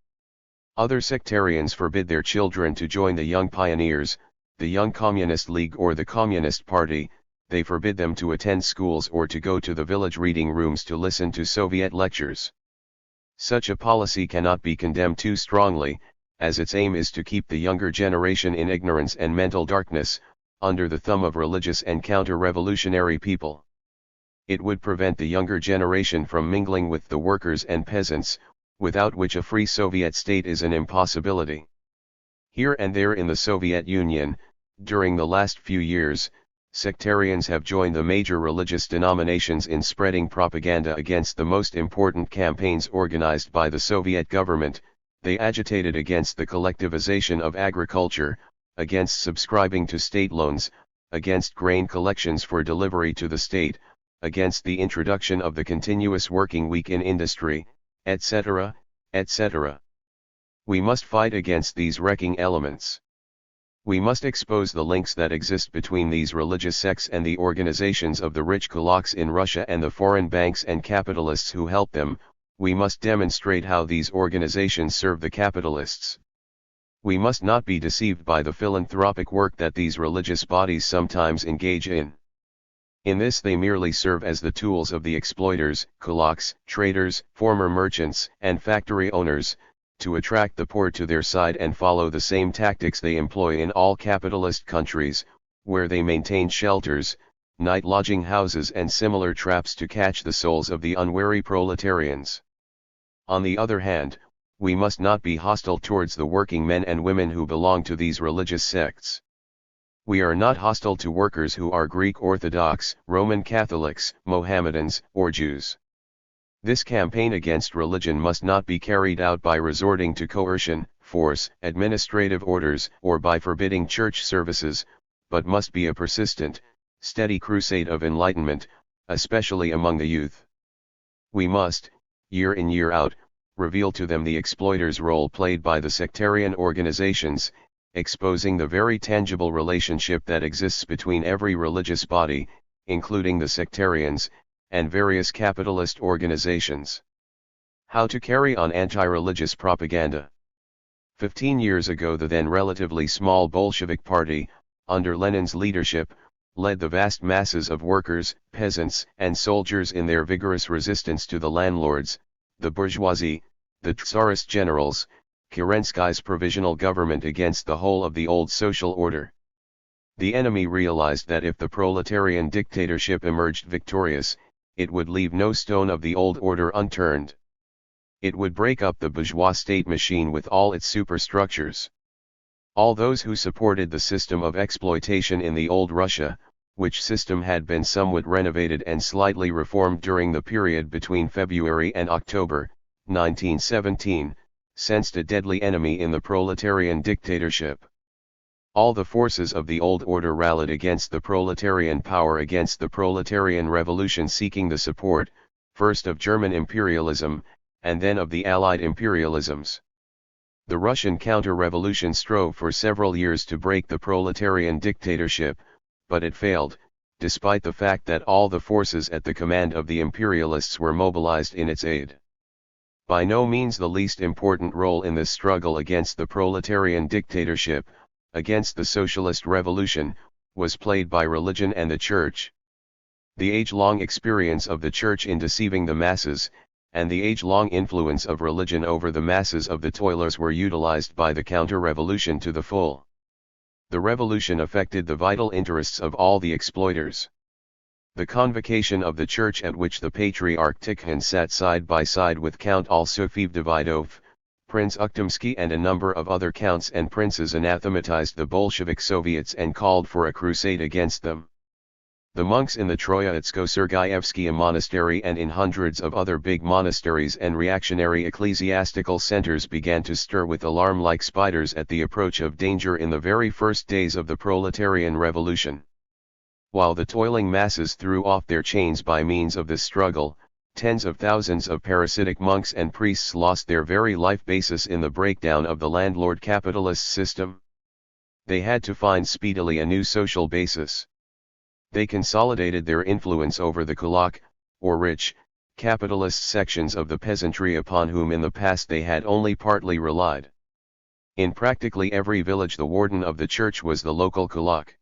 Other sectarians forbid their children to join the Young Pioneers, the Young Communist League or the Communist Party. They forbid them to attend schools or to go to the village reading rooms to listen to Soviet lectures. Such a policy cannot be condemned too strongly, as its aim is to keep the younger generation in ignorance and mental darkness, under the thumb of religious and counter-revolutionary people. It would prevent the younger generation from mingling with the workers and peasants, without which a free Soviet state is an impossibility. Here and there in the Soviet Union, during the last few years, sectarians have joined the major religious denominations in spreading propaganda against the most important campaigns organized by the Soviet government. They agitated against the collectivization of agriculture, against subscribing to state loans, against grain collections for delivery to the state, against the introduction of the continuous working week in industry, etc., etc. We must fight against these wrecking elements. We must expose the links that exist between these religious sects and the organizations of the rich kulaks in Russia and the foreign banks and capitalists who help them. We must demonstrate how these organizations serve the capitalists. We must not be deceived by the philanthropic work that these religious bodies sometimes engage in. In this they merely serve as the tools of the exploiters, kulaks, traders, former merchants, and factory owners, to attract the poor to their side and follow the same tactics they employ in all capitalist countries, where they maintain shelters, night lodging houses and similar traps to catch the souls of the unwary proletarians. On the other hand, we must not be hostile towards the working men and women who belong to these religious sects. We are not hostile to workers who are Greek Orthodox, Roman Catholics, Mohammedans, or Jews. This campaign against religion must not be carried out by resorting to coercion, force, administrative orders, or by forbidding church services, but must be a persistent, steady crusade of enlightenment, especially among the youth. We must, year in year out, reveal to them the exploiter's role played by the sectarian organizations, exposing the very tangible relationship that exists between every religious body, including the sectarians, and various capitalist organizations. How to carry on anti-religious propaganda. 15 years ago the then relatively small Bolshevik Party, under Lenin's leadership, led the vast masses of workers, peasants, and soldiers in their vigorous resistance to the landlords, the bourgeoisie, the Tsarist generals, Kerensky's provisional government against the whole of the old social order. The enemy realized that if the proletarian dictatorship emerged victorious, it would leave no stone of the old order unturned. It would break up the bourgeois state machine with all its superstructures. All those who supported the system of exploitation in the old Russia, which system had been somewhat renovated and slightly reformed during the period between February and October, 1917, sensed a deadly enemy in the proletarian dictatorship. All the forces of the old order rallied against the proletarian power, against the proletarian revolution, seeking the support, first of German imperialism, and then of the Allied imperialisms. The Russian counter-revolution strove for several years to break the proletarian dictatorship, but it failed, despite the fact that all the forces at the command of the imperialists were mobilized in its aid. By no means the least important role in this struggle against the proletarian dictatorship, against the socialist revolution, was played by religion and the church. The age-long experience of the church in deceiving the masses, and the age-long influence of religion over the masses of the toilers were utilized by the counter-revolution to the full. The revolution affected the vital interests of all the exploiters. The convocation of the church, at which the Patriarch Tikhon sat side by side with Count Alsofiev Davidov, Prince Ukhtomsky and a number of other counts and princes, anathematized the Bolshevik Soviets and called for a crusade against them. The monks in the Troyetsko-Sergeyevsky monastery and in hundreds of other big monasteries and reactionary ecclesiastical centers began to stir with alarm like spiders at the approach of danger in the very first days of the proletarian revolution. While the toiling masses threw off their chains by means of this struggle, tens of thousands of parasitic monks and priests lost their very life basis in the breakdown of the landlord capitalist system. They had to find speedily a new social basis. They consolidated their influence over the kulak, or rich, capitalist sections of the peasantry upon whom in the past they had only partly relied. In practically every village the warden of the church was the local kulak.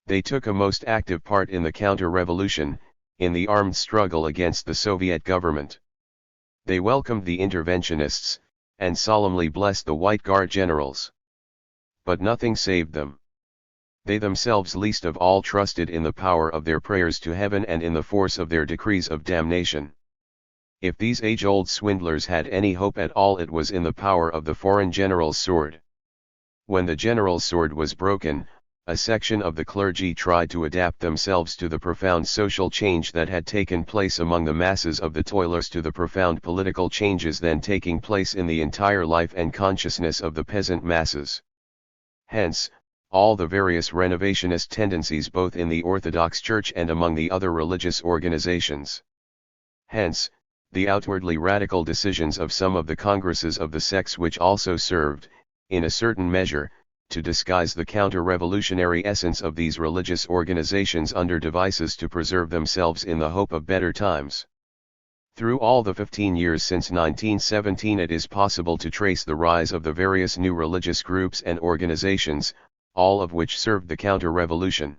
They took a most active part in the counter-revolution, in the armed struggle against the Soviet government. They welcomed the interventionists, and solemnly blessed the White Guard generals. But nothing saved them. They themselves least of all trusted in the power of their prayers to heaven and in the force of their decrees of damnation. If these age-old swindlers had any hope at all, it was in the power of the foreign general's sword. When the general's sword was broken, a section of the clergy tried to adapt themselves to the profound social change that had taken place among the masses of the toilers, to the profound political changes then taking place in the entire life and consciousness of the peasant masses. Hence, all the various renovationist tendencies both in the Orthodox Church and among the other religious organizations. Hence, the outwardly radical decisions of some of the congresses of the sects, which also served, in a certain measure, to disguise the counter-revolutionary essence of these religious organizations under devices to preserve themselves in the hope of better times. Through all the 15 years since 1917 it is possible to trace the rise of the various new religious groups and organizations, all of which served the counter-revolution.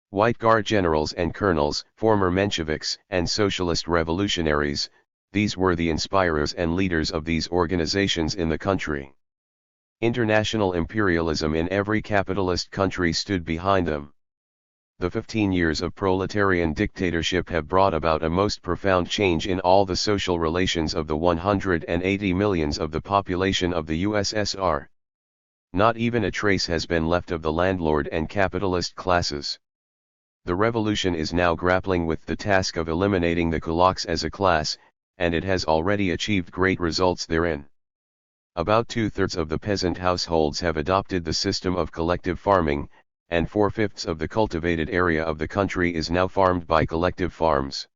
White Guard generals and colonels, former Mensheviks and socialist revolutionaries, these were the inspirers and leaders of these organizations in the country. International imperialism in every capitalist country stood behind them. The 15 years of proletarian dictatorship have brought about a most profound change in all the social relations of the 180 millions of the population of the USSR. Not even a trace has been left of the landlord and capitalist classes. The revolution is now grappling with the task of eliminating the kulaks as a class, and it has already achieved great results therein. About 2/3 of the peasant households have adopted the system of collective farming, and 4/5 of the cultivated area of the country is now farmed by collective farms.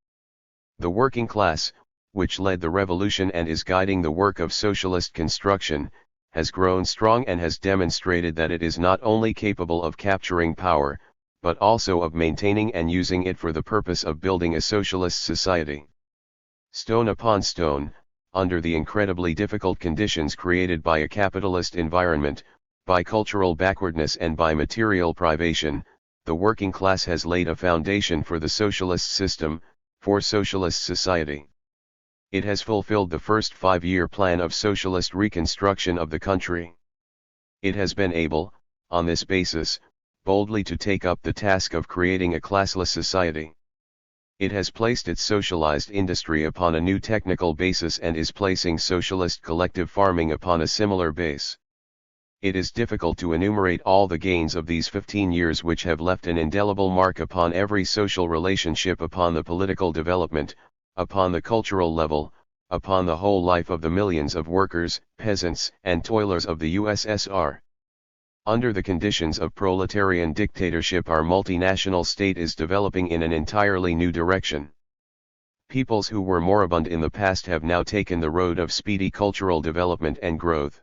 The working class, which led the revolution and is guiding the work of socialist construction, has grown strong and has demonstrated that it is not only capable of capturing power, but also of maintaining and using it for the purpose of building a socialist society. Stone upon stone, under the incredibly difficult conditions created by a capitalist environment, by cultural backwardness and by material privation, the working class has laid a foundation for the socialist system, for socialist society. It has fulfilled the first 5-year plan of socialist reconstruction of the country. It has been able, on this basis, boldly to take up the task of creating a classless society. It has placed its socialized industry upon a new technical basis and is placing socialist collective farming upon a similar base. It is difficult to enumerate all the gains of these 15 years which have left an indelible mark upon every social relationship, upon the political development, upon the cultural level, upon the whole life of the millions of workers, peasants, and toilers of the USSR. Under the conditions of proletarian dictatorship, our multinational state is developing in an entirely new direction. Peoples who were moribund in the past have now taken the road of speedy cultural development and growth.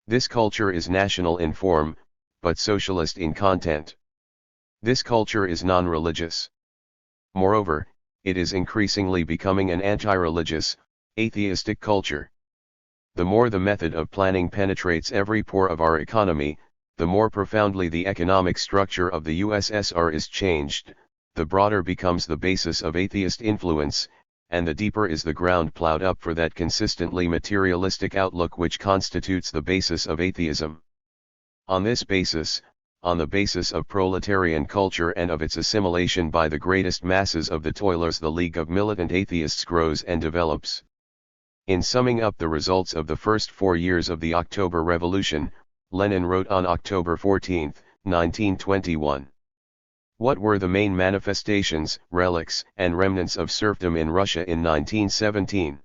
This culture is national in form, but socialist in content. This culture is non-religious. Moreover, it is increasingly becoming an anti-religious, atheistic culture. The more the method of planning penetrates every pore of our economy, the more profoundly the economic structure of the USSR is changed, the broader becomes the basis of atheist influence, and the deeper is the ground plowed up for that consistently materialistic outlook which constitutes the basis of atheism. On this basis, on the basis of proletarian culture and of its assimilation by the greatest masses of the toilers, the League of Militant Atheists grows and develops. In summing up the results of the first 4 years of the October Revolution, Lenin wrote on October 14, 1921. What were the main manifestations, relics, and remnants of serfdom in Russia in 1917?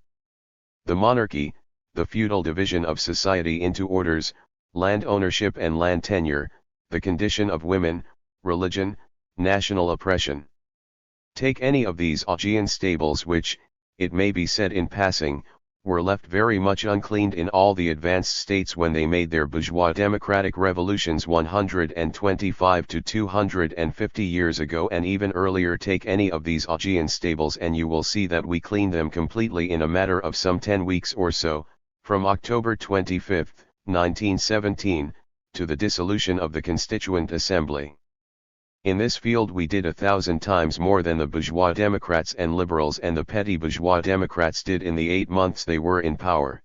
The monarchy, the feudal division of society into orders, land ownership and land tenure, the condition of women, religion, national oppression. Take any of these Augean stables which, it may be said in passing, were left very much uncleaned in all the advanced states when they made their bourgeois democratic revolutions 125 to 250 years ago, and even earlier. Take any of these Augean stables and you will see that we cleaned them completely in a matter of some 10 weeks or so, from October 25, 1917, to the dissolution of the Constituent Assembly. In this field we did 1,000 times more than the bourgeois Democrats and liberals and the petty bourgeois Democrats did in the 8 months they were in power.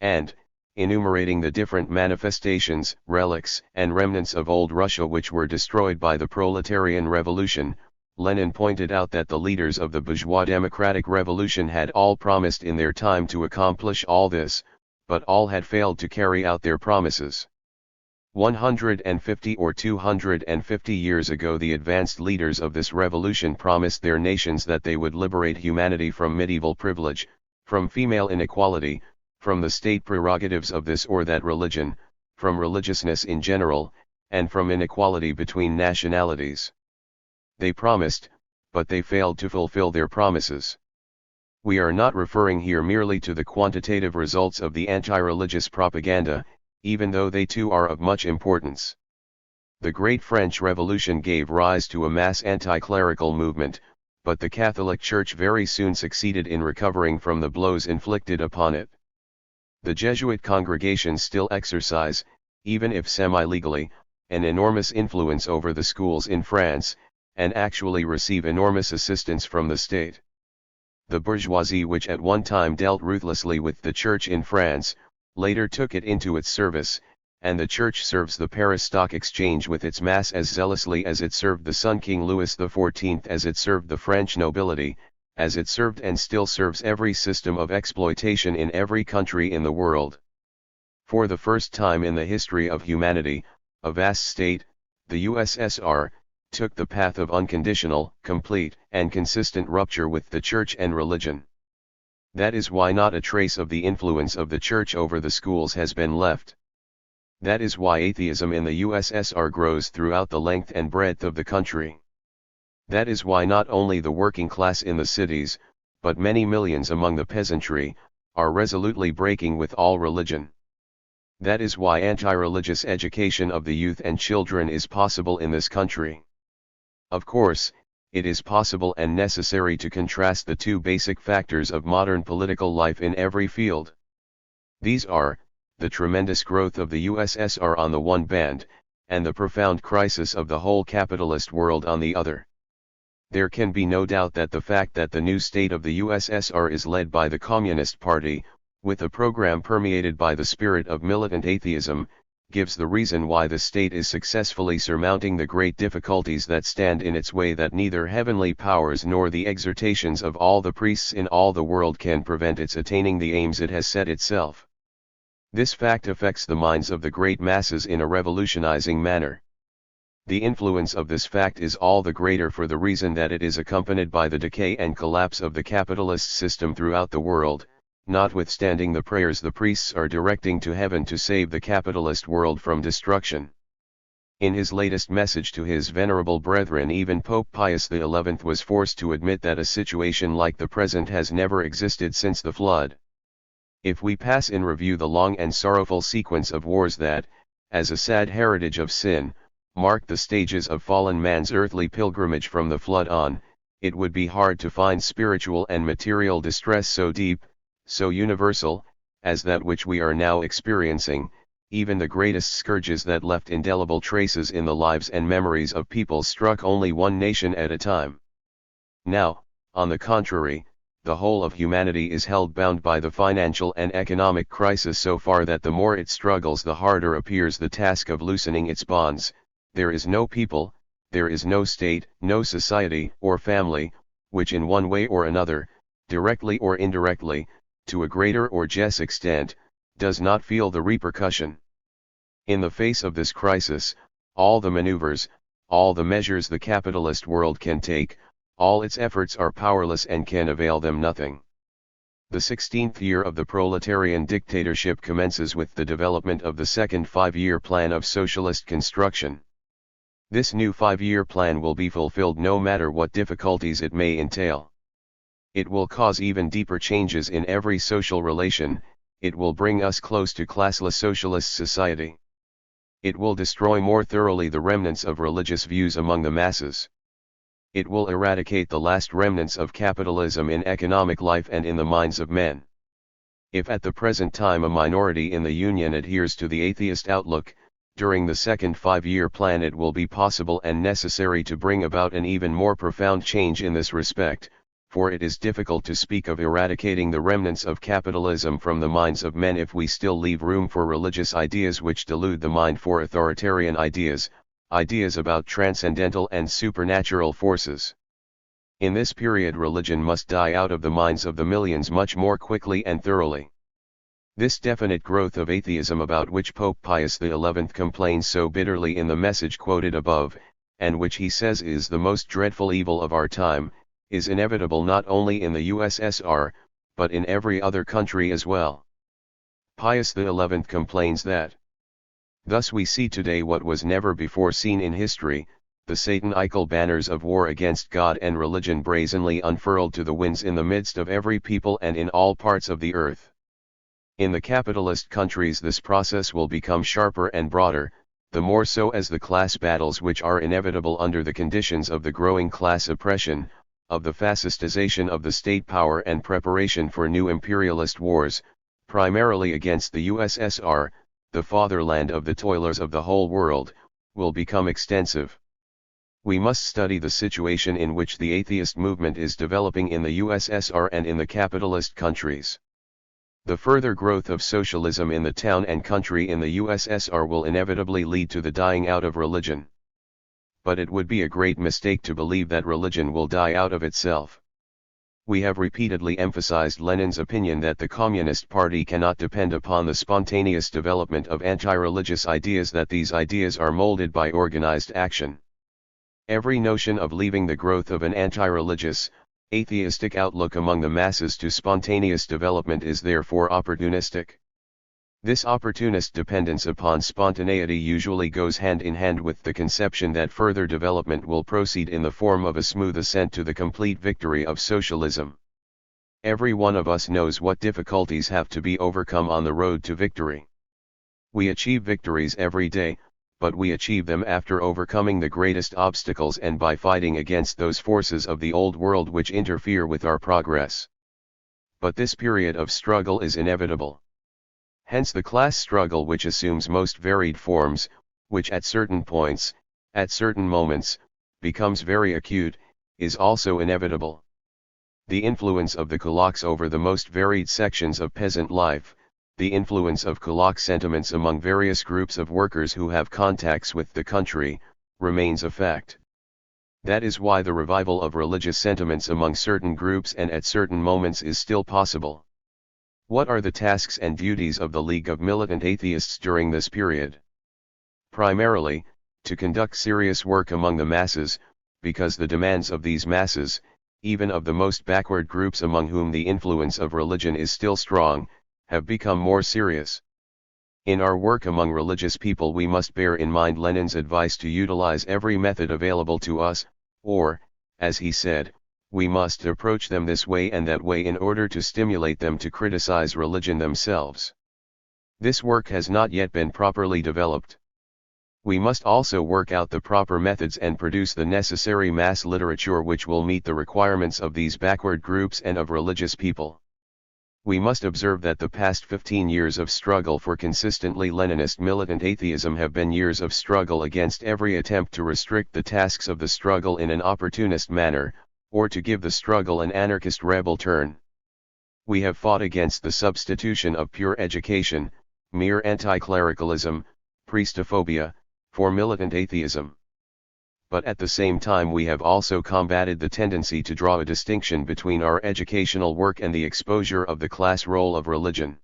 And, enumerating the different manifestations, relics, and remnants of old Russia which were destroyed by the proletarian revolution, Lenin pointed out that the leaders of the bourgeois democratic revolution had all promised in their time to accomplish all this, but all had failed to carry out their promises. 150 or 250 years ago the advanced leaders of this revolution promised their nations that they would liberate humanity from medieval privilege, from female inequality, from the state prerogatives of this or that religion, from religiousness in general, and from inequality between nationalities. They promised, but they failed to fulfill their promises. We are not referring here merely to the quantitative results of the anti-religious propaganda, even though they too are of much importance. The Great French Revolution gave rise to a mass anti-clerical movement, but the Catholic Church very soon succeeded in recovering from the blows inflicted upon it. The Jesuit congregations still exercise, even if semi-legally, an enormous influence over the schools in France, and actually receive enormous assistance from the state. The bourgeoisie, which at one time dealt ruthlessly with the Church in France, later took it into its service, and the Church serves the Paris Stock Exchange with its mass as zealously as it served the Sun King Louis XIV, as it served the French nobility, as it served and still serves every system of exploitation in every country in the world. For the first time in the history of humanity, a vast state, the USSR, took the path of unconditional, complete, and consistent rupture with the Church and religion. That is why not a trace of the influence of the Church over the schools has been left. That is why atheism in the USSR grows throughout the length and breadth of the country. That is why not only the working class in the cities, but many millions among the peasantry, are resolutely breaking with all religion. That is why anti-religious education of the youth and children is possible in this country. Of course, it is possible and necessary to contrast the two basic factors of modern political life in every field. These are, the tremendous growth of the USSR on the one hand, and the profound crisis of the whole capitalist world on the other. There can be no doubt that the fact that the new state of the USSR is led by the Communist Party, with a program permeated by the spirit of militant atheism, gives the reason why the state is successfully surmounting the great difficulties that stand in its way, that neither heavenly powers nor the exhortations of all the priests in all the world can prevent its attaining the aims it has set itself. This fact affects the minds of the great masses in a revolutionizing manner. The influence of this fact is all the greater for the reason that it is accompanied by the decay and collapse of the capitalist system throughout the world, notwithstanding the prayers the priests are directing to heaven to save the capitalist world from destruction. In his latest message to his venerable brethren, even Pope Pius XI was forced to admit that a situation like the present has never existed since the flood. If we pass in review the long and sorrowful sequence of wars that, as a sad heritage of sin, marked the stages of fallen man's earthly pilgrimage from the flood on, it would be hard to find spiritual and material distress so deep, so universal, as that which we are now experiencing. Even the greatest scourges that left indelible traces in the lives and memories of peoples struck only one nation at a time. Now, on the contrary, the whole of humanity is held bound by the financial and economic crisis so far that the more it struggles the harder appears the task of loosening its bonds. There is no people, there is no state, no society or family, which in one way or another, directly or indirectly, to a greater or less extent, does not feel the repercussion. In the face of this crisis, all the maneuvers, all the measures the capitalist world can take, all its efforts are powerless and can avail them nothing. The 16th year of the proletarian dictatorship commences with the development of the second five-year plan of socialist construction. This new five-year plan will be fulfilled no matter what difficulties it may entail. It will cause even deeper changes in every social relation. It will bring us close to classless socialist society. It will destroy more thoroughly the remnants of religious views among the masses. It will eradicate the last remnants of capitalism in economic life and in the minds of men. If at the present time a minority in the Union adheres to the atheist outlook, during the second five-year plan it will be possible and necessary to bring about an even more profound change in this respect, for it is difficult to speak of eradicating the remnants of capitalism from the minds of men if we still leave room for religious ideas which delude the mind, for authoritarian ideas, ideas about transcendental and supernatural forces. In this period religion must die out of the minds of the millions much more quickly and thoroughly. This definite growth of atheism about which Pope Pius XI complains so bitterly in the message quoted above, and which he says is the most dreadful evil of our time, is inevitable not only in the USSR, but in every other country as well. Pius XI complains that, "Thus we see today what was never before seen in history, the satanical banners of war against God and religion brazenly unfurled to the winds in the midst of every people and in all parts of the earth. In the capitalist countries this process will become sharper and broader, the more so as the class battles which are inevitable under the conditions of the growing class oppression, of the fascistization of the state power and preparation for new imperialist wars, primarily against the USSR, the fatherland of the toilers of the whole world, will become extensive. We must study the situation in which the atheist movement is developing in the USSR and in the capitalist countries. The further growth of socialism in the town and country in the USSR will inevitably lead to the dying out of religion. But it would be a great mistake to believe that religion will die out of itself. We have repeatedly emphasized Lenin's opinion that the Communist Party cannot depend upon the spontaneous development of anti-religious ideas, that these ideas are molded by organized action. Every notion of leaving the growth of an anti-religious, atheistic outlook among the masses to spontaneous development is therefore opportunistic. This opportunist dependence upon spontaneity usually goes hand in hand with the conception that further development will proceed in the form of a smooth ascent to the complete victory of socialism. Every one of us knows what difficulties have to be overcome on the road to victory. We achieve victories every day, but we achieve them after overcoming the greatest obstacles and by fighting against those forces of the old world which interfere with our progress. But this period of struggle is inevitable. Hence the class struggle, which assumes most varied forms, which at certain points, at certain moments, becomes very acute, is also inevitable. The influence of the kulaks over the most varied sections of peasant life, the influence of kulak sentiments among various groups of workers who have contacts with the country, remains a fact. That is why the revival of religious sentiments among certain groups and at certain moments is still possible. What are the tasks and duties of the League of Militant Atheists during this period? Primarily, to conduct serious work among the masses, because the demands of these masses, even of the most backward groups among whom the influence of religion is still strong, have become more serious. In our work among religious people we must bear in mind Lenin's advice to utilize every method available to us, or, as he said, we must approach them this way and that way in order to stimulate them to criticize religion themselves. This work has not yet been properly developed. We must also work out the proper methods and produce the necessary mass literature which will meet the requirements of these backward groups and of religious people. We must observe that the past 15 years of struggle for consistently Leninist militant atheism have been years of struggle against every attempt to restrict the tasks of the struggle in an opportunist manner, or to give the struggle an anarchist rebel turn. We have fought against the substitution of pure education, mere anti-clericalism, priestophobia, for militant atheism. But at the same time we have also combated the tendency to draw a distinction between our educational work and the exposure of the class role of religion.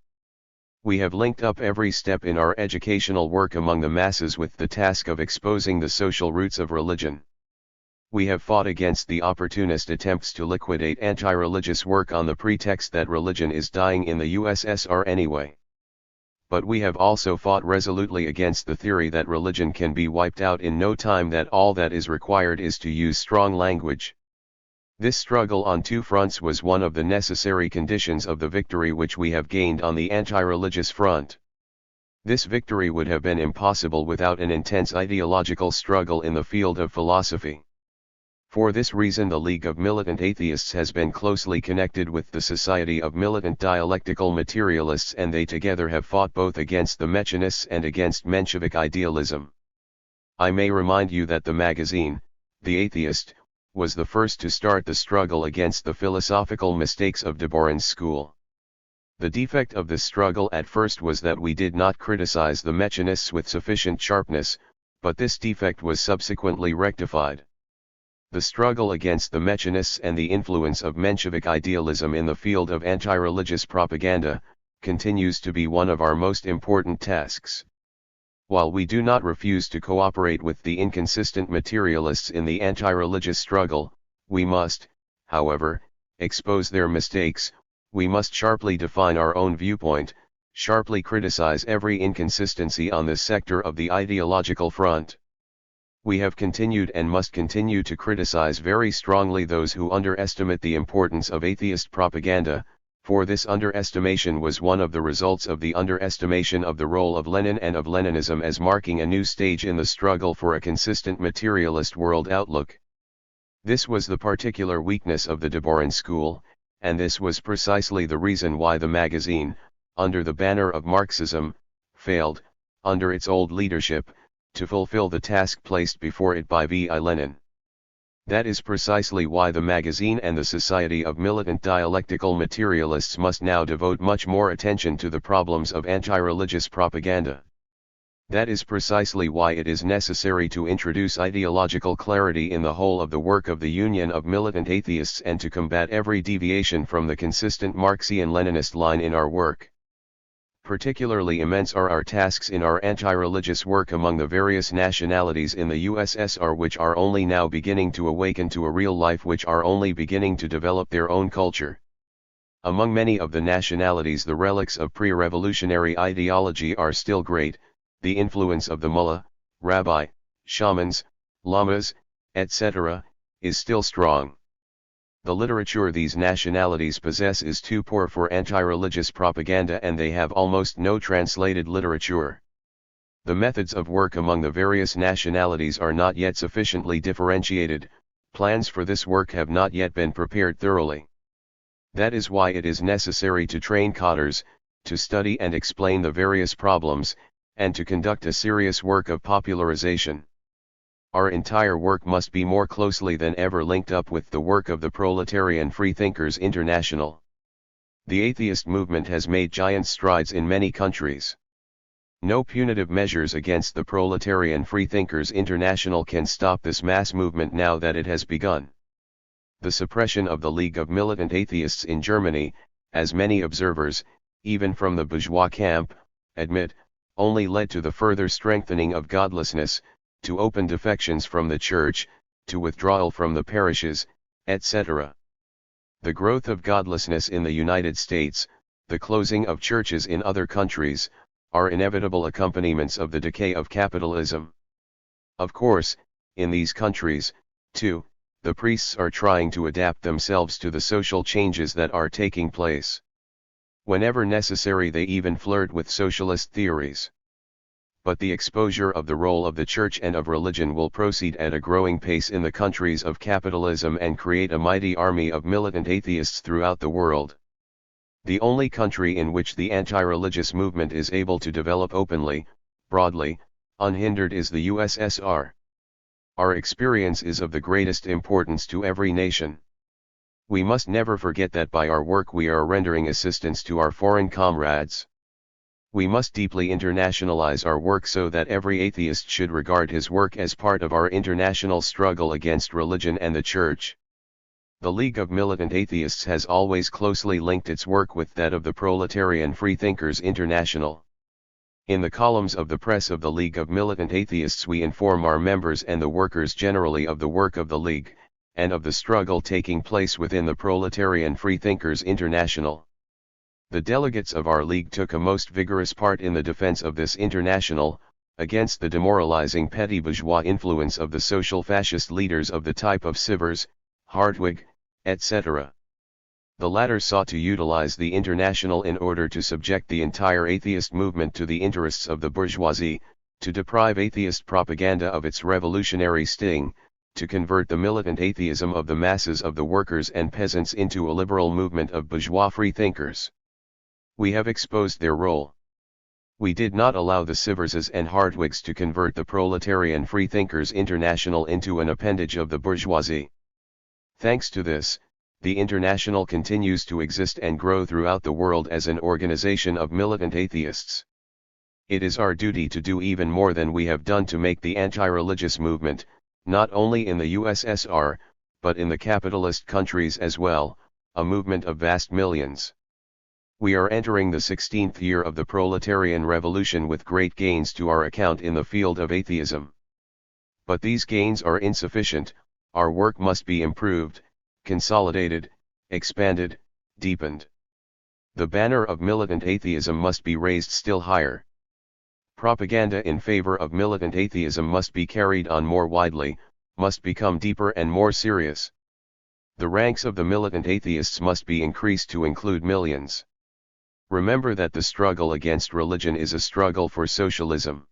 We have linked up every step in our educational work among the masses with the task of exposing the social roots of religion. We have fought against the opportunist attempts to liquidate anti-religious work on the pretext that religion is dying in the USSR anyway. But we have also fought resolutely against the theory that religion can be wiped out in no time, that all that is required is to use strong language. This struggle on two fronts was one of the necessary conditions of the victory which we have gained on the anti-religious front. This victory would have been impossible without an intense ideological struggle in the field of philosophy. For this reason the League of Militant Atheists has been closely connected with the Society of Militant Dialectical Materialists, and they together have fought both against the Mechanists and against Menshevik idealism. I may remind you that the magazine, The Atheist, was the first to start the struggle against the philosophical mistakes of Deborin's school. The defect of this struggle at first was that we did not criticize the Mechanists with sufficient sharpness, but this defect was subsequently rectified. The struggle against the Mechanists and the influence of Menshevik idealism in the field of anti-religious propaganda, continues to be one of our most important tasks. While we do not refuse to cooperate with the inconsistent materialists in the anti-religious struggle, we must, however, expose their mistakes. We must sharply define our own viewpoint, sharply criticize every inconsistency on this sector of the ideological front. We have continued and must continue to criticize very strongly those who underestimate the importance of atheist propaganda, for this underestimation was one of the results of the underestimation of the role of Lenin and of Leninism as marking a new stage in the struggle for a consistent materialist world outlook. This was the particular weakness of the Deborin school, and this was precisely the reason why the magazine, under the banner of Marxism, failed, under its old leadership, to fulfill the task placed before it by V.I. Lenin. That is precisely why the magazine and the Society of Militant Dialectical Materialists must now devote much more attention to the problems of anti-religious propaganda. That is precisely why it is necessary to introduce ideological clarity in the whole of the work of the Union of Militant Atheists and to combat every deviation from the consistent Marxian-Leninist line in our work. Particularly immense are our tasks in our anti-religious work among the various nationalities in the USSR, which are only now beginning to awaken to a real life, which are only beginning to develop their own culture. Among many of the nationalities the relics of pre-revolutionary ideology are still great. The influence of the mullah, rabbi, shamans, lamas, etc., is still strong. The literature these nationalities possess is too poor for anti-religious propaganda, and they have almost no translated literature. The methods of work among the various nationalities are not yet sufficiently differentiated, plans for this work have not yet been prepared thoroughly. That is why it is necessary to train cadres, to study and explain the various problems, and to conduct a serious work of popularization. Our entire work must be more closely than ever linked up with the work of the Proletarian Freethinkers International. The atheist movement has made giant strides in many countries. No punitive measures against the Proletarian Freethinkers International can stop this mass movement now that it has begun. The suppression of the League of Militant Atheists in Germany, as many observers, even from the bourgeois camp, admit, only led to the further strengthening of godlessness, to open defections from the church, to withdrawal from the parishes, etc. The growth of godlessness in the United States, the closing of churches in other countries, are inevitable accompaniments of the decay of capitalism. Of course, in these countries, too, the priests are trying to adapt themselves to the social changes that are taking place. Whenever necessary, they even flirt with socialist theories. But the exposure of the role of the church and of religion will proceed at a growing pace in the countries of capitalism and create a mighty army of militant atheists throughout the world. The only country in which the anti-religious movement is able to develop openly, broadly, unhindered is the USSR. Our experience is of the greatest importance to every nation. We must never forget that by our work we are rendering assistance to our foreign comrades. We must deeply internationalize our work so that every atheist should regard his work as part of our international struggle against religion and the Church. The League of Militant Atheists has always closely linked its work with that of the Proletarian Freethinkers International. In the columns of the press of the League of Militant Atheists we inform our members and the workers generally of the work of the League, and of the struggle taking place within the Proletarian Freethinkers International. The delegates of our League took a most vigorous part in the defense of this international, against the demoralizing petty bourgeois influence of the social fascist leaders of the type of Sivers, Hartwig, etc. The latter sought to utilize the international in order to subject the entire atheist movement to the interests of the bourgeoisie, to deprive atheist propaganda of its revolutionary sting, to convert the militant atheism of the masses of the workers and peasants into a liberal movement of bourgeois freethinkers. We have exposed their role. We did not allow the Siverses and Hartwigs to convert the Proletarian Freethinkers International into an appendage of the bourgeoisie. Thanks to this, the International continues to exist and grow throughout the world as an organization of militant atheists. It is our duty to do even more than we have done to make the anti-religious movement, not only in the USSR, but in the capitalist countries as well, a movement of vast millions. We are entering the 16th year of the proletarian revolution with great gains to our account in the field of atheism. But these gains are insufficient. Our work must be improved, consolidated, expanded, deepened. The banner of militant atheism must be raised still higher. Propaganda in favor of militant atheism must be carried on more widely, must become deeper and more serious. The ranks of the militant atheists must be increased to include millions. Remember that the struggle against religion is a struggle for socialism.